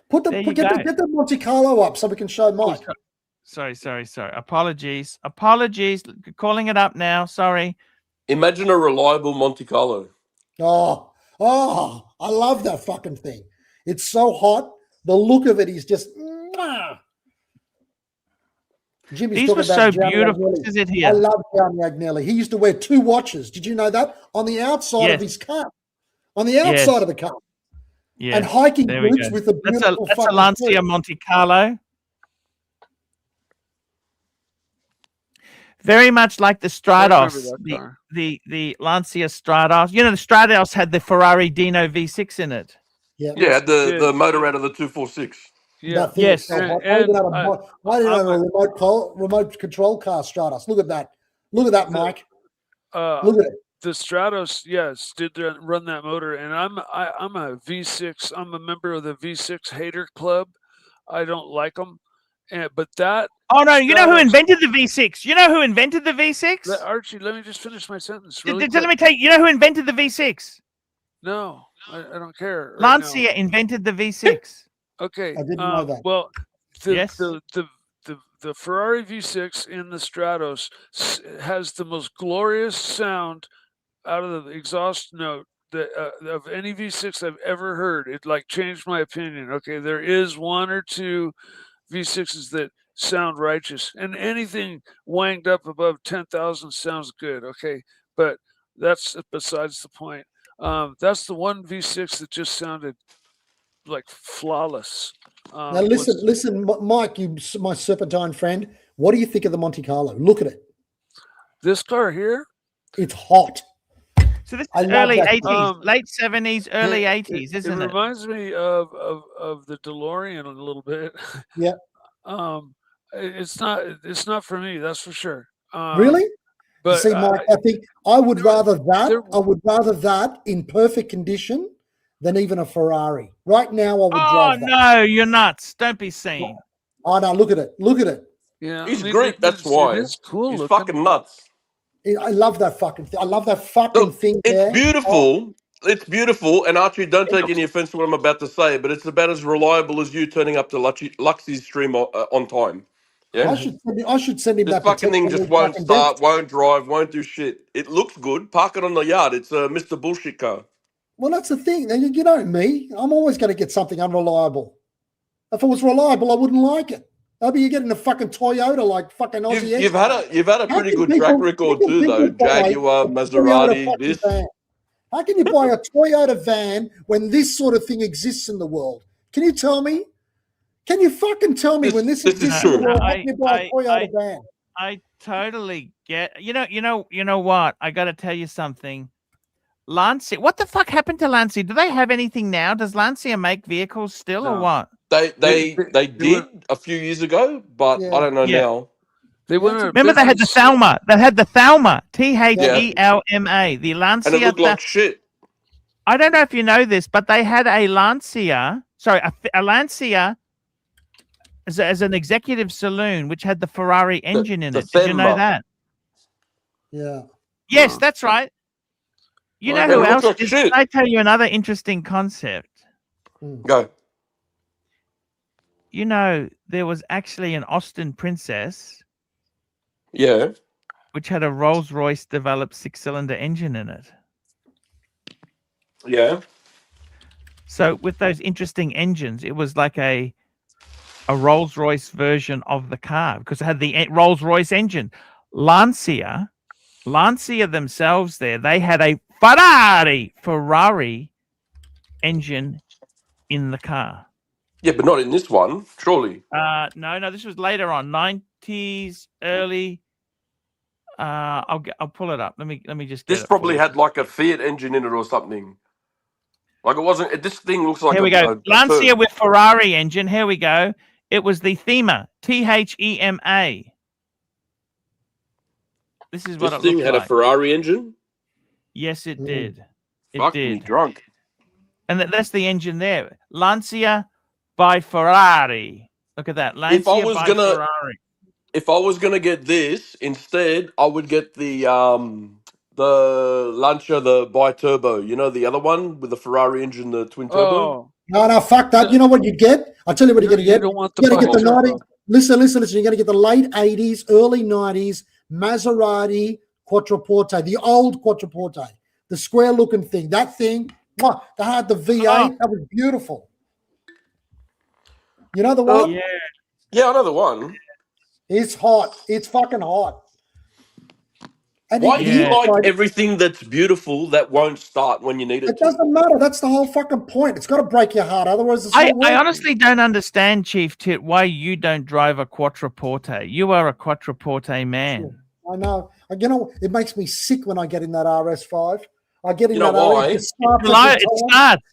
There you Get go. the Monte Carlo up so we can show Mike. Sorry. Apologies. Calling it up now. Sorry. Imagine a reliable Monte Carlo. Oh, I love that fucking thing. It's so hot. The look of it is just. Mwah. Jimmy's These talking were about so Gianni beautiful. Agnelli. This is it I here. love Gianni Agnelli. He used to wear 2 watches. Did you know that? On the outside Yes. of his car. On the outside of the car. Yeah. And hiking there we boots go. with a That's beautiful a fucking Lancia suit. Monte Carlo. Very much like the I remember Stratos, that car. the Lancia Stratos. You know, the Stratos had the Ferrari Dino V6 in it. Yeah. Yeah, it the did. motor out of the 246. Yeah. That thing Yes. is so hot. And I didn't have a remote control car Stratos. Look at that. Look at that, Mike. Look at it. The Stratos, yes, did run that motor, and I'm a V6. I'm a member of the V6 hater club. I don't like them, but that. Oh no! You know who Stratos- invented the V6? You know who invented the V6? Archie, let me just finish my sentence. Let Really me quick. tell you. You know who invented the V6? No, I don't care. right now. Lancia invented the V6. Okay. I didn't know that. Well, the, Yes. the Ferrari V6 in the Stratos has the most glorious sound out of the exhaust note that of any V6 I've ever heard. It like changed my opinion. Okay, there is 1 or 2 V6s that sound righteous, and anything wanged up above 10,000 sounds good. Okay, but that's besides the point. That's the one V6 that just sounded like flawless. Now listen, Mike, my serpentine friend. What do you think of the Monte Carlo? Look at it. This car here, It's hot. So this I is love early that 80s, late 70s, early It 80s, isn't it? reminds me of the DeLorean a little bit. Yeah. It's not for me, that's for sure. Really? But See, Mike, I think I would there- rather that. there- I would rather that in perfect condition than even a Ferrari. Right now, I would Oh, drive that. no, you're nuts. Don't be seen. Oh no, look at it. Look at it. yeah, He's I mean, Greek, that's why. It is cool He's looking. fucking nuts. I love that fucking thing. I love that fucking Look, thing it's there. beautiful. It's beautiful, and Archie, don't take any offense to what I'm about to say, but it's about as reliable as you turning up to Luxie's stream on time. Yeah, I should send him this that fucking thing protection just with won't fucking start, discs. won't drive, won't do shit. It looks good. Park it on the yard. It's a Mr. Bullshit car. Well, that's the thing. You know me. I'm always going to get something unreliable. If it was reliable, I wouldn't like it. Maybe you're getting a fucking Toyota like fucking Aussie. You've had a How pretty can good track people- record how can too, though. people buy Jaguar, a Toyota Maserati, fucking this. van? How can you buy a Toyota van when this sort of thing exists in the world? Can you tell me? Can you fucking tell me when this This is exists in the true. world? How can you buy a Toyota van? I totally get. You know what? I got to tell you something. Lancia, what the fuck happened to Lancia? Do they have anything now? Does Lancia make vehicles still or No. what? They They did a few years ago, but Yeah. I don't know Yeah. now. They went out of Remember they had the business. Thelma. They had the Thelma. Thelma. The Lancia. And it looked like shit. I don't know if you know this, but they had a Lancia. Sorry, a Lancia as an executive saloon, which had the Ferrari engine in the it. Did you know Thelma. that? Yeah. Yes, Wow. that's right. You Well, know it who looks else? like Is, shit. can I tell you another interesting concept? Go. You know, there was actually an Austin Princess, Yeah. which had a Rolls-Royce developed 6-cylinder engine in it. Yeah. So with those interesting engines, it was like a Rolls-Royce version of the car because it had the Rolls-Royce engine. Lancia themselves they had a Ferrari engine in the car. Yeah, but not in this one, surely. No, this was later on, 90s, early. I'll pull it up. Let me just get This it probably for you. had like a Fiat engine in it or something. Like it wasn't. This thing looks like Here we go. a Lancia turd. with Ferrari engine. Here we go. It was the Thema, Thema. This is what This it thing looked had like. a Ferrari engine. Yes, it did. It Fuck did. me drunk. And that's the engine there. Lancia by Ferrari. Look at that. Lancia If I was by gonna- Ferrari. If I was gonna get this instead, I would get the Lancia, the bi-turbo. You know the other one with the Ferrari engine, the twin turbo. Oh, No, fuck that. You know what you get? I'll tell you what you're going to you get. don't want the You're going to get the bi-turbo. 90s. Listen. You're going to get the late 80s, early 90s Maserati Quattroporte, the old Quattroporte, the square looking thing. That thing, mwah, they had the V8. Oh. That was beautiful. You know the one? Yeah. Yeah, another one. It's hot. It's fucking hot. And Why do you Yeah. like everything that's beautiful that won't start when you need it It to? doesn't matter. That's the whole fucking point. It's got to break your heart. Otherwise, it's I not working. honestly don't understand, Chief Tit, why you don't drive a Quattroporte. You are a Quattroporte man. I know. You know, it makes me sick when I get in that RS5. I get in You know that why? RS. It starts It every time. starts.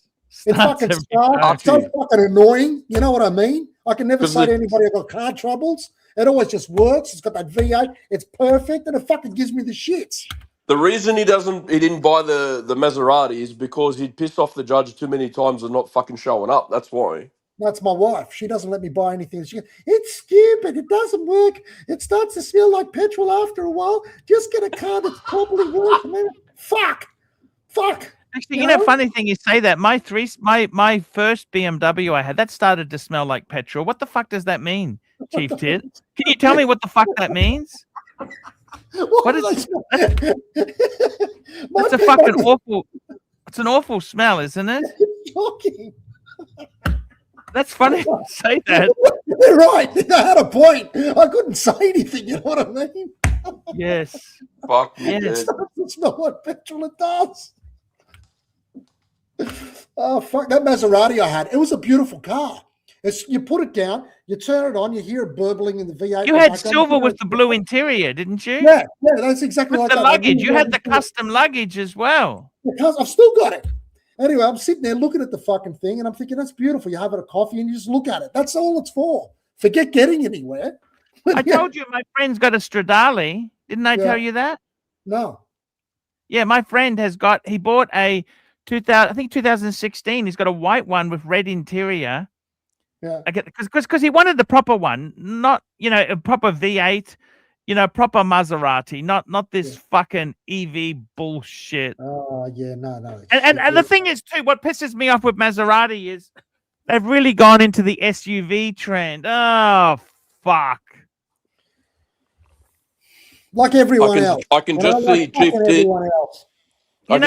It Starts fucking every starts. time. It's so fucking annoying. You know what I mean? I can never 'Cause say to the- anybody I've got car troubles. It always just works. It's got that V8. It's perfect, and it fucking gives me the shits. The reason he didn't buy the Maserati is because he'd pissed off the judge too many times and not fucking showing up. That's why. That's my wife. She doesn't let me buy anything. She goes, it's stupid. It doesn't work. It starts to smell like petrol after a while. Just get a car that's properly working. Fuck. Actually, you know, funny thing you say that. My first BMW I had, that started to smell like petrol. What the fuck does that mean, Chief Tit? Can you tell me what the fuck that means? What is That's a fucking awful. It's an awful smell, isn't it? Shocking. That's funny to say that. You're right. I had a point. I couldn't say anything. You know what I mean? Yes. Fuck me, Yes. dead. It starts to smell like petrol. It does. Oh fuck! That Maserati I had. It was a beautiful car. You put it down, you turn it on, you hear it burbling in the V8. You had silver with the blue interior, didn't you? Yeah, that's exactly With like the that. luggage. You had the custom luggage as well. Because I've still got it. Anyway, I'm sitting there looking at the fucking thing, and I'm thinking, that's beautiful. You have it a coffee, and you just look at it. That's all it's for. Forget getting anywhere. I told you my friend's got a Stradale. Didn't I tell you that? No. Yeah, my friend he bought a 2016. He's got a white one with red interior. Yeah. Because he wanted the proper one, not, a proper V8, proper Maserati, not this fucking EV bullshit. Oh, yeah, no. And the thing is, too, what pisses me off with Maserati is they've really gone into the SUV trend. Oh, fuck. Like everyone else. I can just see Chief Tit. Everyone else. You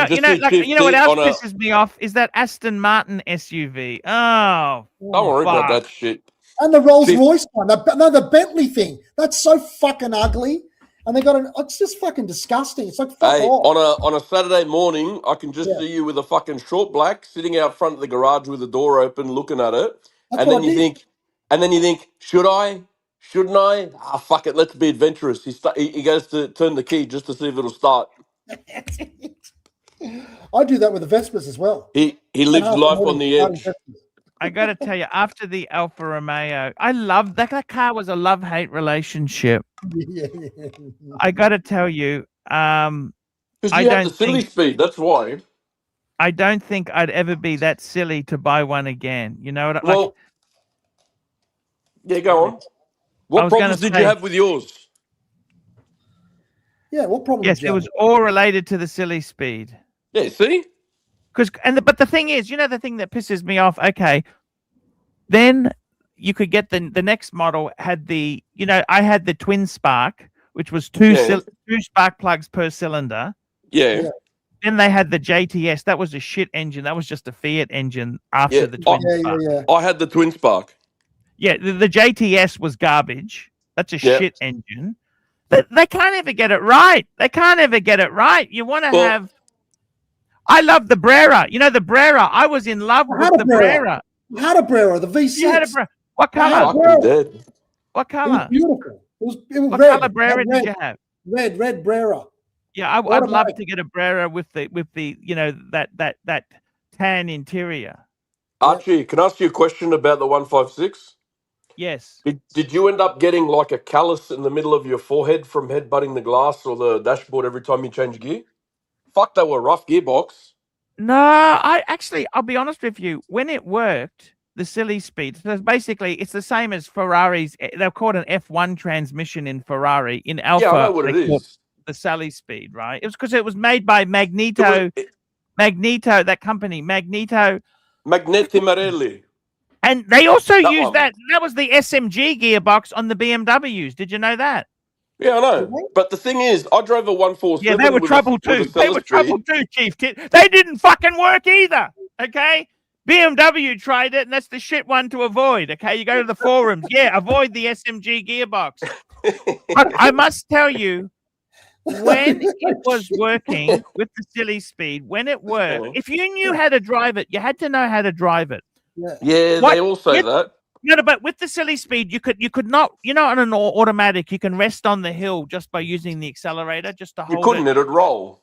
know what else pisses me off is that Aston Martin SUV. Oh, don't worry about that shit. And the Rolls Royce one. The Bentley thing. That's so fucking ugly. And they got it's just fucking disgusting. It's like fuck off. On a Saturday morning, I can just see you with a fucking short black sitting out front of the garage with the door open, looking at it, and then you think, should I? Shouldn't I? Ah, fuck it. Let's be adventurous. He goes to turn the key just to see if it'll start. I do that with the Vespas as well. He lives life on the edge. I got to tell you, after the Alfa Romeo, I loved that car. Was a love-hate relationship. Yeah. I got to tell you, because you have the silly speed. That's why. I don't think I'd ever be that silly to buy one again. You know what? Yeah, go on. What problems did you have with yours? Yeah, what problems? Yes, it was all related to the silly speed. Yeah, see? But the thing is, the thing that pisses me off, okay, then you could get the next model had the, I had the twin spark, which was two spark plugs per cylinder. Yeah. Then they had the JTS. That was a shit engine. That was just a Fiat engine after the twin spark. Yeah. I had the twin spark. Yeah, the JTS was garbage. That's a shit engine. They can't ever get it right. You want to have... I love the Brera. The Brera. I was in love with the Brera. You had a Brera, the V6. You had a Brera. What color? What color? It was beautiful. It was what red. Color Brera did you have? Red Brera. Yeah, I'd love to get a Brera with the that tan interior. Archie, can I ask you a question about the 156? Yes. Did you end up getting like a callus in the middle of your forehead from headbutting the glass or the dashboard every time you change gear? Fuck, they were rough gearbox. No, I'll be honest with you. When it worked, the silly speed. So basically, it's the same as Ferrari's. They're called an F1 transmission in Ferrari. In Alfa, I know what it is. The silly speed, right? It was because it was made by Magneto. Magneto, that company, Magneto. Magneti Marelli. And they also used that. That was the SMG gearbox on the BMWs. Did you know that? Yeah, I know. But the thing is, I drove a 147. Yeah, they were trouble too. They were trouble too, Chief Tit. They didn't fucking work either. Okay? BMW tried it, and that's the shit one to avoid. Okay? You go to the forums. Yeah, avoid the SMG gearbox. But I must tell you, when it was working with the silly speed, when it worked, if you knew how to drive it, you had to know how to drive it. Yeah, they all say that. No, but with the silly speed, you could not, on an automatic, you can rest on the hill just by using the accelerator just to hold it. You couldn't, it'd roll.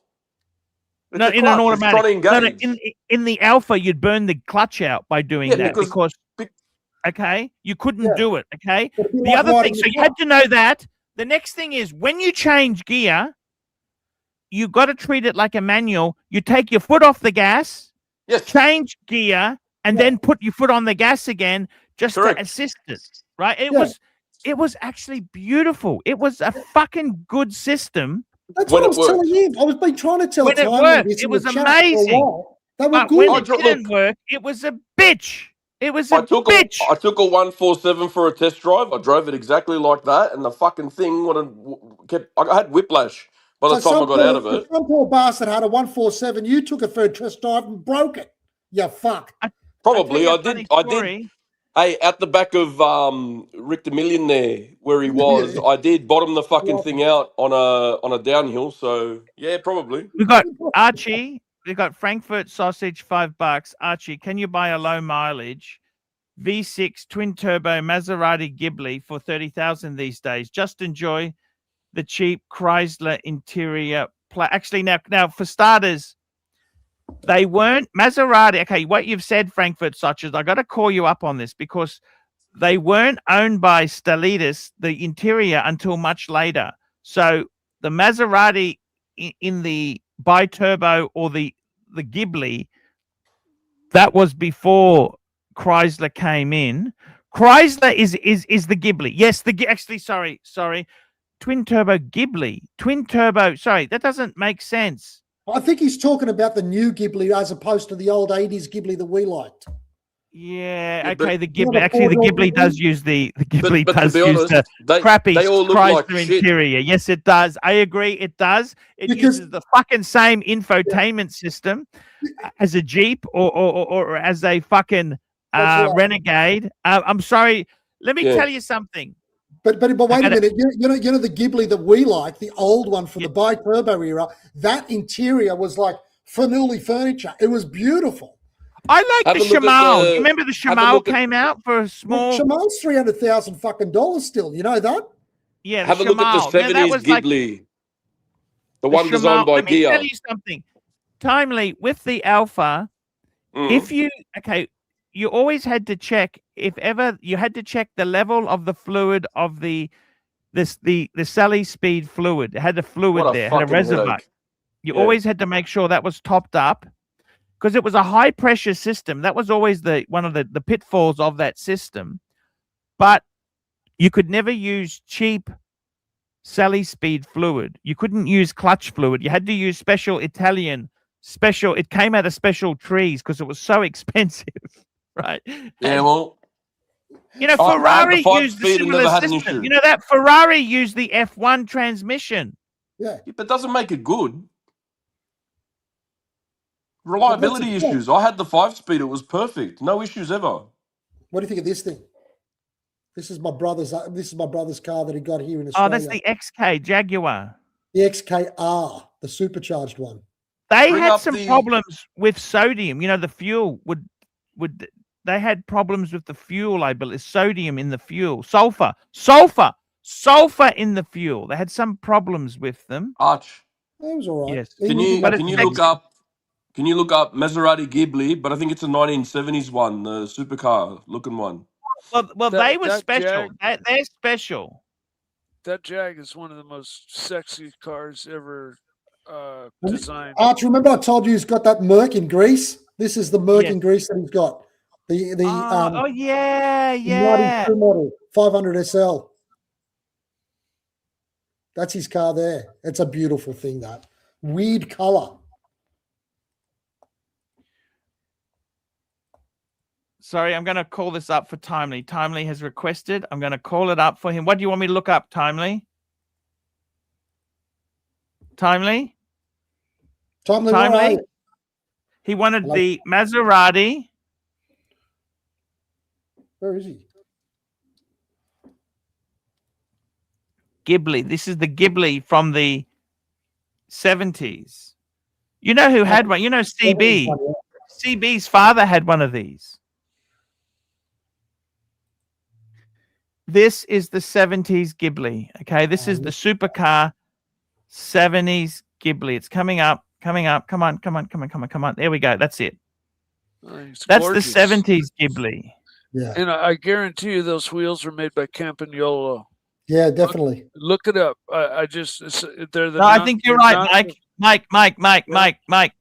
It's in an automatic. No, in the Alpha, you'd burn the clutch out by doing that because you couldn't do it. Okay. The other thing, so you had to know that. The next thing is when you change gear, you got to treat it like a manual. You take your foot off the gas, change gear, and then put your foot on the gas again just to assist it. Right? It was actually beautiful. It was a fucking good system. That's what I was telling him. I was been trying to tell when it worked. It was amazing. That was good. When it didn't work, it was a bitch. It was a bitch. I took a 147 for a test drive. I drove it exactly like that, and the fucking thing I had whiplash by the time I got out of it. Some poor bastard had a 147. You took it for a test drive and broke it. You fuck. Probably. I did. Hey, at the back of Rick the Millionaire, where he was, I did bottom the fucking thing out on a downhill. So yeah, probably. We got Archie. We got Frankfurt sausage, $5. Archie, can you buy a low mileage V6 twin turbo Maserati Ghibli for 30,000 these days. Just enjoy the cheap Chrysler interior. Actually, now for starters, they weren't Maserati. Okay, what you've said, Frankfurt Soches, I got to call you up on this because they weren't owned by Stellitis, the interior, until much later. So the Maserati in the bi-turbo or the Ghibli, that was before Chrysler came in. Chrysler is the Ghibli. Yes, actually, sorry. Twin turbo Ghibli. Twin turbo. Sorry, that doesn't make sense. I think he's talking about the new Ghibli as opposed to the old 80s Ghibli that we liked. Yeah, but- okay. The Ghibli, actually, the Ghibli does use the Ghibli but to does be use honest, the crappy they all look Chrysler like shit. interior. Yes, it does. I agree. It does. It Because- uses the fucking same infotainment system as a Jeep or as a fucking That's right. Renegade. I'm sorry. Let me Yeah. tell you something. But wait a gotta- minute. You know the Ghibli that we like, the old one from the bi-turbo era, that interior was like Fanuli furniture. It was beautiful. I like Have the a look at Shamal. the- You remember the have a Shamal look at- came out for a small. Shamal's $300,000 fucking dollars still. You know that? Yeah, the Have a look at the Shamal. Now, 70s that was like Ghibli. The the one designed Shamal. by Let me tell Gia. you something. Timely with the Alpha. Mm. If you you always had to check if ever you had to check the level of the fluid of the Sally Speed fluid. It had a fluid What a there, it had a fucking reservoir. headache. You Yeah. always had to make sure that was topped up because it was a high pressure system. That was always one of the pitfalls of that system. But you could never use cheap Sally Speed fluid. You couldn't use clutch fluid. You had to use special Italian special. It came out of special trees because it was so expensive, right? Yeah, well, You know, I had the Ferrari 5 used the speed and similar never had an system. issue. You know that Ferrari used the F1 transmission. Yeah. but it doesn't make it good. Reliability That's a- issues. I had the 5-speed. It was perfect. No issues ever. What do you think of this thing? This is my brother's. This is my brother's car that he got here in Oh, Australia. that's the XK Jaguar. the XKR, the supercharged one. They Bring had up some the- problems with sodium. You know, the fuel would they had problems with the fuel, I believe. Sodium in the fuel. Sulfur in the fuel. They had some problems with them. Arch. It was all right. Yes. He Can didn't you like But can it's you it. look up? Can you look up Maserati Ghibli? But I think it's a 1970s one, the supercar looking one. Well, That- they were that special. Jag- They're special. That Jag is one of the most sexy cars ever designed. Arch, remember I told you he's got that Merc in Greece? This is the Merc Yes. in Greece that he's got. The Yeah. 92 model 500 SL. That's his car there. It's a beautiful thing, that. Weird color. Sorry, I'm going to call this up for Timely. Timely has requested. I'm going to call it up for him. What do you want me to look up, Timely? Timely? Timely, where are Timely? you? He wanted Hello? the Maserati. Where is he? Ghibli. This is the Ghibli from the 70s. You know who had one? You know CB. CB's father had one of these. This is the 70s Ghibli. Okay, this is the supercar 70s Ghibli. It's coming up. Come on. There we go. That's it. It's That's gorgeous. the 70s Ghibli. Yeah. And I guarantee you those wheels were made by Campagnolo. Yeah, definitely. Look it up. I just they're the. No, I think you're right, Mike. Mike.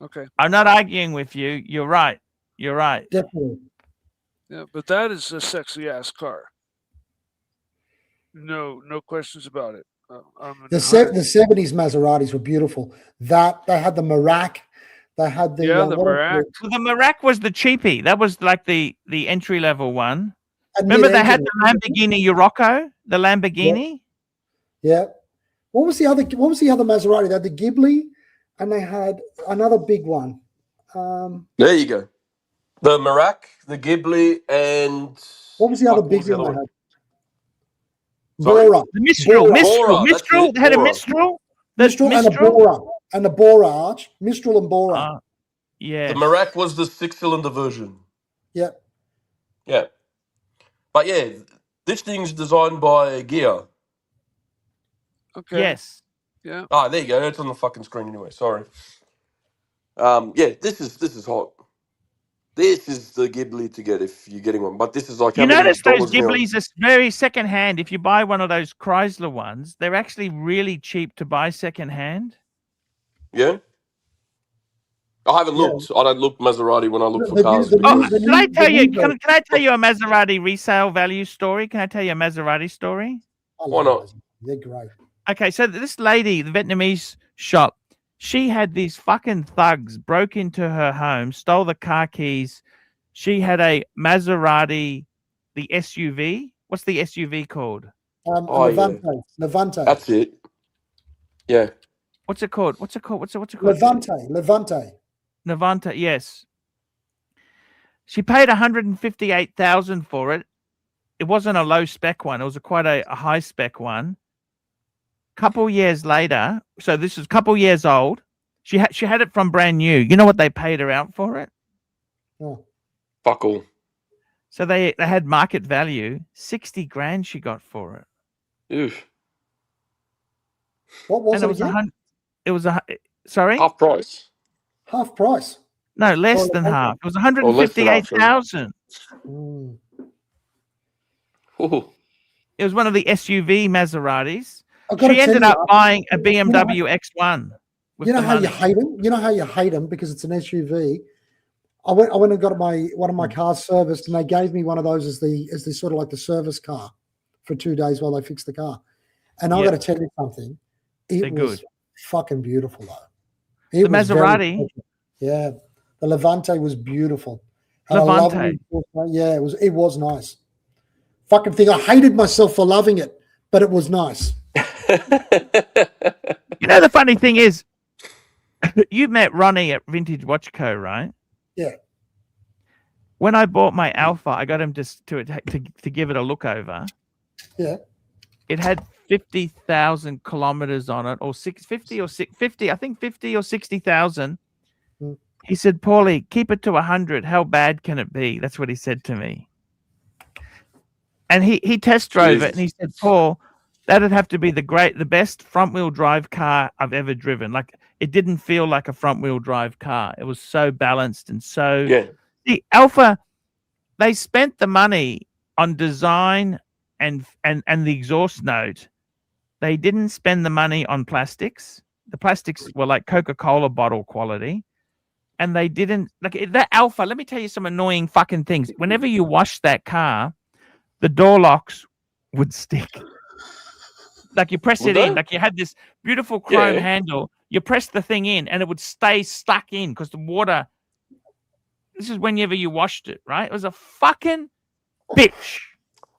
Okay. I'm not arguing with you. You're right. Definitely. Yeah, but that is a sexy ass car. No questions about it. The 70s Maseratis were beautiful. That they had the Merak. They had the Yeah, the what else Merak. Well, the Merak was the cheapie. That was like the entry level one. was it? Remember they had Mid-engine. the Lamborghini Urocco, the Lamborghini. Yeah. What was the other Maserati? They had the Ghibli, and they had another big one. There you go. The Merak, the Ghibli, and What was the other Fuck, what big was the one other they one? had? Sorry? Bora. The Mistral, Bora. Mistral. That's it, They had a Bora. Mistral. Mistral and a Bora. And a Bora, Arch. Mistral and Bora. Yeah. The Merak was the 6-cylinder version. Yeah. Yeah. But yeah, this thing's designed by Gear. Okay. Yes. Yeah. Ah, there you go. It's on the fucking screen anyway. Sorry. Yeah, this is hot. This is the Ghibli to get if you're getting one. But this is like You how many notice those dollars now? Ghiblis are very secondhand. If you buy one of those Chrysler ones, they're actually really cheap to buy secondhand. Yeah. I haven't Yeah. looked. I don't look Maserati when I look for The cars. new- the to be new- honest. the Can I tell you? version. Can I tell you a Maserati resale value story? Can I tell you a Maserati story? I Why love not? those. They're great. Okay, so this lady, the Vietnamese shop, she had these fucking thugs broke into her home, stole the car keys. She had a Maserati, the SUV. What's the SUV called? Oh, yeah. Levante. Levante. That's it. Yeah. What's it called? What's it called? What's it called? Levante. Levante. Navanta, yes. She paid 158,000 for it. It wasn't a low spec one. It was quite a high spec one. Couple years later, so this is a couple years old. She had it from brand new. You know what they paid her out for it? Oh. Fuck all. So they had market value, 60 grand she got for it. Oof. What was And it it was again? it was sorry? Half price. Half price. No, less Oh, than okay. half. It was Or less than half, sorry. 158,000. Mm. Ooh. It was one of the SUV Maseratis. I've got to She tell ended you, up buying a BMW X1 with you know the how you money. hate them. You know how you hate them because it's an SUV. I went and got one of my cars serviced, and they gave me one of those as the sort of like the service car for 2 days while they fixed the car. And I've Yeah. got to tell you something. It They're was good. fucking beautiful though. The It was very Maserati? special. Yeah, the Levante was beautiful. Had a Levante. lovely- yeah, it was nice. Fucking thing. I hated myself for loving it, but it was nice. You know, the funny thing is, you met Ronnie at Vintage Watch Co., right? Yeah. When I bought my Alpha, I got him to give it a look over. Yeah. It had 50,000 kilometers on it, or 50 or 50, I think 50 or 60,000. Mm. He said, Paulie, keep it to 100. How bad can it be? That's what he said to me. And he test drove it, and he said, Paul, that'd have to be the best front wheel drive car I've ever driven. Like, it didn't feel like a front wheel drive car. It was so balanced and so. Yeah. The Alpha, they spent the money on design and the exhaust note. They didn't spend the money on plastics. The plastics were like Coca-Cola bottle quality. And they didn't like that Alpha. Let me tell you some annoying fucking things. Whenever you wash that car, the door locks would stick. Like you press Would it in, they? like you had this beautiful chrome Yeah. handle. You press the thing in, and it would stay stuck in because the water. This is whenever you washed it, right? It was a fucking bitch.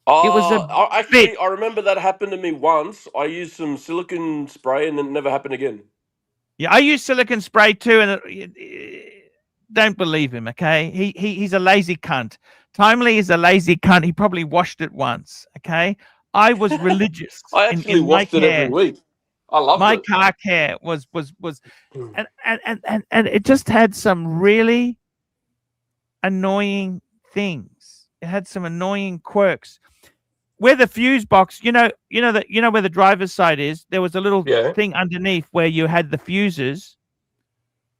It was a I remember that happened to me once. I used some silicone spray and it never happened again. Yeah, I use silicone spray too, and don't believe him. Okay, he's a lazy cunt. Timely is a lazy cunt. He probably washed it once. Okay, I was religious. I actually washed it every week. I loved My it. car care was and it just had some really annoying things. It had some annoying quirks. Where the fuse box, you know where the driver's side is, there was a little Yeah. thing underneath where you had the fuses.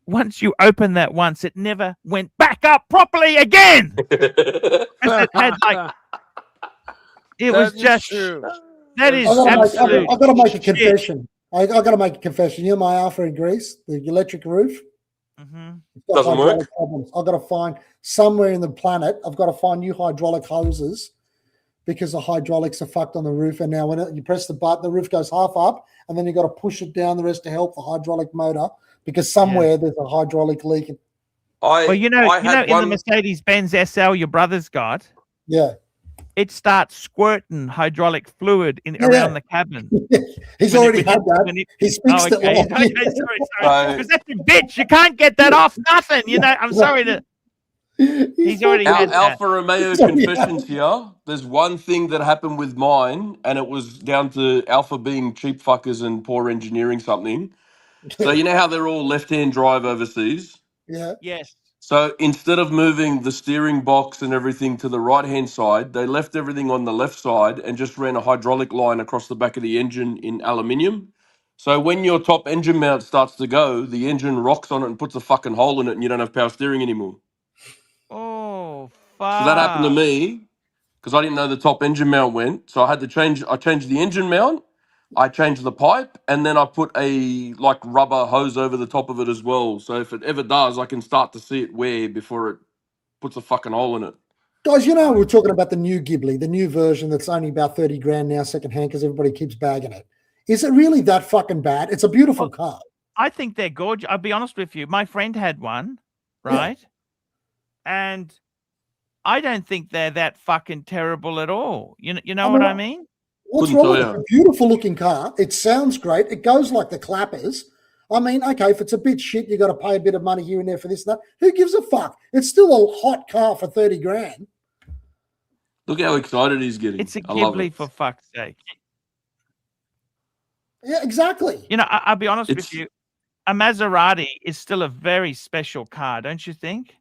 Once you opened that once, it never went back up properly again. It had like it was just true. that is I've absolute. got to make a shit. confession. I got to make a confession. You know my Alpha in Greece, the electric roof. Mhm. It's got Doesn't hydraulic work? problems. I've got to find somewhere in the planet. I've got to find new hydraulic hoses because the hydraulics are fucked on the roof. And now when you press the button, the roof goes half up, and then you got to push it down the rest to help the hydraulic motor because somewhere there's a hydraulic leak. Well, you know, I had in the one. Mercedes-Benz SL your brother's got, Yeah, it starts squirting hydraulic fluid around the cabin. he's When it- already when had it- that. when it- He's Oh, fixed okay. it. Okay, sorry. Because that's a bitch. You can't get that off. Nothing. You know. I'm sorry to. He's already had that. Alfa Romeo Sorry, confessions here. There's one thing that happened with mine, and it was down to Alpha being cheap fuckers and poor engineering something. So you know how they're all left-hand drive overseas? Yeah, Yes. So instead of moving the steering box and everything to the right-hand side, they left everything on the left side and just ran a hydraulic line across the back of the engine in aluminium. So when your top engine mount starts to go, the engine rocks on it and puts a fucking hole in it, and you don't have power steering anymore. Oh, So that happened to fuck. me because I didn't know the top engine mount went. So I had to change. I changed the engine mount. I changed the pipe, and then I put a like rubber hose over the top of it as well. So if it ever does, I can start to see it wear before it puts a fucking hole in it. Guys, you know, we're talking about the new Ghibli, the new version that's only about 30 grand now secondhand because everybody keeps bagging it. Is it really that fucking bad? It's a beautiful car. I think they're gorgeous. I'll be honest with you. My friend had one, right? And I don't think they're that fucking terrible at all. You know what I mean? What's Couldn't wrong with tell it? ya. It's a beautiful looking car. It sounds great. It goes like the clappers. I mean, okay, if it's a bit shit, you got to pay a bit of money here and there for this and that. Who gives a fuck? It's still a hot car for 30 grand. Look how excited he's getting. It's a I love Ghibli, it. for fuck's sake. Yeah, exactly. You know, I'll be honest It's- with you. A Maserati is still a very special car, don't you think?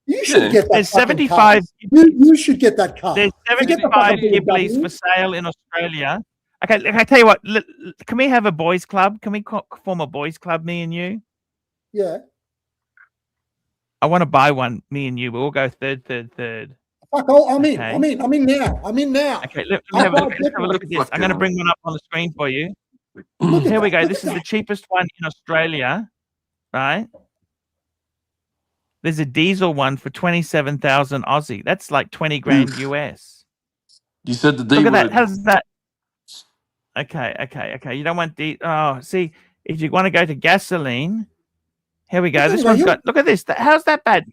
You should Yeah. get that There's fucking car. 75. You should get that car. There's Forget the 75 fucking Ghiblis BMW. for sale in Australia. Okay, I tell you what. Can we have a boys' club? Can we form a boys' club, me and you? Yeah. I want to buy one, me and you. We'll all go third. Fuck, I'm in. Okay. I'm in now. I'm in now. Okay, let me I'll have a buy look. Let's have a look at this. I'm going to bring one up on the screen for you. Look at Here we that. go. Look This at is the that. cheapest one in Australia, right? There's a diesel one for 27,000 Aussie. That's like 20 grand US. You said the D Look at that. word. How's that? Okay. You don't want oh, see, if you want to go to gasoline, here we go. Look This at one's that. got. Look at this. How's that bad?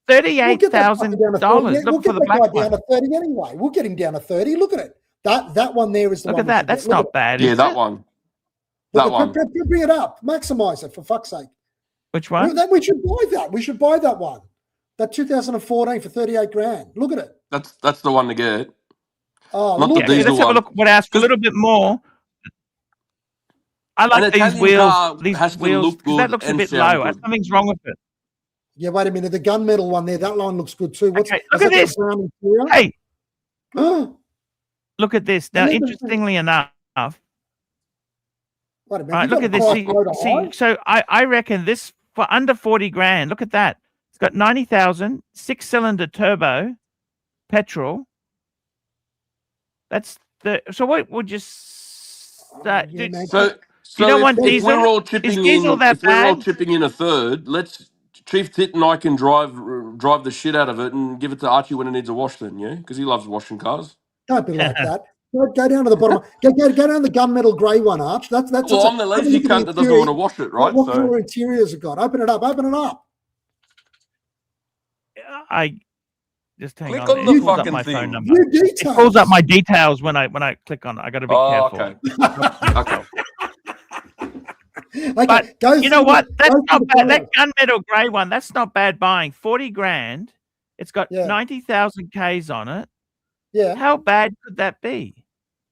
We'll get that fucker down to 30. $38,000. We'll Look for get the that guy black down one. to 30 anyway. We'll get him down to 30. Look at it. That one there is the Look one. at that. That's Look not at bad. Yeah, is that it? one. Look That at- one. Bring it up. Maximize it, for fuck's sake. Which one? We should buy that. We should buy that one. That 2014 for 38 grand. Look at it. That's the one to get. Oh, Not the look Yeah, at okay, diesel let's have a one. look. What else? A little bit more. I An like these Italian wheels. car These has to wheels. look 'Cause that good looks a and bit sound low. good. Something's wrong with it. Yeah, wait a minute. The gunmetal one there, that line looks good too. Okay, look is at that this. brown interior? Hey, Oh, look at this. Now, And then interestingly enough, wait a minute. all right, You look got at a this. price low to high? So I reckon this for under 40 grand. Look at that. It's got 90,000, 6-cylinder turbo, petrol. That's so what would you yeah, man. So You don't want if diesel? we're all Is chipping diesel in, that if we're all bad? chipping in a third, let's Chief Tit and I can drive the shit out of it and give it to Archie when it needs a wash. Then, yeah, because he loves washing cars. Don't be like that. Go down to the bottom. Go down the gunmetal grey one, Arch. That's Well, I'm the have a lazy look at the cunt that doesn't interior. want to wash it, right? What So colour interiors it got? Open it up. I just hang click on. on It the pulls up fucking my thing. phone number. View It details. pulls up my details when I click on it. I got to be Oh, careful. okay. Okay. Okay, But go you know through what? the- That's go through not the bad. That photos. gunmetal grey one, that's not bad buying. 40 grand. It's got Yeah. 90,000 Ks on it. Yeah, How bad could that be?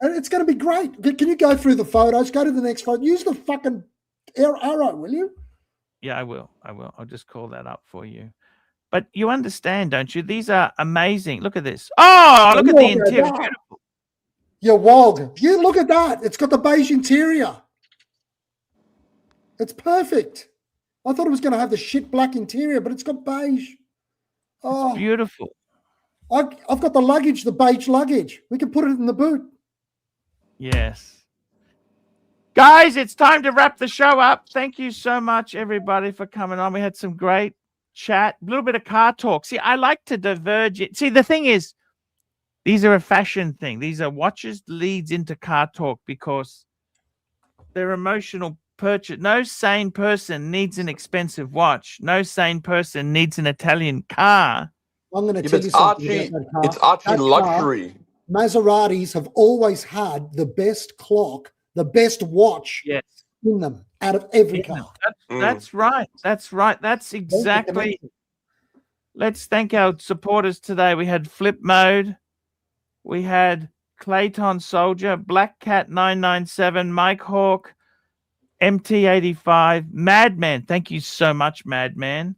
and it's going to be great. Can you go through the photos? Go to the next photo. Use the fucking arrow, will you? Yeah, I will. I'll just call that up for you. But you understand, don't you? These are amazing. Look at this. Oh, look at the Look at interior. that. Beautiful. You wog. You look at that. It's got the beige interior. It's perfect. I thought it was going to have the shit black interior, but it's got beige. Oh, Beautiful. I've got the luggage, the beige luggage. We can put it in the boot. Yes. Guys, it's time to wrap the show up. Thank you so much, everybody, for coming on. We had some great chat, a little bit of car talk. See, I like to diverge it. See, the thing is, these are a fashion thing. These are watches leads into car talk because they're emotional purchase. No sane person needs an expensive watch. No sane person needs an Italian car. I'm going to Yeah, tell but you it's something Archie. about that car. It's Archie That car, luxury. Maseratis have always had the best clock, the best watch Yes. in them out of every car. That's right. That's right. That's exactly. Let's thank our supporters today. We had Flip Mode. We had Clayton Soldier, Black Cat 997, Mike Hawk, MT85, Madman. Thank you so much, Madman.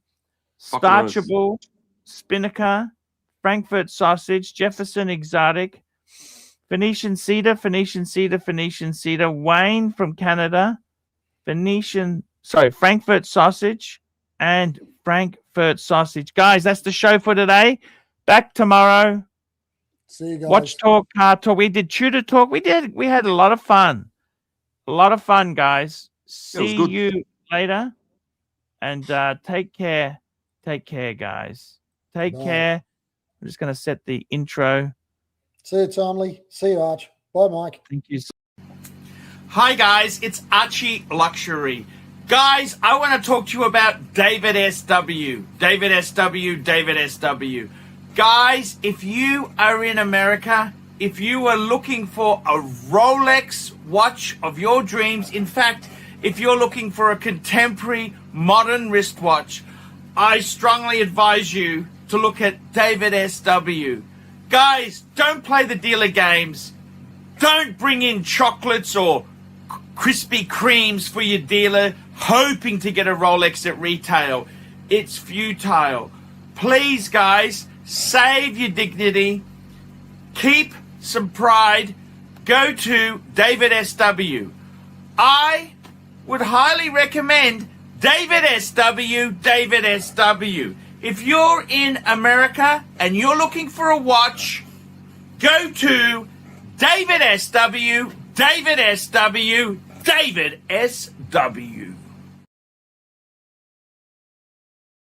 Fucking oath. Starchable, Spinnaker, Frankfurt Sausage, Jefferson Exotic, Phoenician Cedar, Wayne from Canada, Frankfurt Sausage, and Frankfurt Sausage. Guys, that's the show for today. Back tomorrow. See you guys. Watch Talk, Car Talk. We did Tudor Talk. We had a lot of fun. A lot of fun, guys. See good. you later. And take care. Take care, guys. Take Bye. care. I'm just going to set the intro. See you, Tomley. See you, Arch. Bye, Mike. Thank you. Hi, guys. It's Archie Luxury. Guys, I want to talk to you about David SW. David SW. Guys, if you are in America, if you are looking for a Rolex watch of your dreams, in fact, if you're looking for a contemporary modern wristwatch, I strongly advise you to look at David SW. Guys, don't play the dealer games. Don't bring in chocolates or Krispy Kremes for your dealer hoping to get a Rolex at retail. It's futile. Please, guys, save your dignity. Keep some pride. Go to David SW. I would highly recommend David SW. If you're in America and you're looking for a watch, go to David SW.